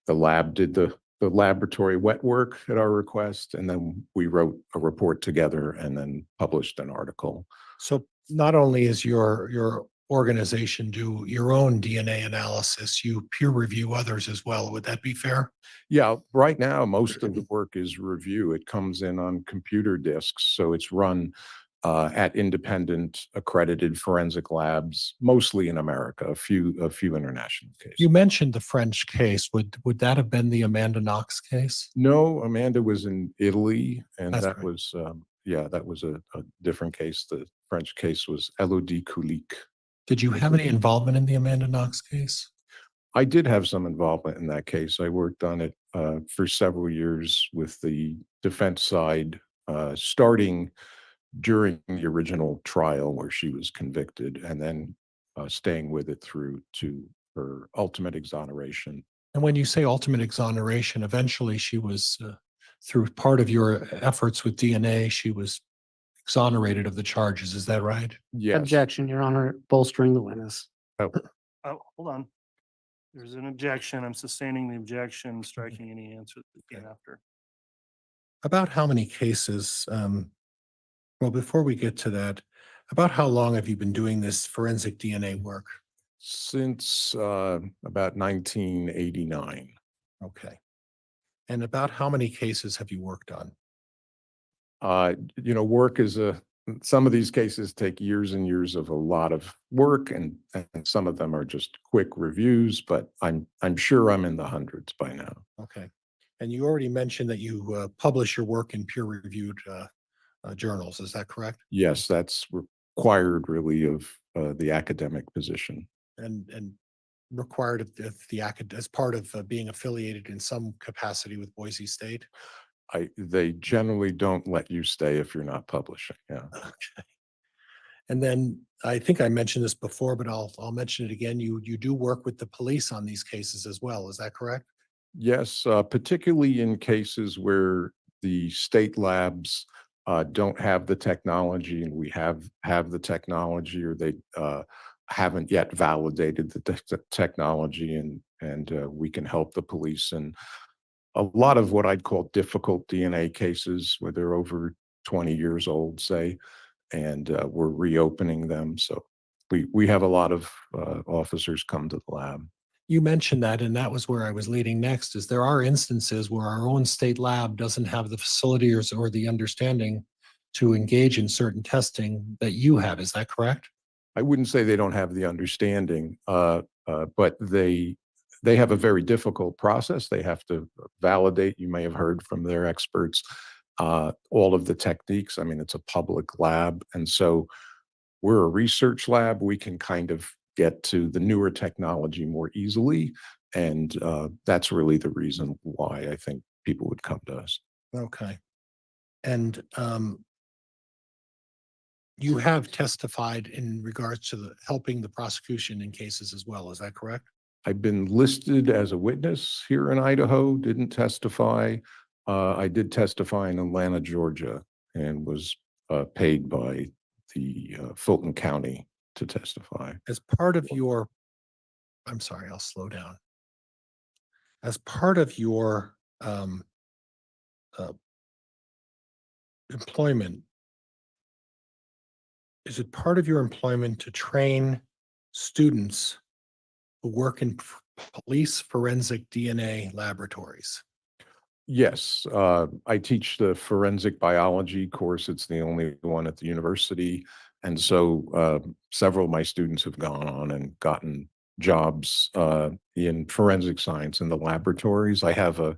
the lab did the laboratory wet work at our request, and then we wrote a report together and then published an article. So not only is your organization do your own DNA analysis, you peer review others as well. Would that be fair? Yeah, right now, most of the work is review. It comes in on computer disks, so it's run at independent accredited forensic labs, mostly in America, a few international cases. You mentioned the French case. Would that have been the Amanda Knox case? No, Amanda was in Italy, and That's that right. was, yeah, that was a different case. The French case was Elodie Kulik. Did you have any involvement in the Amanda Knox case? I did have some involvement in that case. I worked on it for several years with the defense side, starting during the original trial where she was convicted, and then staying with it through to her ultimate exoneration. And when you say ultimate exoneration, eventually she was, through part of your efforts with DNA, she was exonerated of the charges. Is that right? Yes. Objection, Your Honor, bolstering the witness. Oh, hold on. There's an objection. I'm sustaining the objection, striking any answer that came after. About how many cases, well, before we get to that, about how long have you been doing this forensic DNA work? Since about 1989. Okay. And about how many cases have you worked on? Work is some of these cases take years and years of a lot of work, and some of them are just quick reviews, but I'm sure I'm in the hundreds by now. Okay. And you already mentioned that you publish your work in peer-reviewed journals. Is that correct? Yes, that's required really of the academic position. And required of as part of being affiliated in some capacity with Boise State? They generally don't let you stay if you're not publishing. Yeah. Okay. And then I think I mentioned this before, but I'll mention it again. You do work with the police on these cases as well. Is that correct? Yes, particularly in cases where the state labs don't have the technology, and we have the technology, or they haven't yet validated the technology, and we can help the police. And a lot of what I'd call difficult DNA cases where they're over 20 years old, say, and we're reopening them. So we have a lot of officers come to the lab. You mentioned that, and that was where I was leading next, is there are instances where our own state lab doesn't have the facilities or the understanding to engage in certain testing that you have. Is that correct? I wouldn't say they don't have the understanding, but they have a very difficult process. They have to validate, you may have heard from their experts, all of the techniques. I mean, it's a public lab. And so we're a research lab. We can kind of get to the newer technology more easily. And that's really the reason why I think people would come to us. Okay. And you have testified in regards to helping the prosecution in cases as well. Is that correct? I've been listed as a witness here in Idaho, didn't testify. I did testify in Atlanta, Georgia, and was paid by the Fulton County to testify. As part of your, I'm sorry, I'll slow down. As part of your um, uh, employment, is it part of your employment to train students who work in police forensic DNA laboratories? Yes, I teach the forensic biology course. It's the only one at the university. And so several of my students have gone on and gotten jobs in forensic science in the laboratories. I have a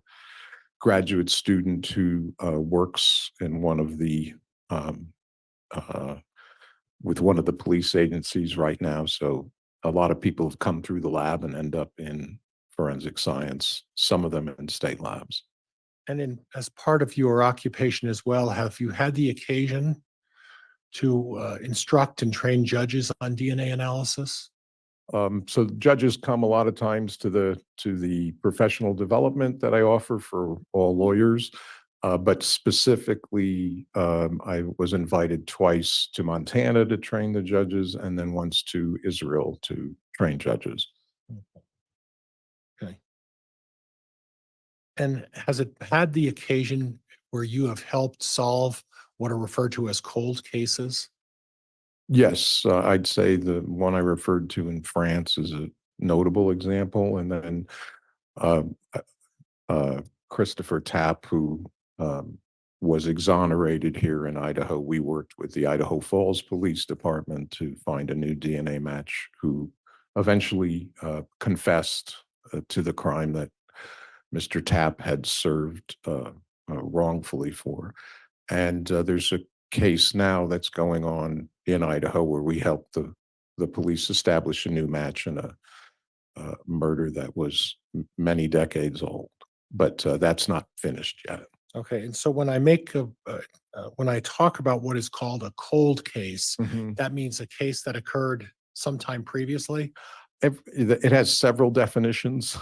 graduate student who works in one of the uh, with one of the police agencies right now. So a lot of people have come through the lab and end up in forensic science, some of them in state labs. And as part of your occupation as well, have you had the occasion to instruct and train judges on DNA analysis? So judges come a lot of times to the professional development that I offer for all lawyers. But specifically, I was invited twice to Montana to train the judges and then once to Israel to train judges. Okay. And has it had the occasion where you have helped solve what are referred to as cold cases? Yes, I'd say the one I referred to in France is a notable example. And then uh, Christopher Tapp, who was exonerated here in Idaho. We worked with the Idaho Falls Police Department to find a new DNA match, who eventually confessed to the crime that Mr. Tapp had served wrongfully for. And there's a case now that's going on in Idaho where we helped the police establish a new match in a murder that was many decades old. But that's not finished yet. Okay, and so when when I talk about what is called a cold case, that means a case that occurred sometime previously? It has several definitions.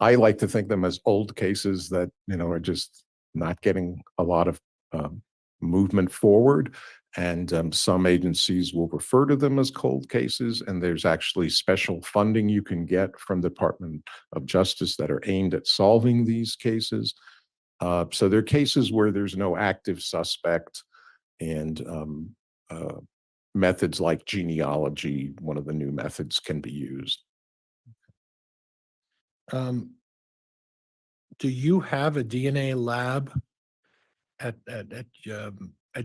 I like to think them as old cases that, are just not getting a lot of movement forward. And some agencies will refer to them as cold cases. And there's actually special funding you can get from the Department of Justice that are aimed at solving these cases. So there are cases where there's no active suspect, and methods like genealogy, one of the new methods, can be used. Do you have a DNA lab at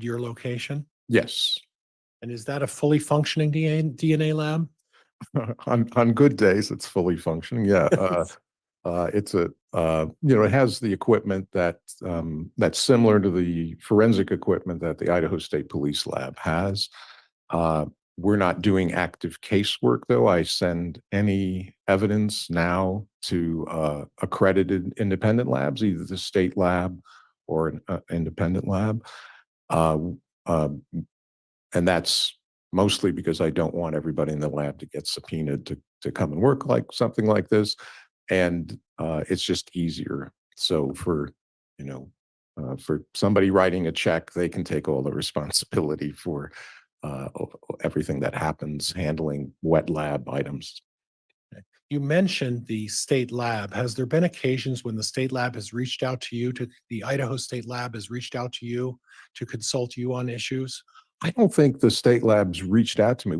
your location? Yes. And is that a fully functioning DNA lab? On good days, it's fully functioning. Yeah. It's it has the equipment that's similar to the forensic equipment that the Idaho State Police Lab has. We're not doing active casework, though. I send any evidence now to accredited independent labs, either the state lab or an independent lab. And that's mostly because I don't want everybody in the lab to get subpoenaed to come and work like something like this. And it's just easier. So for somebody writing a check, they can take all the responsibility for everything that happens handling wet lab items. You mentioned the state lab. Has there been occasions when the state lab has reached out to you, the Idaho State Lab has reached out to you to consult you on issues? I don't think the state labs reached out to me.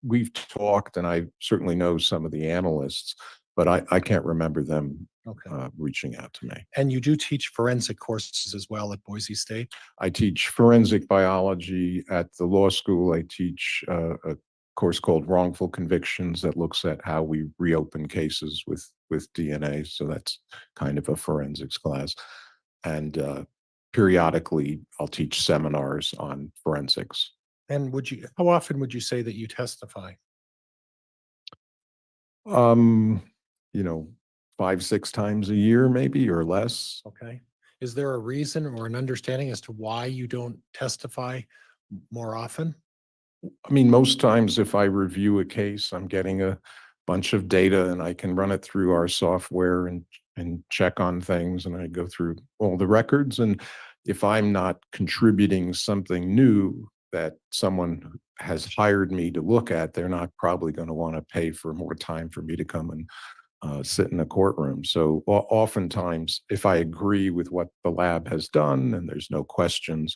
We've talked, and I certainly know some of the analysts, but I can't remember them reaching out to me. And you do teach forensic courses as well at Boise State? I teach forensic biology at the law school. I teach a course called Wrongful Convictions that looks at how we reopen cases with DNA. So that's kind of a forensics class. And periodically, I'll teach seminars on forensics. And how often would you say that you testify? 5-6 times a year, maybe, or less. Okay. Is there a reason or an understanding as to why you don't testify more often? I mean, most times if I review a case, I'm getting a bunch of data and I can run it through our software and check on things, and I go through all the records. And if I'm not contributing something new that someone has hired me to look at, they're not probably going to want to pay for more time for me to come and sit in a courtroom. So oftentimes, if I agree with what the lab has done and there's no questions,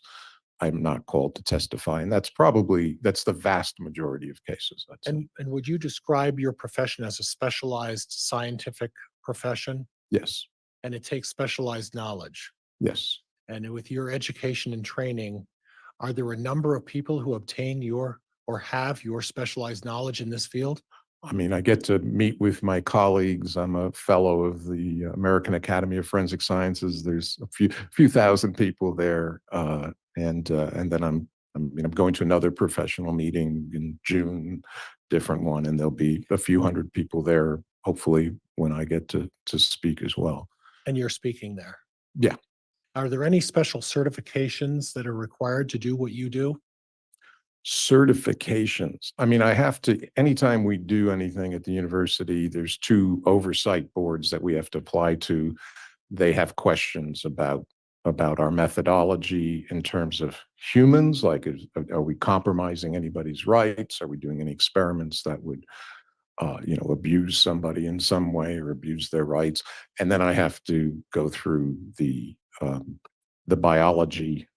I'm not called to testify. And that's the vast majority of cases. And would you describe your profession as a specialized scientific profession? Yes, And it takes specialized knowledge. yes. And with your education and training, are there a number of people who obtain your or have your specialized knowledge in this field? I mean, I get to meet with my colleagues. I'm a fellow of the American Academy of Forensic Sciences. There's a few thousand people there, and then I'm going to another professional meeting in June, different one, and there'll be a few hundred people there. Hopefully, when I get to speak as well. And you're speaking there. Yeah. Are there any special certifications that are required to do what you do? Certifications. I mean, I have to, anytime we do anything at the university, there's 2 oversight boards that we have to apply to. They have questions about our methodology in terms of humans, like are we compromising anybody's rights? Are we doing any experiments that would abuse somebody in some way or abuse their rights? And then I have to go through the biology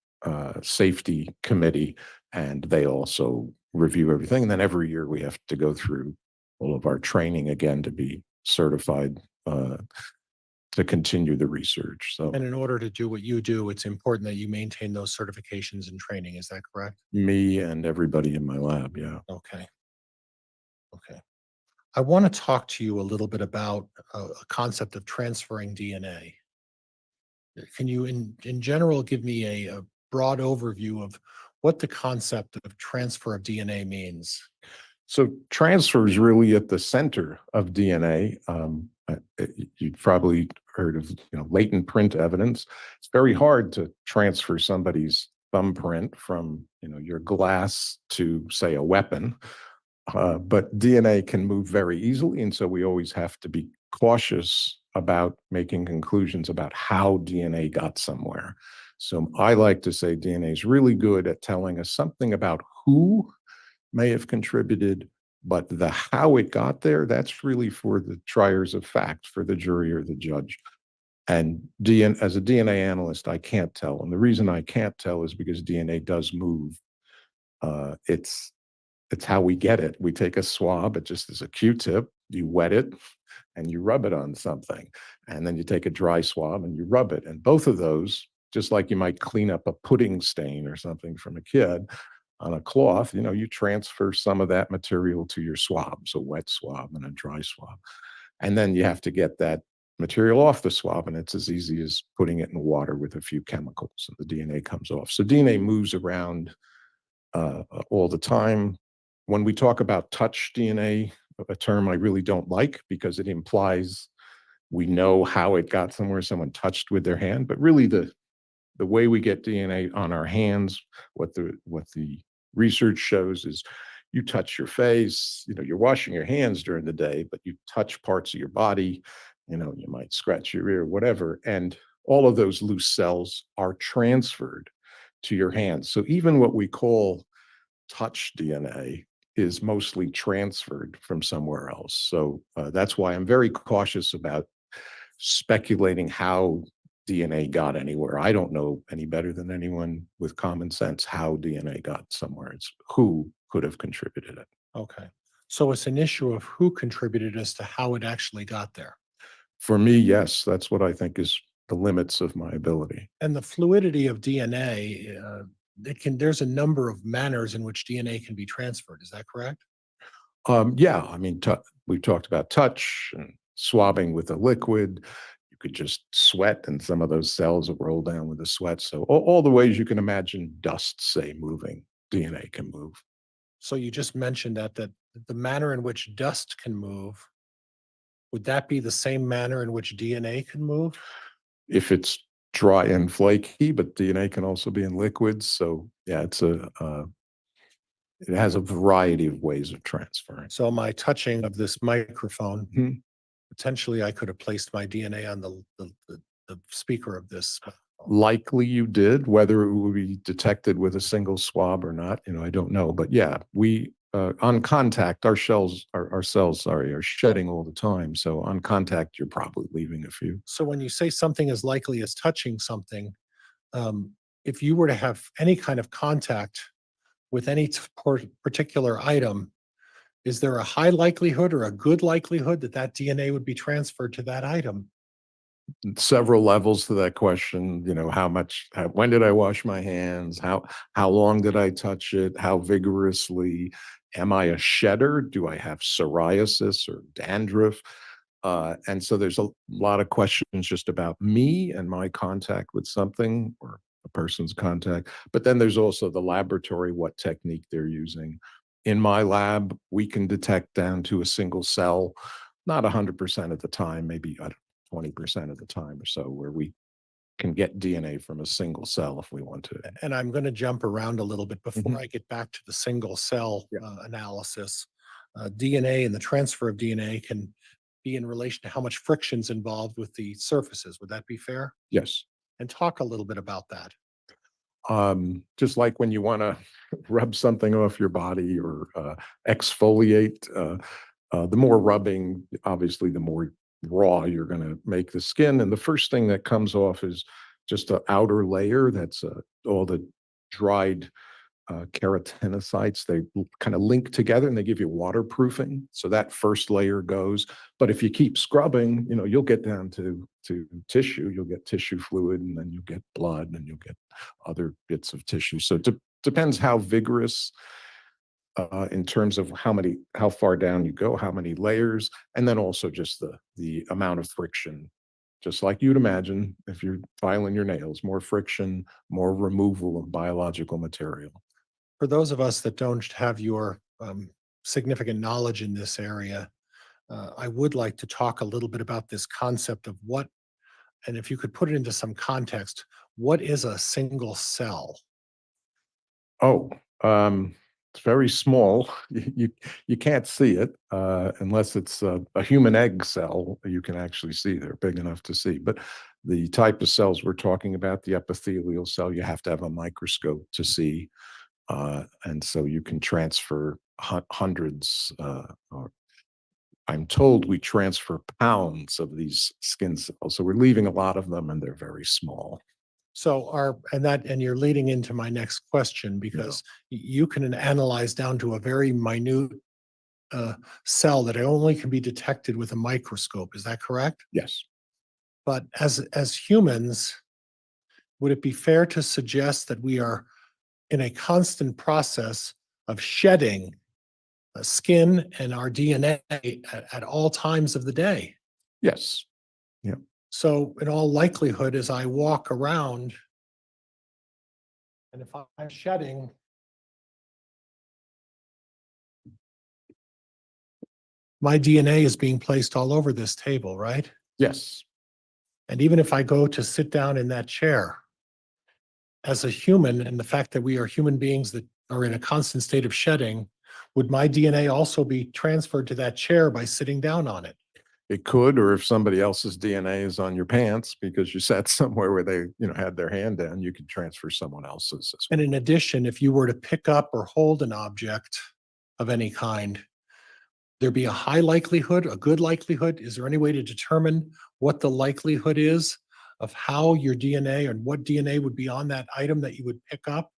safety committee, and they also review everything. And then every year we have to go through all of our training again to be certified to continue the research. So And in order to do what you do, it's important that you maintain those certifications and training. Is that correct? me and everybody in my lab, yeah. Okay. Okay. I want to talk to you a little bit about a concept of transferring DNA. Can you, in general, give me a broad overview of what the concept of transfer of DNA means? So transfer is really at the center of DNA. You've probably heard of latent print evidence. It's very hard to transfer somebody's thumbprint from your glass to, say, a weapon. But DNA can move very easily, and so we always have to be cautious about making conclusions about how DNA got somewhere. So I like to say DNA is really good at telling us something about who may have contributed, but the how it got there, that's really for the triers of fact, for the jury or the judge. And as a DNA analyst, I can't tell. And the reason I can't tell is because DNA does move. It's how we get it. We take a swab, it just is a Q-tip, you wet it, and you rub it on something. And then you take a dry swab and you rub it. And both of those, just like you might clean up a pudding stain or something from a kid on a cloth, you transfer some of that material to your swabs, a wet swab and a dry swab. And then you have to get that material off the swab, and it's as easy as putting it in water with a few chemicals, and the DNA comes off. So DNA moves around all the time. When we talk about touch DNA, a term I really don't like because it implies we know how it got somewhere, someone touched with their hand, but really the way we get DNA on our hands, what the research shows is you touch your face, you're washing your hands during the day, but you touch parts of your body, you might scratch your ear, whatever, and all of those loose cells are transferred to your hands. So even what we call touch DNA is mostly transferred from somewhere else. So that's why I'm very cautious about speculating how DNA got anywhere. I don't know any better than anyone with common sense how DNA got somewhere. It's who could have contributed it. Okay. So it's an issue of who contributed as to how it actually got there. For me, yes, that's what I think is the limits of my ability. And the fluidity of DNA, there's a number of manners in which DNA can be transferred. Is that correct? Yeah, I mean, we've talked about touch and swabbing with a liquid. You could just sweat and some of those cells will roll down with the sweat. So all the ways you can imagine dust, say, moving, DNA can move. So you just mentioned that the manner in which dust can move, would that be the same manner in which DNA can move? If it's dry and flaky, but DNA can also be in liquids. So yeah, it has a variety of ways of transferring. So my touching of this microphone, Mhm. potentially I could have placed my DNA on the speaker of this. Likely you did, whether it will be detected with a single swab or not, I don't know. But yeah, on contact, our cells, sorry, are shedding all the time. So on contact, you're probably leaving a few. So when you say something as likely as touching something, if you were to have any kind of contact with any particular item, is there a high likelihood or a good likelihood that that DNA would be transferred to that item? Several levels to that question. You know, when did I wash my hands? How long did I touch it? How vigorously? Am I a shedder? Do I have psoriasis or dandruff? And so there's a lot of questions just about me and my contact with something or a person's contact. But then there's also the laboratory, what technique they're using. In my lab, we can detect down to a single cell, not 100% of the time, maybe 20% of the time or so, where we can get DNA from a single cell if we want to. And I'm going to jump around a little bit before Mhm. I get back to the single cell Yeah. analysis. DNA and the transfer of DNA can be in relation to how much friction's involved with the surfaces. Would that be fair? Yes. And talk a little bit about that. Just like when you want to rub something off your body or exfoliate, the more rubbing, obviously, the more raw you're going to make the skin. And the first thing that comes off is just an outer layer. That's all the dried keratinocytes. They kind of link together and they give you waterproofing. So that first layer goes. But if you keep scrubbing, you know, you'll get down to tissue. You'll get tissue fluid, and then you'll get blood, and you'll get other bits of tissue. So it depends how vigorous in terms of how far down you go, how many layers, and then also just the amount of friction. Just like you'd imagine, if you're filing your nails, more friction, more removal of biological material. For those of us that don't have your significant knowledge in this area, I would like to talk a little bit about this concept of what, and if you could put it into some context, what is a single cell? Oh, it's very small. You can't see it unless it's a human egg cell. You can actually see they're big enough to see. But the type of cells we're talking about, the epithelial cell, you have to have a microscope to see. And so you can transfer hundreds, or I'm told we transfer pounds of these skin cells. So we're leaving a lot of them, and they're very small. So and you're leading into my next question, because you can analyze down to a very minute cell that only can be detected with a microscope. Is that correct? Yes. But as humans, would it be fair to suggest that we are in a constant process of shedding skin and our DNA at all times of the day? Yes. So in all likelihood, as I walk around, and if I'm shedding, my DNA is being placed all over this table, right? Yes. And even if I go to sit down in that chair, as a human, and the fact that we are human beings that are in a constant state of shedding, would my DNA also be transferred to that chair by sitting down on it? It could, or if somebody else's DNA is on your pants because you sat somewhere where they, had their hand down, you could transfer someone else's as well. And in addition, if you were to pick up or hold an object of any kind, there'd be a high likelihood, a good likelihood? Is there any way to determine what the likelihood is of how your DNA and what DNA would be on that item that you would pick up?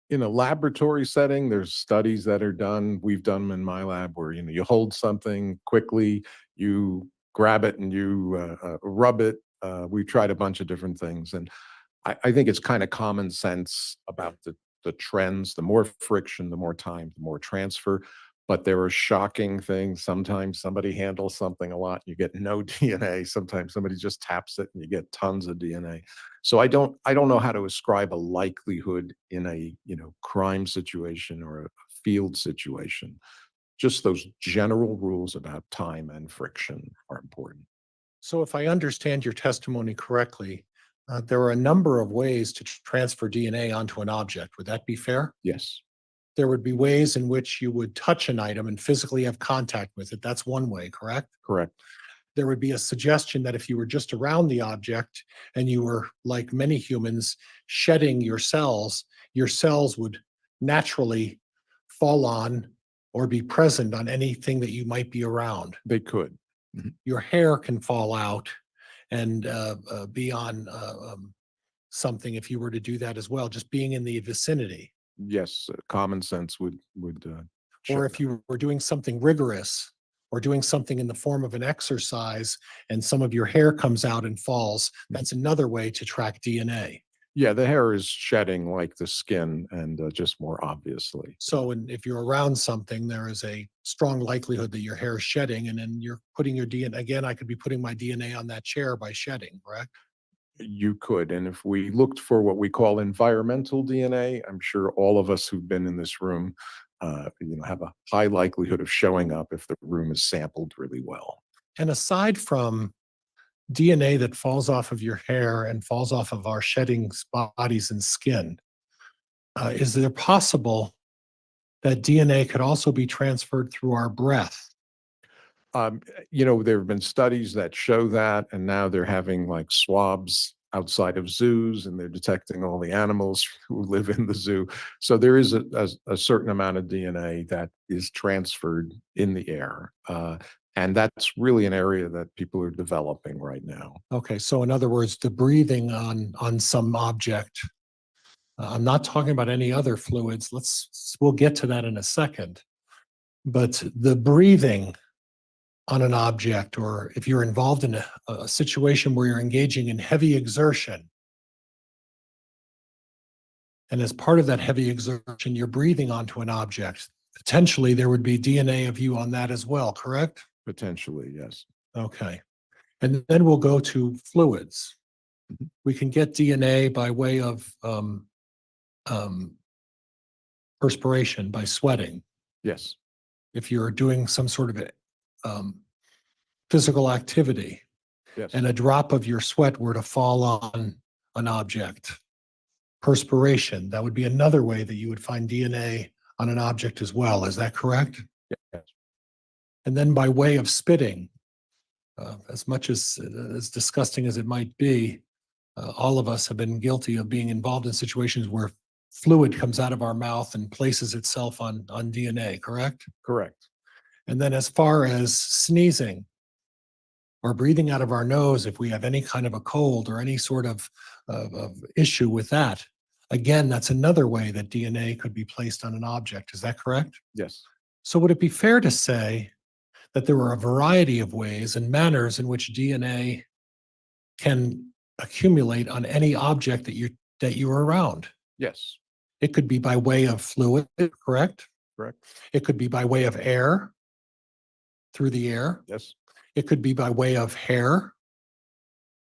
In a laboratory setting, there's studies that are done. We've done them in my lab where, you hold something quickly, you grab it and you rub it. We've tried a bunch of different things. And I think it's kind of common sense about the trends. The more friction, the more time, the more transfer. But there are shocking things. Sometimes somebody handles something a lot, you get no DNA. Sometimes somebody just taps it and you get tons of DNA. So I don't know how to ascribe a likelihood in a crime situation or a field situation. Just those general rules about time and friction are important. So if I understand your testimony correctly, there are a number of ways to transfer DNA onto an object. Would that be fair? Yes. There would be ways in which you would touch an item and physically have contact with it. That's one way, correct? Correct. There would be a suggestion that if you were just around the object and you were, like many humans, shedding your cells would naturally fall on or be present on anything that you might be around. They could. Your hair can fall out and be on something if you were to do that as well, just being in the vicinity. Yes, common sense would. show Or if that. you were doing something rigorous or doing something in the form of an exercise and some of your hair comes out and falls, that's another way to track DNA. Yeah, the hair is shedding like the skin and just more obviously. So if you're around something, there is a strong likelihood that your hair is shedding, and then you're putting your DNA, again, I could be putting my DNA on that chair by shedding, correct? You could, and if we looked for what we call environmental DNA, I'm sure all of us who've been in this room, have a high likelihood of showing up if the room is sampled really well. And aside from DNA that falls off of your hair and falls off of our shedding bodies and skin, is there possible that DNA could also be transferred through our breath? There have been studies that show that, and now they're having like swabs outside of zoos and they're detecting all the animals who live in the zoo. So there is a certain amount of DNA that is transferred in the air. And that's really an area that people are developing right now. Okay, so in other words, the breathing on some object. I'm not talking about any other fluids. We'll get to that in a second. But the breathing on an object, or if you're involved in a situation where you're engaging in heavy exertion, and as part of that heavy exertion, you're breathing onto an object, potentially there would be DNA of you on that as well, correct? Potentially, yes. Okay. And then we'll go to fluids. We can get DNA by way of perspiration, by sweating. Yes. If you're doing some sort of physical activity Yes. and a drop of your sweat were to fall on an object, perspiration, that would be another way that you would find DNA on an object as well. Is that correct? Yes. And then by way of spitting, as much as disgusting as it might be, all of us have been guilty of being involved in situations where fluid comes out of our mouth and places itself on DNA, correct? Correct. And then as far as sneezing or breathing out of our nose, if we have any kind of a cold or any sort of issue with that, again, that's another way that DNA could be placed on an object. Is that correct? Yes. So would it be fair to say that there are a variety of ways and manners in which DNA can accumulate on any object that you're around? Yes. It could be by way of fluid, correct? Correct. It could be by way of air, through the air. Yes. It could be by way of hair.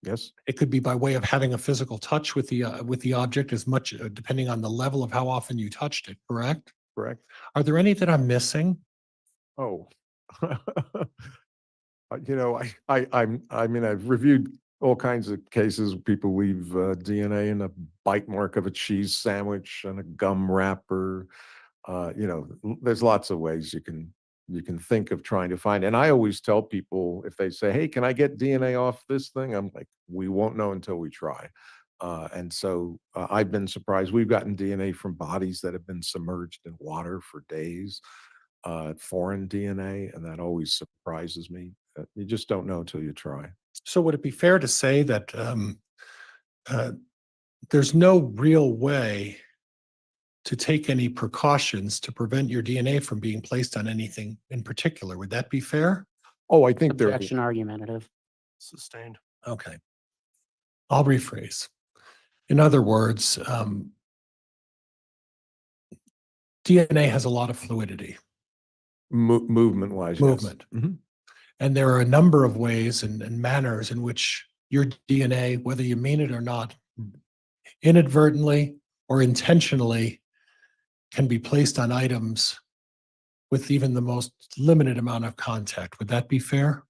Yes. It could be by way of having a physical touch with the object, as much depending on the level of how often you touched it, correct? Correct. Are there any that I'm missing? Oh. I've reviewed all kinds of cases where people leave DNA in a bite mark of a cheese sandwich and a gum wrapper. There's lots of ways you can think of trying to find. And I always tell people, if they say, "Hey, can I get DNA off this thing?" I'm like, "We won't know until we try." And so I've been surprised. We've gotten DNA from bodies that have been submerged in water for days, foreign DNA, and that always surprises me. You just don't know until you try. So would it be fair to say that there's no real way to take any precautions to prevent your DNA from being placed on anything in particular? Would that be fair? Oh, I think there. Objection argumentative. Sustained. Okay. I'll rephrase. In other words, DNA has a lot of fluidity, Movement wise. movement. Mhm. And there are a number of ways and manners in which your DNA, whether you mean it or not, inadvertently or intentionally, can be placed on items with even the most limited amount of contact. Would that be fair?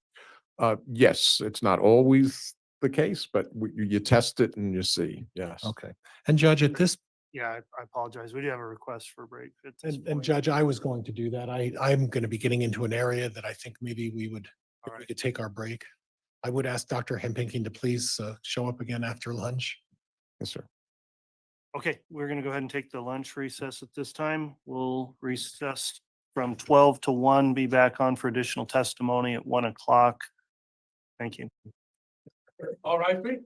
Yes, it's not always the case, but you test it and you see. Yes. Okay. And Judge, at this, Yeah, I apologize. We do have a request for a break at this and point. Judge, I was going to do that. I'm going to be getting into an area that I think maybe we All right. could take our break. I would ask Dr. Hempinking to please show up again after lunch. Yes, sir. Okay, we're gonna go ahead and take the lunch recess at this time. We'll recess from 12 to 1, be back on for additional testimony at 1 o'clock. Thank you. All right, please.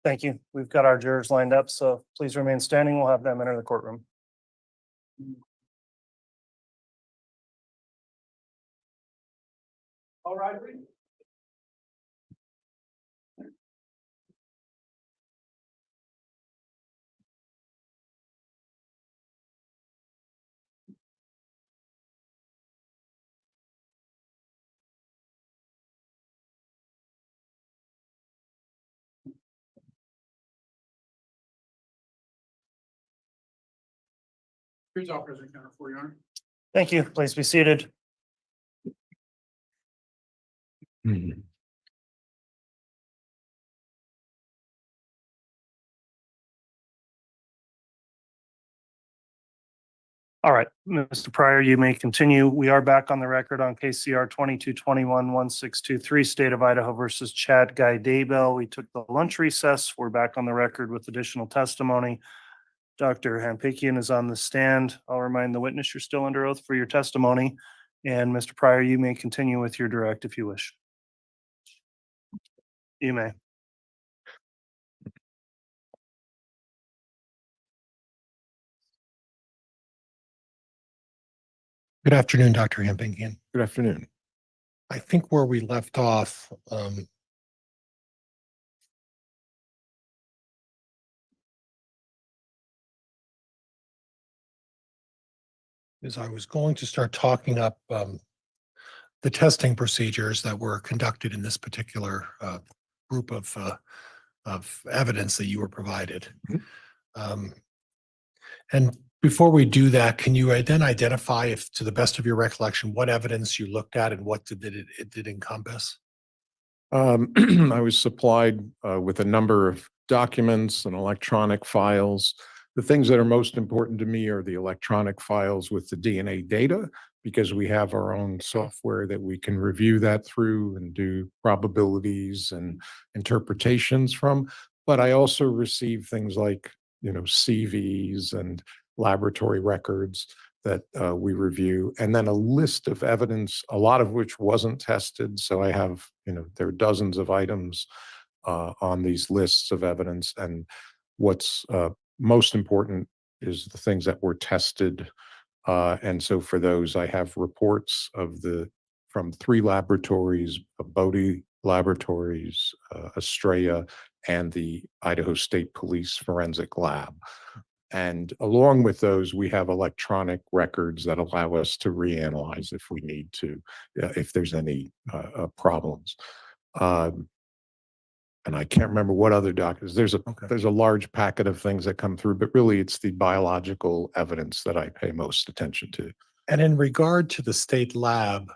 Thank you. We've got our jurors lined up, so please remain standing. We'll have them enter the courtroom. All right. Here's our President Counter for you, Honor. Thank you. Please be seated. All right, Mr. Pryor, you may continue. We are back on the record on KCR 2221-1623, State of Idaho versus Chad Guy Daybell. We took the lunch recess. We're back on the record with additional testimony. Dr. Hampikian is on the stand. I'll remind the witness you're still under oath for your testimony. And Mr. Pryor, you may continue with your direct if you wish. You may. Good afternoon, Dr. Hempingham. Good afternoon. I think where we left off, is I was going to start talking up the testing procedures that were conducted in this particular group of evidence that you were provided. And before we do that, can you then identify, if to the best of your recollection, what evidence you looked at and what did it encompass? I was supplied with a number of documents and electronic files. The things that are most important to me are the electronic files with the DNA data, because we have our own software that we can review that through and do probabilities and interpretations from. But I also receive things like, CVs and laboratory records that we review, and then a list of evidence, a lot of which wasn't tested. So I have, there are dozens of items on these lists of evidence. And what's most important is the things that were tested. And so for those, I have reports from 3 laboratories, Bodie Laboratories, Estrella, and the Idaho State Police Forensic Lab. And along with those, we have electronic records that allow us to reanalyze if we need to, if there's any problems. And I can't remember what other documents. There's a large packet of things that come through, but really it's the biological evidence that I pay most attention to. And in regard to the state lab,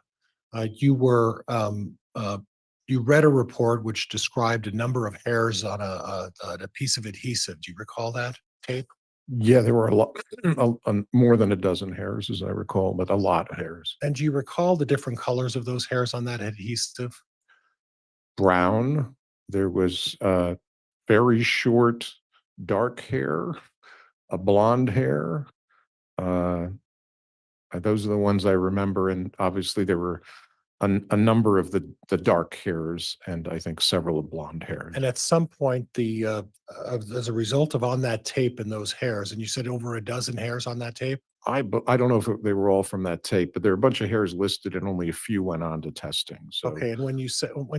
you read a report which described a number of hairs on a piece of adhesive. Do you recall that tape? Yeah, there were a lot, more than a dozen hairs, as I recall, but a lot of hairs. And do you recall the different colors of those hairs on that adhesive? Brown. There was very short, dark hair, a blonde hair. Those are the ones I remember. And obviously there were a number of the dark hairs, and I think several of blonde hairs. And at some point, as a result of on that tape and those hairs, and you said over a dozen hairs on that tape? I don't know if they were all from that tape, but there are a bunch of hairs listed and only a few went on to testing. So Okay, and when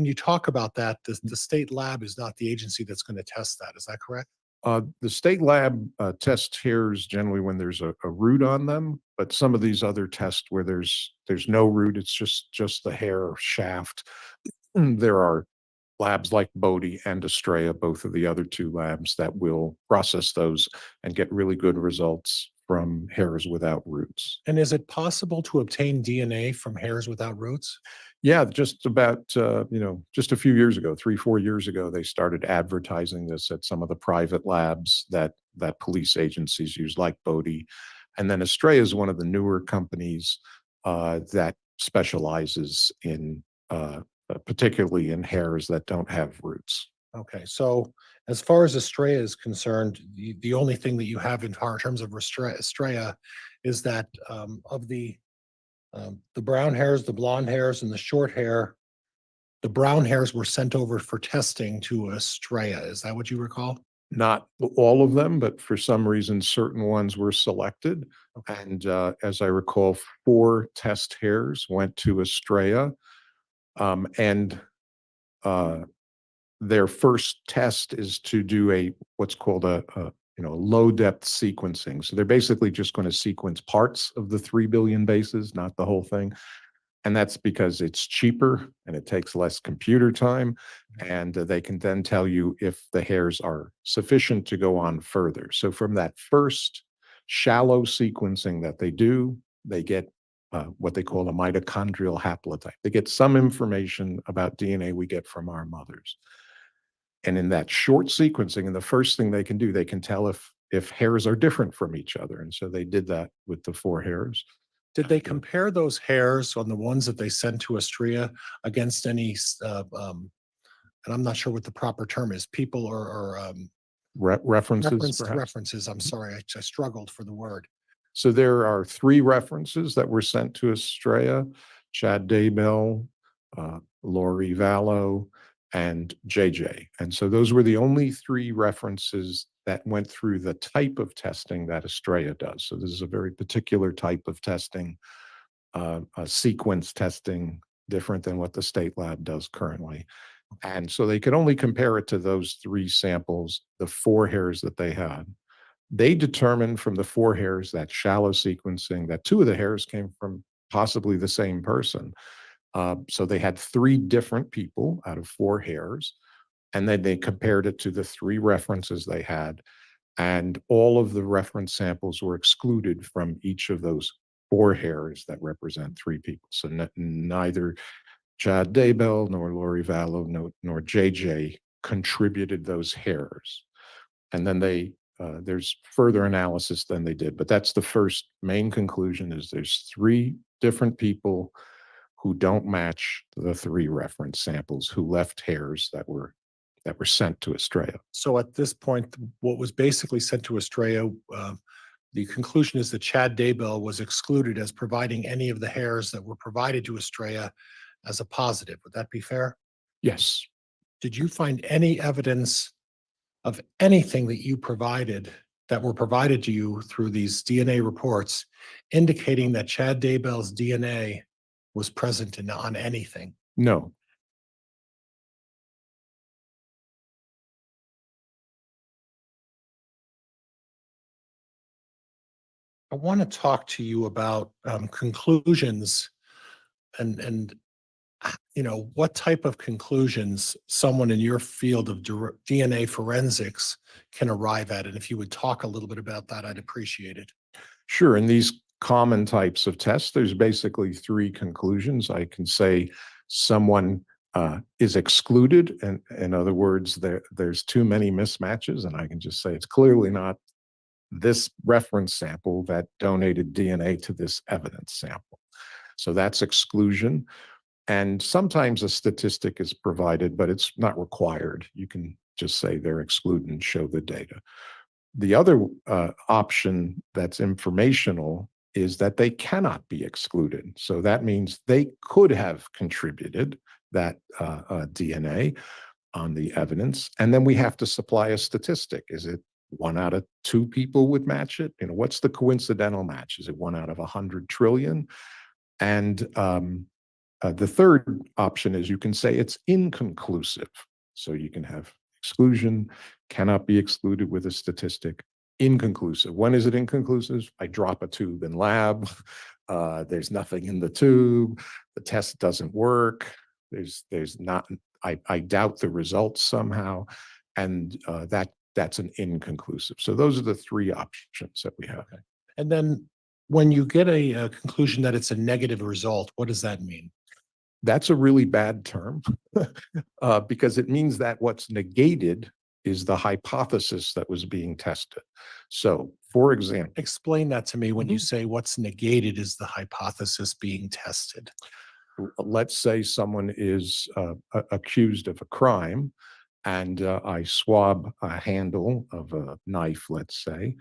you talk about that, the state lab is not the agency that's going to test that. Is that correct? the state lab tests hairs generally when there's a root on them, but some of these other tests where there's no root, it's just the hair shaft. There are labs like Bodie and Estrella, both of the other two labs, that will process those and get really good results from hairs without roots. And is it possible to obtain DNA from hairs without roots? Yeah, just about, just a few years ago, 3-4 years ago, they started advertising this at some of the private labs that police agencies use, like Bodie. And then Estrella is one of the newer companies that specializes in particularly in hairs that don't have roots. Okay, so as far as Estrella is concerned, the only thing that you have in terms of Estrella is that of the brown hairs, the blonde hairs, and the short hair, the brown hairs were sent over for testing to Estrella. Is that what you recall? Not all of them, but for some reason, certain ones were selected. And as I recall, 4 test hairs went to Estrella. And their first test is to do what's called a low depth sequencing. So they're basically just going to sequence parts of the 3 billion bases, not the whole thing. And that's because it's cheaper and it takes less computer time. And they can then tell you if the hairs are sufficient to go on further. So from that first shallow sequencing that they do, they get what they call a mitochondrial haplotype. They get some information about DNA we get from our mothers. And in that short sequencing, and the first thing they can do, they can tell if hairs are different from each other. And so they did that with the 4 hairs. Did they compare those hairs on the ones that they sent to Estrella against any, and I'm not sure what the proper term is, people or References, perhaps? references. I'm sorry, I struggled for the word. So there are 3 references that were sent to Estrella: Chad Daybell, Lori Vallow, and JJ. And so those were the only 3 references that went through the type of testing that Estrella does. So this is a very particular type of testing, a sequence testing, different than what the state lab does currently. And so they could only compare it to those 3 samples, the 4 hairs that they had. They determined from the 4 hairs, that shallow sequencing, that 2 of the hairs came from possibly the same person. So they had 3 different people out of 4 hairs, and then they compared it to the 3 references they had, and all of the reference samples were excluded from each of those 4 hairs that represent 3 people. So neither Chad Daybell nor Lori Vallow nor JJ contributed those hairs. And then there's further analysis than they did, but that's the first main conclusion: is there's 3 different people who don't match the 3 reference samples, who left hairs that were sent to Estrella. So at this point, what was basically sent to Estrella, the conclusion is that Chad Daybell was excluded as providing any of the hairs that were provided to Estrella as a positive. Would that be fair? Yes. Did you find any evidence of anything that you provided, that were provided to you through these DNA reports, indicating that Chad Daybell's DNA was present on anything? No. I want to talk to you about conclusions and what type of conclusions someone in your field of DNA forensics can arrive at. And if you would talk a little bit about that, I'd appreciate it. Sure. In these common types of tests, there's basically 3 conclusions. I can say someone is excluded, and in other words, there's too many mismatches, and I can just say it's clearly not this reference sample that donated DNA to this evidence sample. So that's exclusion. And sometimes a statistic is provided, but it's not required. You can just say they're excluded and show the data. The other option that's informational is that they cannot be excluded. So that means they could have contributed that DNA on the evidence. And then we have to supply a statistic. Is it 1 out of 2 people would match it? What's the coincidental match? Is it 1 out of 100 trillion? And the third option is you can say it's inconclusive. So you can have exclusion, cannot be excluded with a statistic, inconclusive. When is it inconclusive? I drop a tube in lab. There's nothing in the tube. The test doesn't work. There's not, I doubt the results somehow. And that's an inconclusive. So those are the 3 options that we have. Okay. And then when you get a conclusion that it's a negative result, what does that mean? That's a really bad term because it means that what's negated is the hypothesis that was being tested. So, for example, Explain that to me when you say what's negated is the hypothesis being tested. let's say someone is accused of a crime, and I swab a handle of a knife, let's say.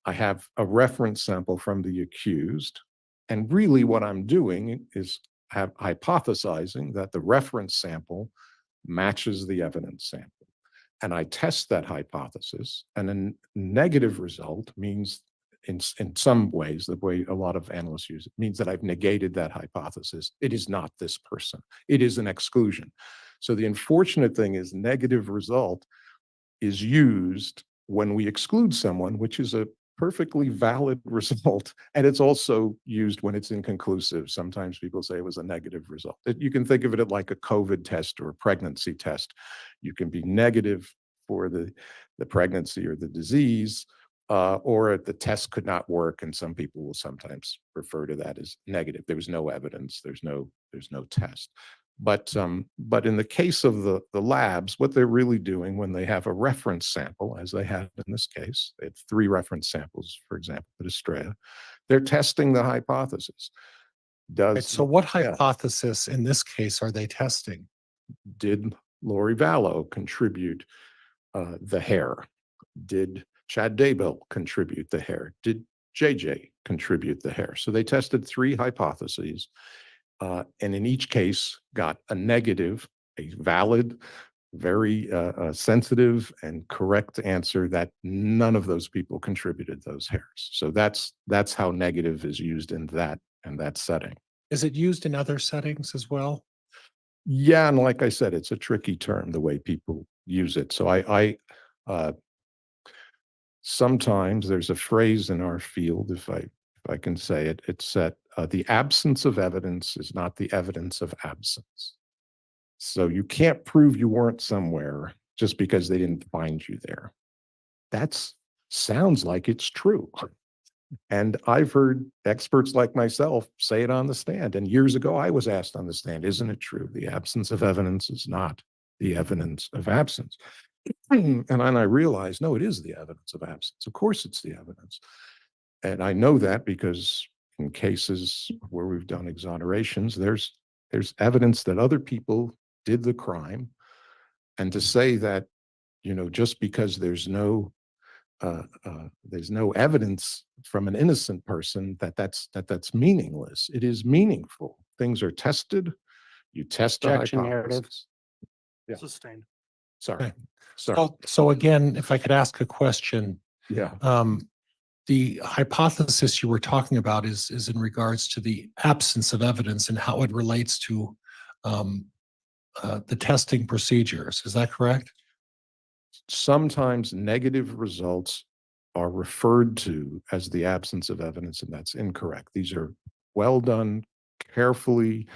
I have a reference sample from the accused, and really what I'm doing is hypothesizing that the reference sample matches the evidence sample. And I test that hypothesis, and a negative result means, in some ways, the way a lot of analysts use it, means that I've negated that hypothesis. It is not this person. It is an exclusion. So the unfortunate thing is negative result is used when we exclude someone, which is a perfectly valid result. And it's also used when it's inconclusive. Sometimes people say it was a negative result. You can think of it like a COVID test or a pregnancy test. You can be negative for the pregnancy or the disease, or the test could not work. And some people will sometimes refer to that as negative. There was no evidence. There's no test. But in the case of the labs, what they're really doing when they have a reference sample, as they had in this case, they had 3 reference samples, for example, at Estrella, they're testing the hypothesis. Right, so what Yeah. hypothesis in this case are they testing? Did Lori Vallow contribute the hair? Did Chad Daybell contribute the hair? Did JJ contribute the hair? So they tested 3 hypotheses. And in each case got a negative, a valid, very sensitive and correct answer that none of those people contributed those hairs. So that's how negative is used in that setting. Is it used in other settings as well? Yeah, and like I said, it's a tricky term the way people use it. So I sometimes there's a phrase in our field, if I can say it, it's that the absence of evidence is not the evidence of absence. So you can't prove you weren't somewhere just because they didn't find you there. That sounds like it's true. And I've heard experts like myself say it on the stand. And years ago, I was asked on the stand, isn't it true? The absence of evidence is not the evidence of absence. And then I realized, no, it is the evidence of absence. Of course, it's the evidence. And I know that because in cases where we've done exonerations, there's evidence that other people did the crime. And to say that, just because there's no evidence from an innocent person that's meaningless. It is meaningful. Things are tested. You test the Objection, narrative. hypothesis. Yeah. Sustained. Sorry. Okay. Sorry. So again, if I could ask a question, Yeah. the hypothesis you were talking about is in regards to the absence of evidence and how it relates to the testing procedures. Is that correct? Sometimes negative results are referred to as the absence of evidence, and that's incorrect. These are well done, carefully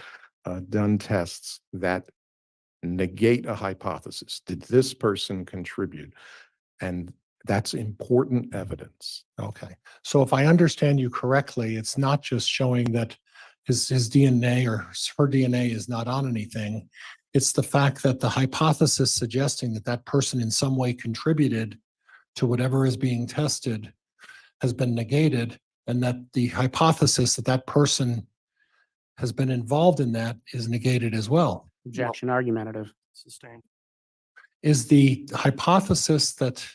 done tests that negate a hypothesis. Did this person contribute? And that's important evidence. Okay. So if I understand you correctly, it's not just showing that his DNA or her DNA is not on anything. It's the fact that the hypothesis suggesting that that person in some way contributed to whatever is being tested has been negated, and that the hypothesis that that person has been involved in that is negated as well. Objection, argumentative. Sustained. Is the hypothesis that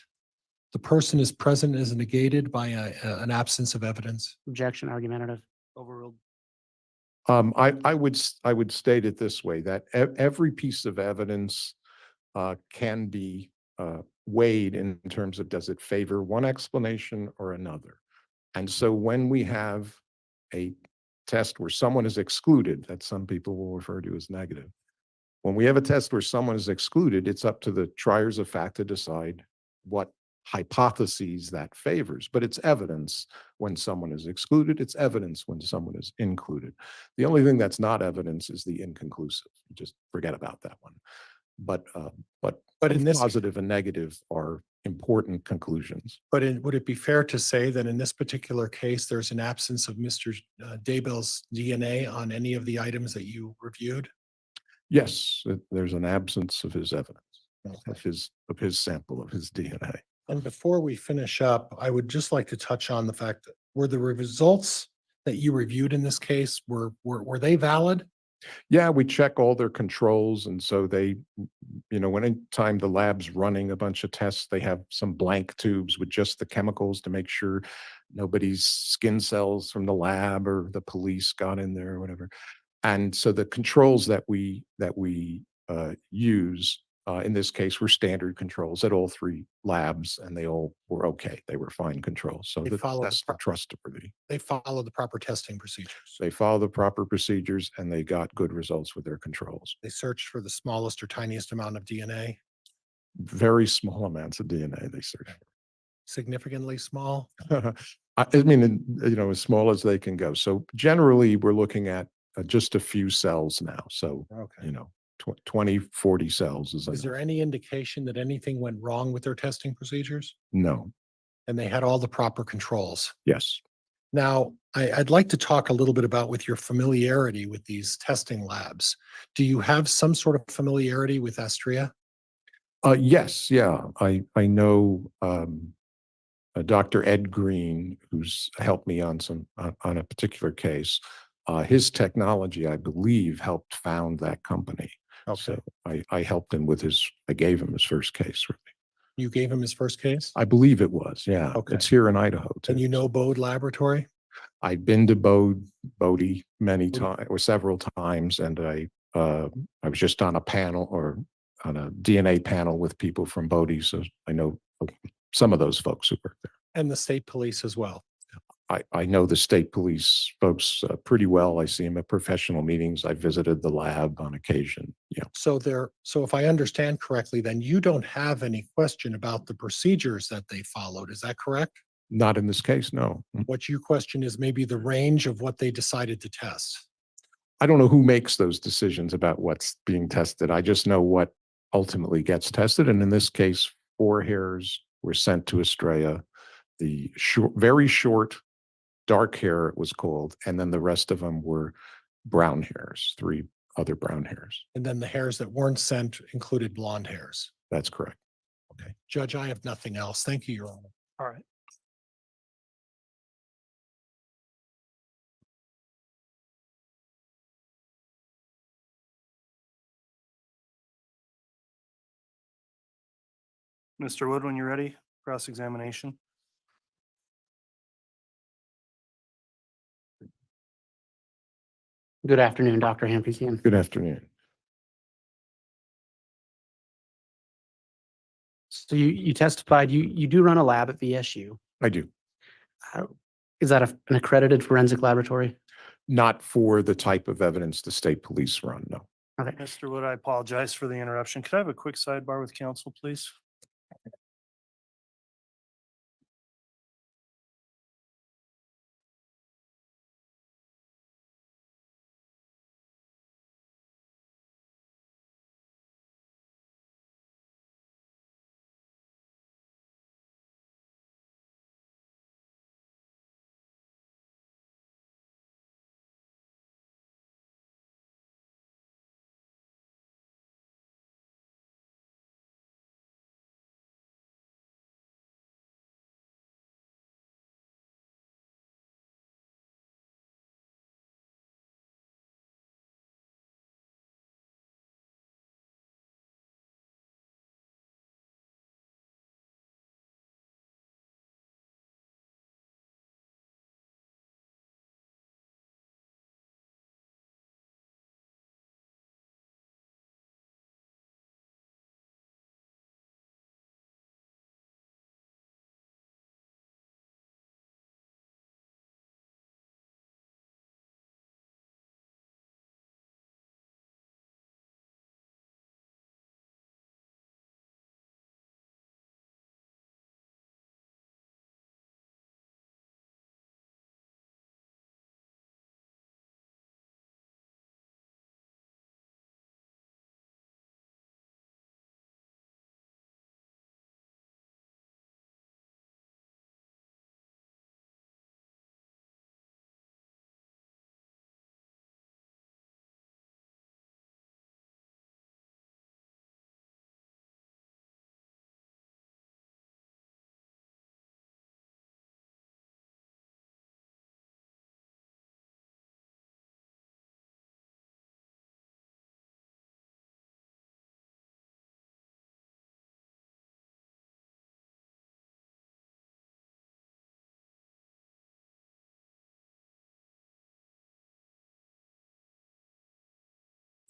the person is present is negated by an absence of evidence? Objection, argumentative. Overruled. I would state it this way, that every piece of evidence can be weighed in terms of, does it favor one explanation or another? And so when we have a test where someone is excluded, that some people will refer to as negative, when we have a test where someone is excluded, it's up to the triers of fact to decide what hypotheses that favors. But it's evidence when someone is excluded. It's evidence when someone is included. The only thing that's not evidence is the inconclusive. Just forget about that one. But in this, positive and negative are important conclusions. But would it be fair to say that in this particular case, there's an absence of Mr. Daybell's DNA on any of the items that you reviewed? Yes, there's an absence of his evidence, of his sample, of his DNA. And before we finish up, I would just like to touch on the fact that were the results that you reviewed in this case, were they valid? Yeah, we check all their controls. And so they, anytime the lab's running a bunch of tests, they have some blank tubes with just the chemicals to make sure nobody's skin cells from the lab or the police got in there or whatever. And so the controls that we use in this case were standard controls at all three labs, and they all were okay. They were fine controls. So They followed the that's pro- trustworthy. They follow the proper testing procedures. They follow the proper procedures and they got good results with their controls. They searched for the smallest or tiniest amount of DNA, Very small amounts of DNA they searched. significantly small. I mean, as small as they can go. So generally, we're looking at just a few cells now. So, Okay. 20, 40 cells is Is there enough. any indication that anything went wrong with their testing procedures? No, And they had all the proper controls? yes. Now, I'd like to talk a little bit about with your familiarity with these testing labs. Do you have some sort of familiarity with Astria? Yes, yeah. I know Dr. Ed Green, who's helped me on on a particular case. His technology, I believe, helped found that company. Okay. So I helped him with I gave him his first case. Really. You gave him his first case? I believe it was, yeah. Okay. It's here in Idaho too. And you know Bode Laboratory? I've been to Bodie many times or several times, and I was just on a panel or on a DNA panel with people from Bodie, so I know some of those folks who work there. And the state police as well. I know the state police folks pretty well. I see them at professional meetings. I visited the lab on occasion. Yeah. So if I understand correctly, then you don't have any question about the procedures that they followed. Is that correct? Not in this case, no. What you question is maybe the range of what they decided to test. I don't know who makes those decisions about what's being tested. I just know what ultimately gets tested. And in this case, 4 hairs were sent to Estrella. The very short, dark hair, it was called. And then the rest of them were brown hairs, 3 other brown hairs. And then the hairs that weren't sent included blonde hairs. That's correct. Okay. Judge, I have nothing else. Thank you, Your Honor. All right. Mr. Wood, when you're ready, cross-examination. Good afternoon, Dr. Hampikian. Good afternoon. So you testified, you do run a lab at VSU. I do. Is that an accredited forensic laboratory? Not for the type of evidence the state police run, no. Okay. Mr. Wood, I apologize for the interruption. Could I have a quick sidebar with counsel, please?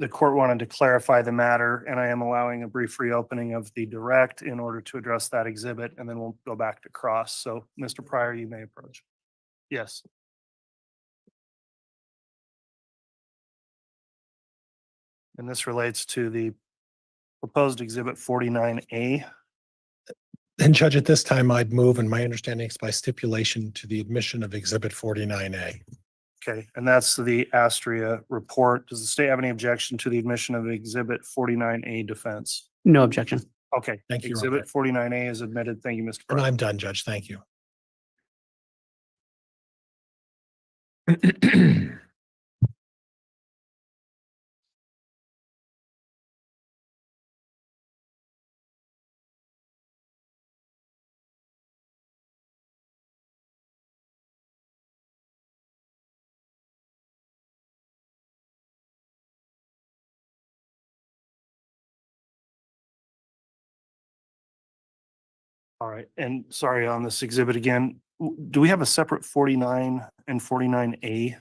the court wanted to clarify the matter, and I am allowing a brief reopening of the direct in order to address that exhibit, and then we'll go back to cross. So, Mr. Pryor, you may approach. Yes. And this relates to the proposed exhibit 49A. And Judge, at this time, I'd move, and my understanding is by stipulation to the admission of Exhibit 49A. Okay, and that's the Astria report. Does the state have any objection to the admission of exhibit 49A defense? No objection. Okay. Thank you, Your Exhibit Honor. 49A is admitted. Thank you, Mr. And Pryor. I'm done, Judge. Thank you. All right, and sorry on this exhibit again, do we have a separate 49 and 49A?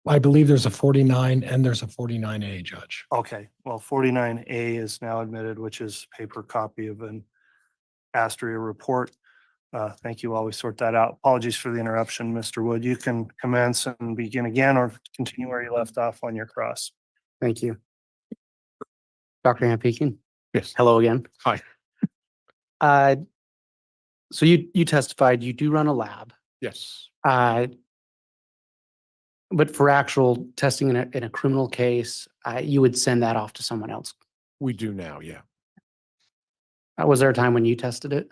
I believe there's a 49 and there's a 49A, Judge. Okay, well, 49A is now admitted, which is paper copy of an Astria report. Thank you while we sort that out. Apologies for the interruption, Mr. Wood. You can commence and begin again or continue where you left off on your cross. Thank you. Dr. Hampikian, Yes. hello again. Hi. So you testified you do run a lab, Yes. but for actual testing in a criminal case, you would send that off to someone else. We do now. Yeah. Was there a time when you tested it?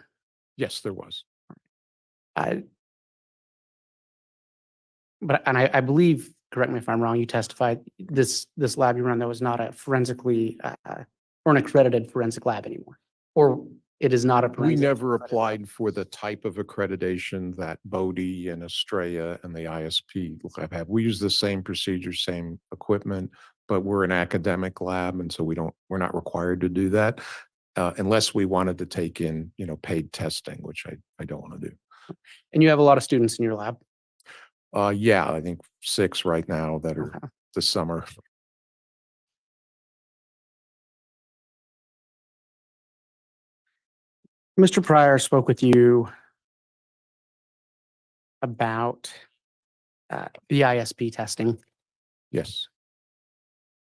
Yes, there was. I believe, correct me if I'm wrong, you testified this lab you run that was not a forensically or an accredited forensic lab anymore, or it is not a. We forensic never accredited lab. applied for the type of accreditation that Bodie and Estrella and the ISP lab have. We use the same procedure, same equipment, but we're an academic lab, and so we're not required to do that unless we wanted to take in, paid testing, which I don't want to do. And you have a lot of students in your lab. Yeah, I think 6 right now that are Okay. this summer. Mr. Pryor spoke with you about the ISP testing. Yes.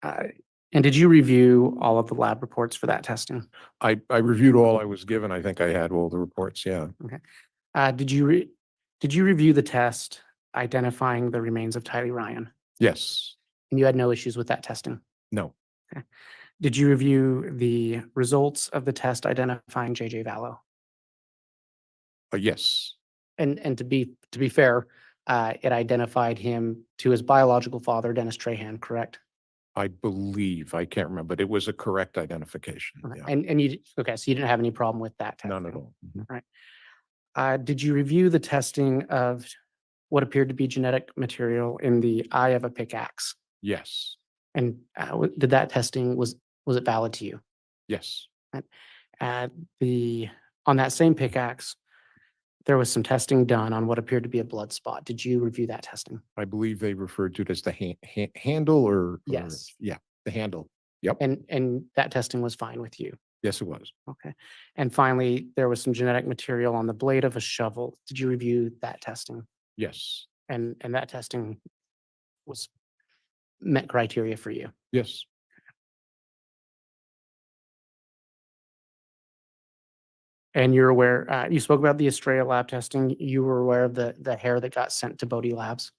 And did you review all of the lab reports for that testing? I reviewed all I was given. I think I had all the reports. Yeah. Did you review the test identifying the remains of Tylee Ryan? Yes. And you had no issues with that testing? No. Did you review the results of the test identifying JJ Vallow? Yes. And to be fair, it identified him to his biological father, Dennis Trahan, correct? I believe, I can't remember, but it was a correct identification. Okay. Yeah. And you, okay, so you didn't have any problem with that testing? None at all. Mhm. Did you review the testing of what appeared to be genetic material in the eye of a pickaxe? Yes. And did that testing, was it valid to you? Yes. On that same pickaxe, there was some testing done on what appeared to be a blood spot. Did you review that testing? I believe they referred to it as the handle or. Yes. Yeah, the handle. Yep. And that testing was fine with you? Yes, it was. Okay. And finally, there was some genetic material on the blade of a shovel. Did you review that testing? Yes. And that testing met criteria for you? Yes. And you're aware, you spoke about the Estrella lab testing. You were aware of the hair that got sent to Bodie Labs?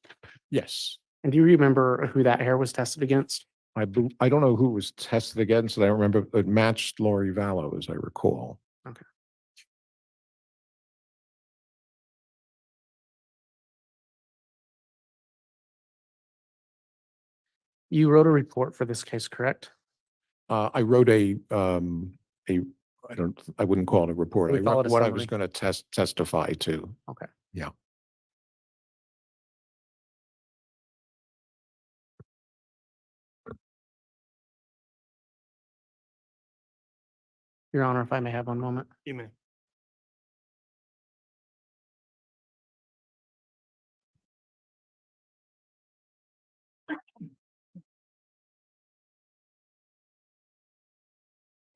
Yes. And do you remember who that hair was tested against? I don't know who it was tested against. I don't remember. It matched Lori Vallow, as I recall. Okay. You wrote a report for this case, correct? I wrote I wouldn't call it a report. We I call wrote it a what I was summary. going to testify to. Okay. Yeah. Your Honor, if I may have one moment. You may.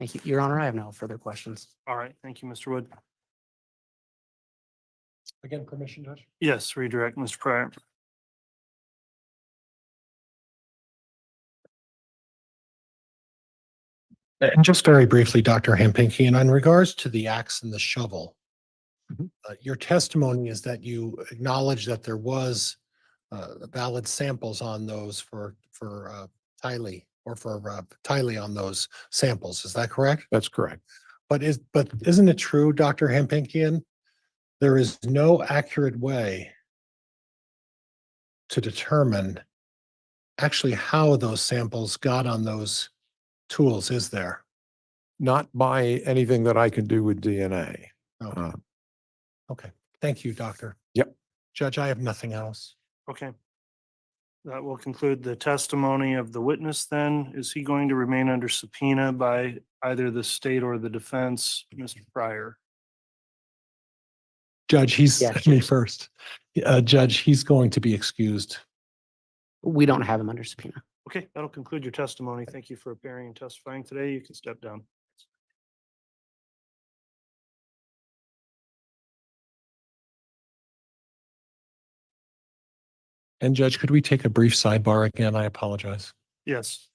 Thank you. Your Honor, I have no further questions. All right, thank you, Mr. Wood. Again, permission, Judge? Yes, redirect, Mr. Pryor. And just very briefly, Dr. Hempinkian, in regards to the axe and the shovel, Mhm. your testimony is that you acknowledge that there was valid samples on those for Tylee or for Tylee on those samples. Is that correct? That's correct. But isn't it true, Dr. Hempinkian? There is no accurate way to determine actually how those samples got on those tools, is there? Not by anything that I can do with DNA. Okay. Uh, Okay, thank you, Doctor. Yep. Judge, I have nothing else. Okay. That will conclude the testimony of the witness then. Is he going to remain under subpoena by either the state or the defense, Mr. Pryor? Judge, he's, Yes. me first. Judge, he's going to be excused. We don't have him under subpoena. Okay, that'll conclude your testimony. Thank you for appearing and testifying today. You can step down. And Judge, could we take a brief sidebar again? I apologize. Yes.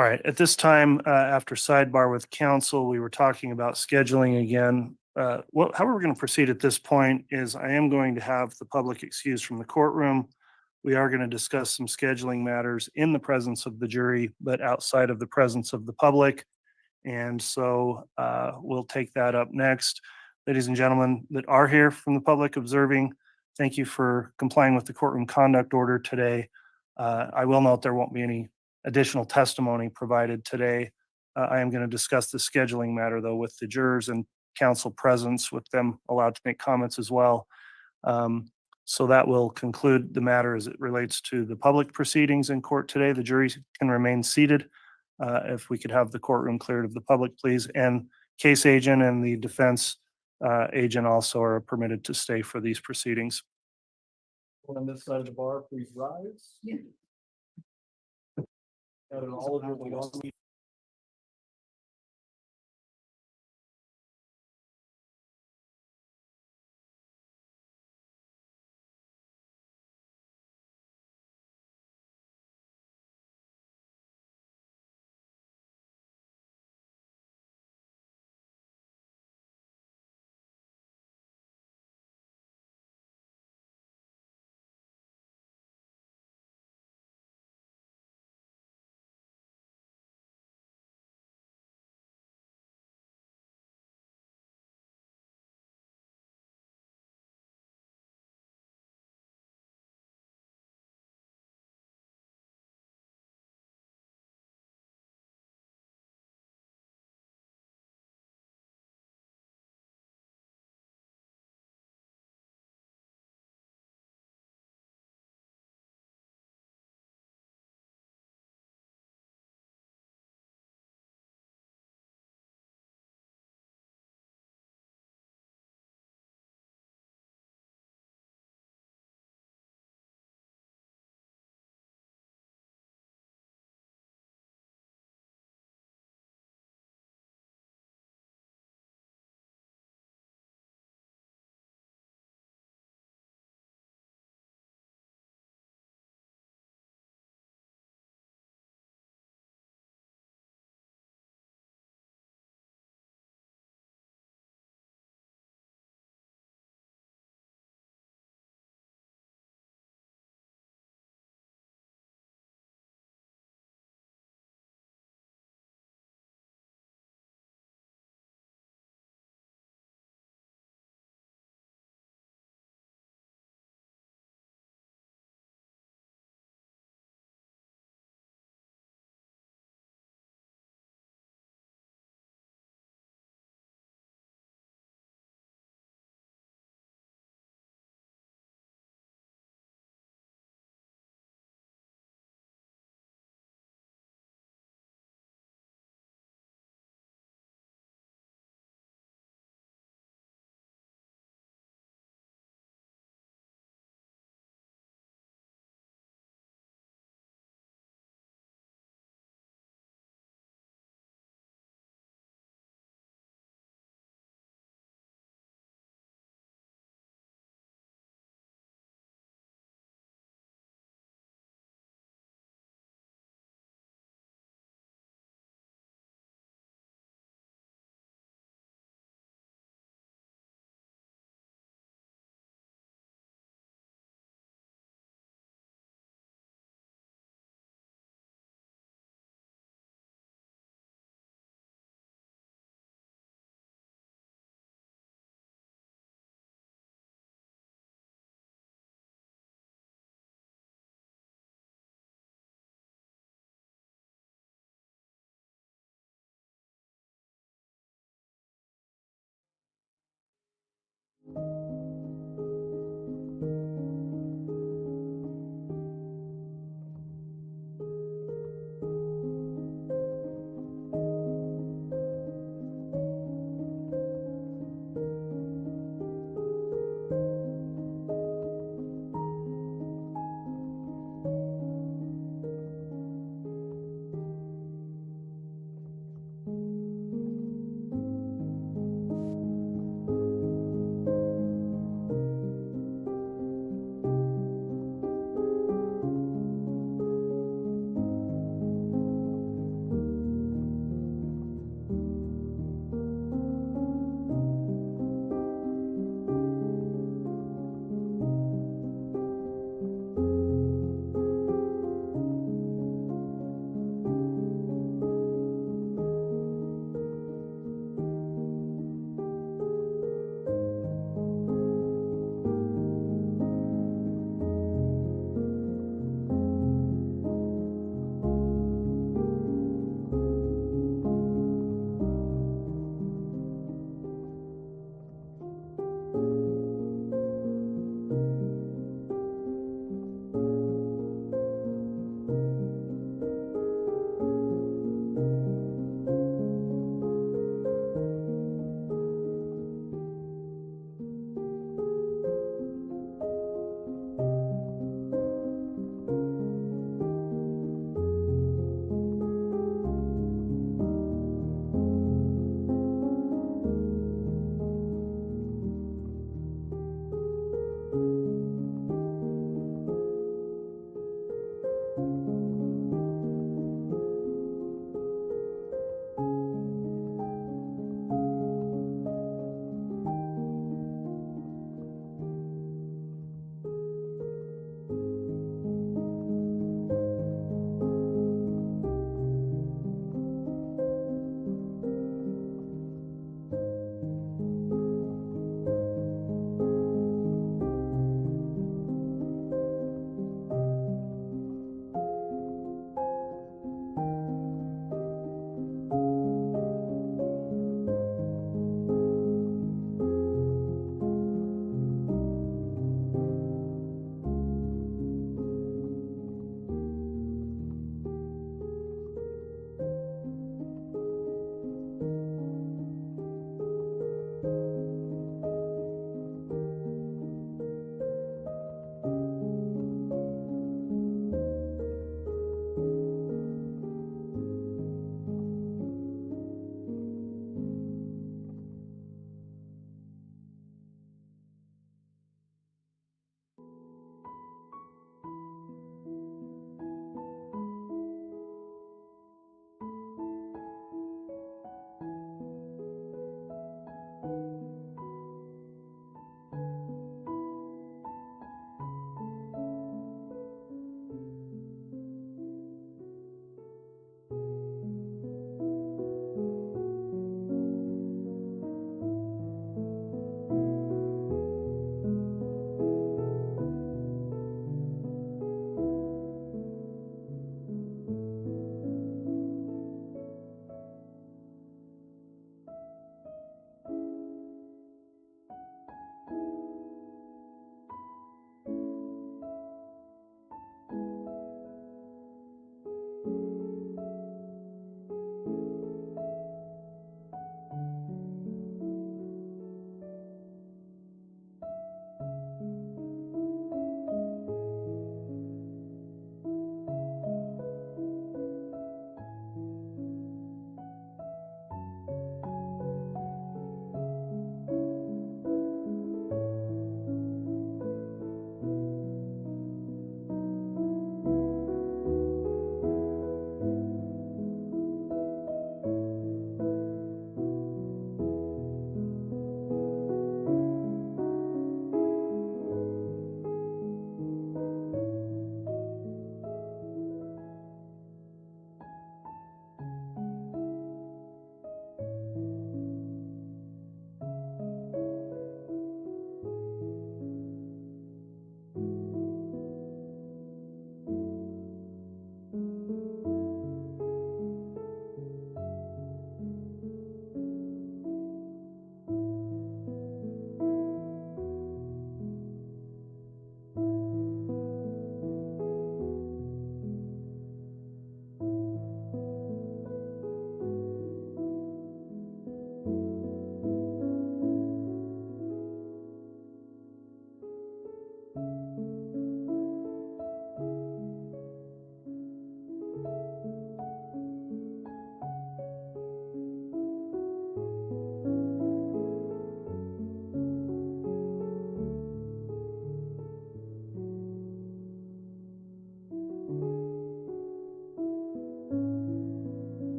All right, at this time, after sidebar with council, we were talking about scheduling again. How we're going to proceed at this point is I am going to have the public excused from the courtroom. We are going to discuss some scheduling matters in the presence of the jury, but outside of the presence of the public. And so we'll take that up next. Ladies and gentlemen that are here from the public observing, thank you for complying with the courtroom conduct order today. I will note there won't be any additional testimony provided today. I am going to discuss the scheduling matter though with the jurors and council presence, with them allowed to make comments as well. So that will conclude the matter as it relates to the public proceedings in court today. The jury can remain seated. If we could have the courtroom cleared of the public, please. And case agent and the defense agent also are permitted to stay for these proceedings. On this side of the bar, please rise. And all of you will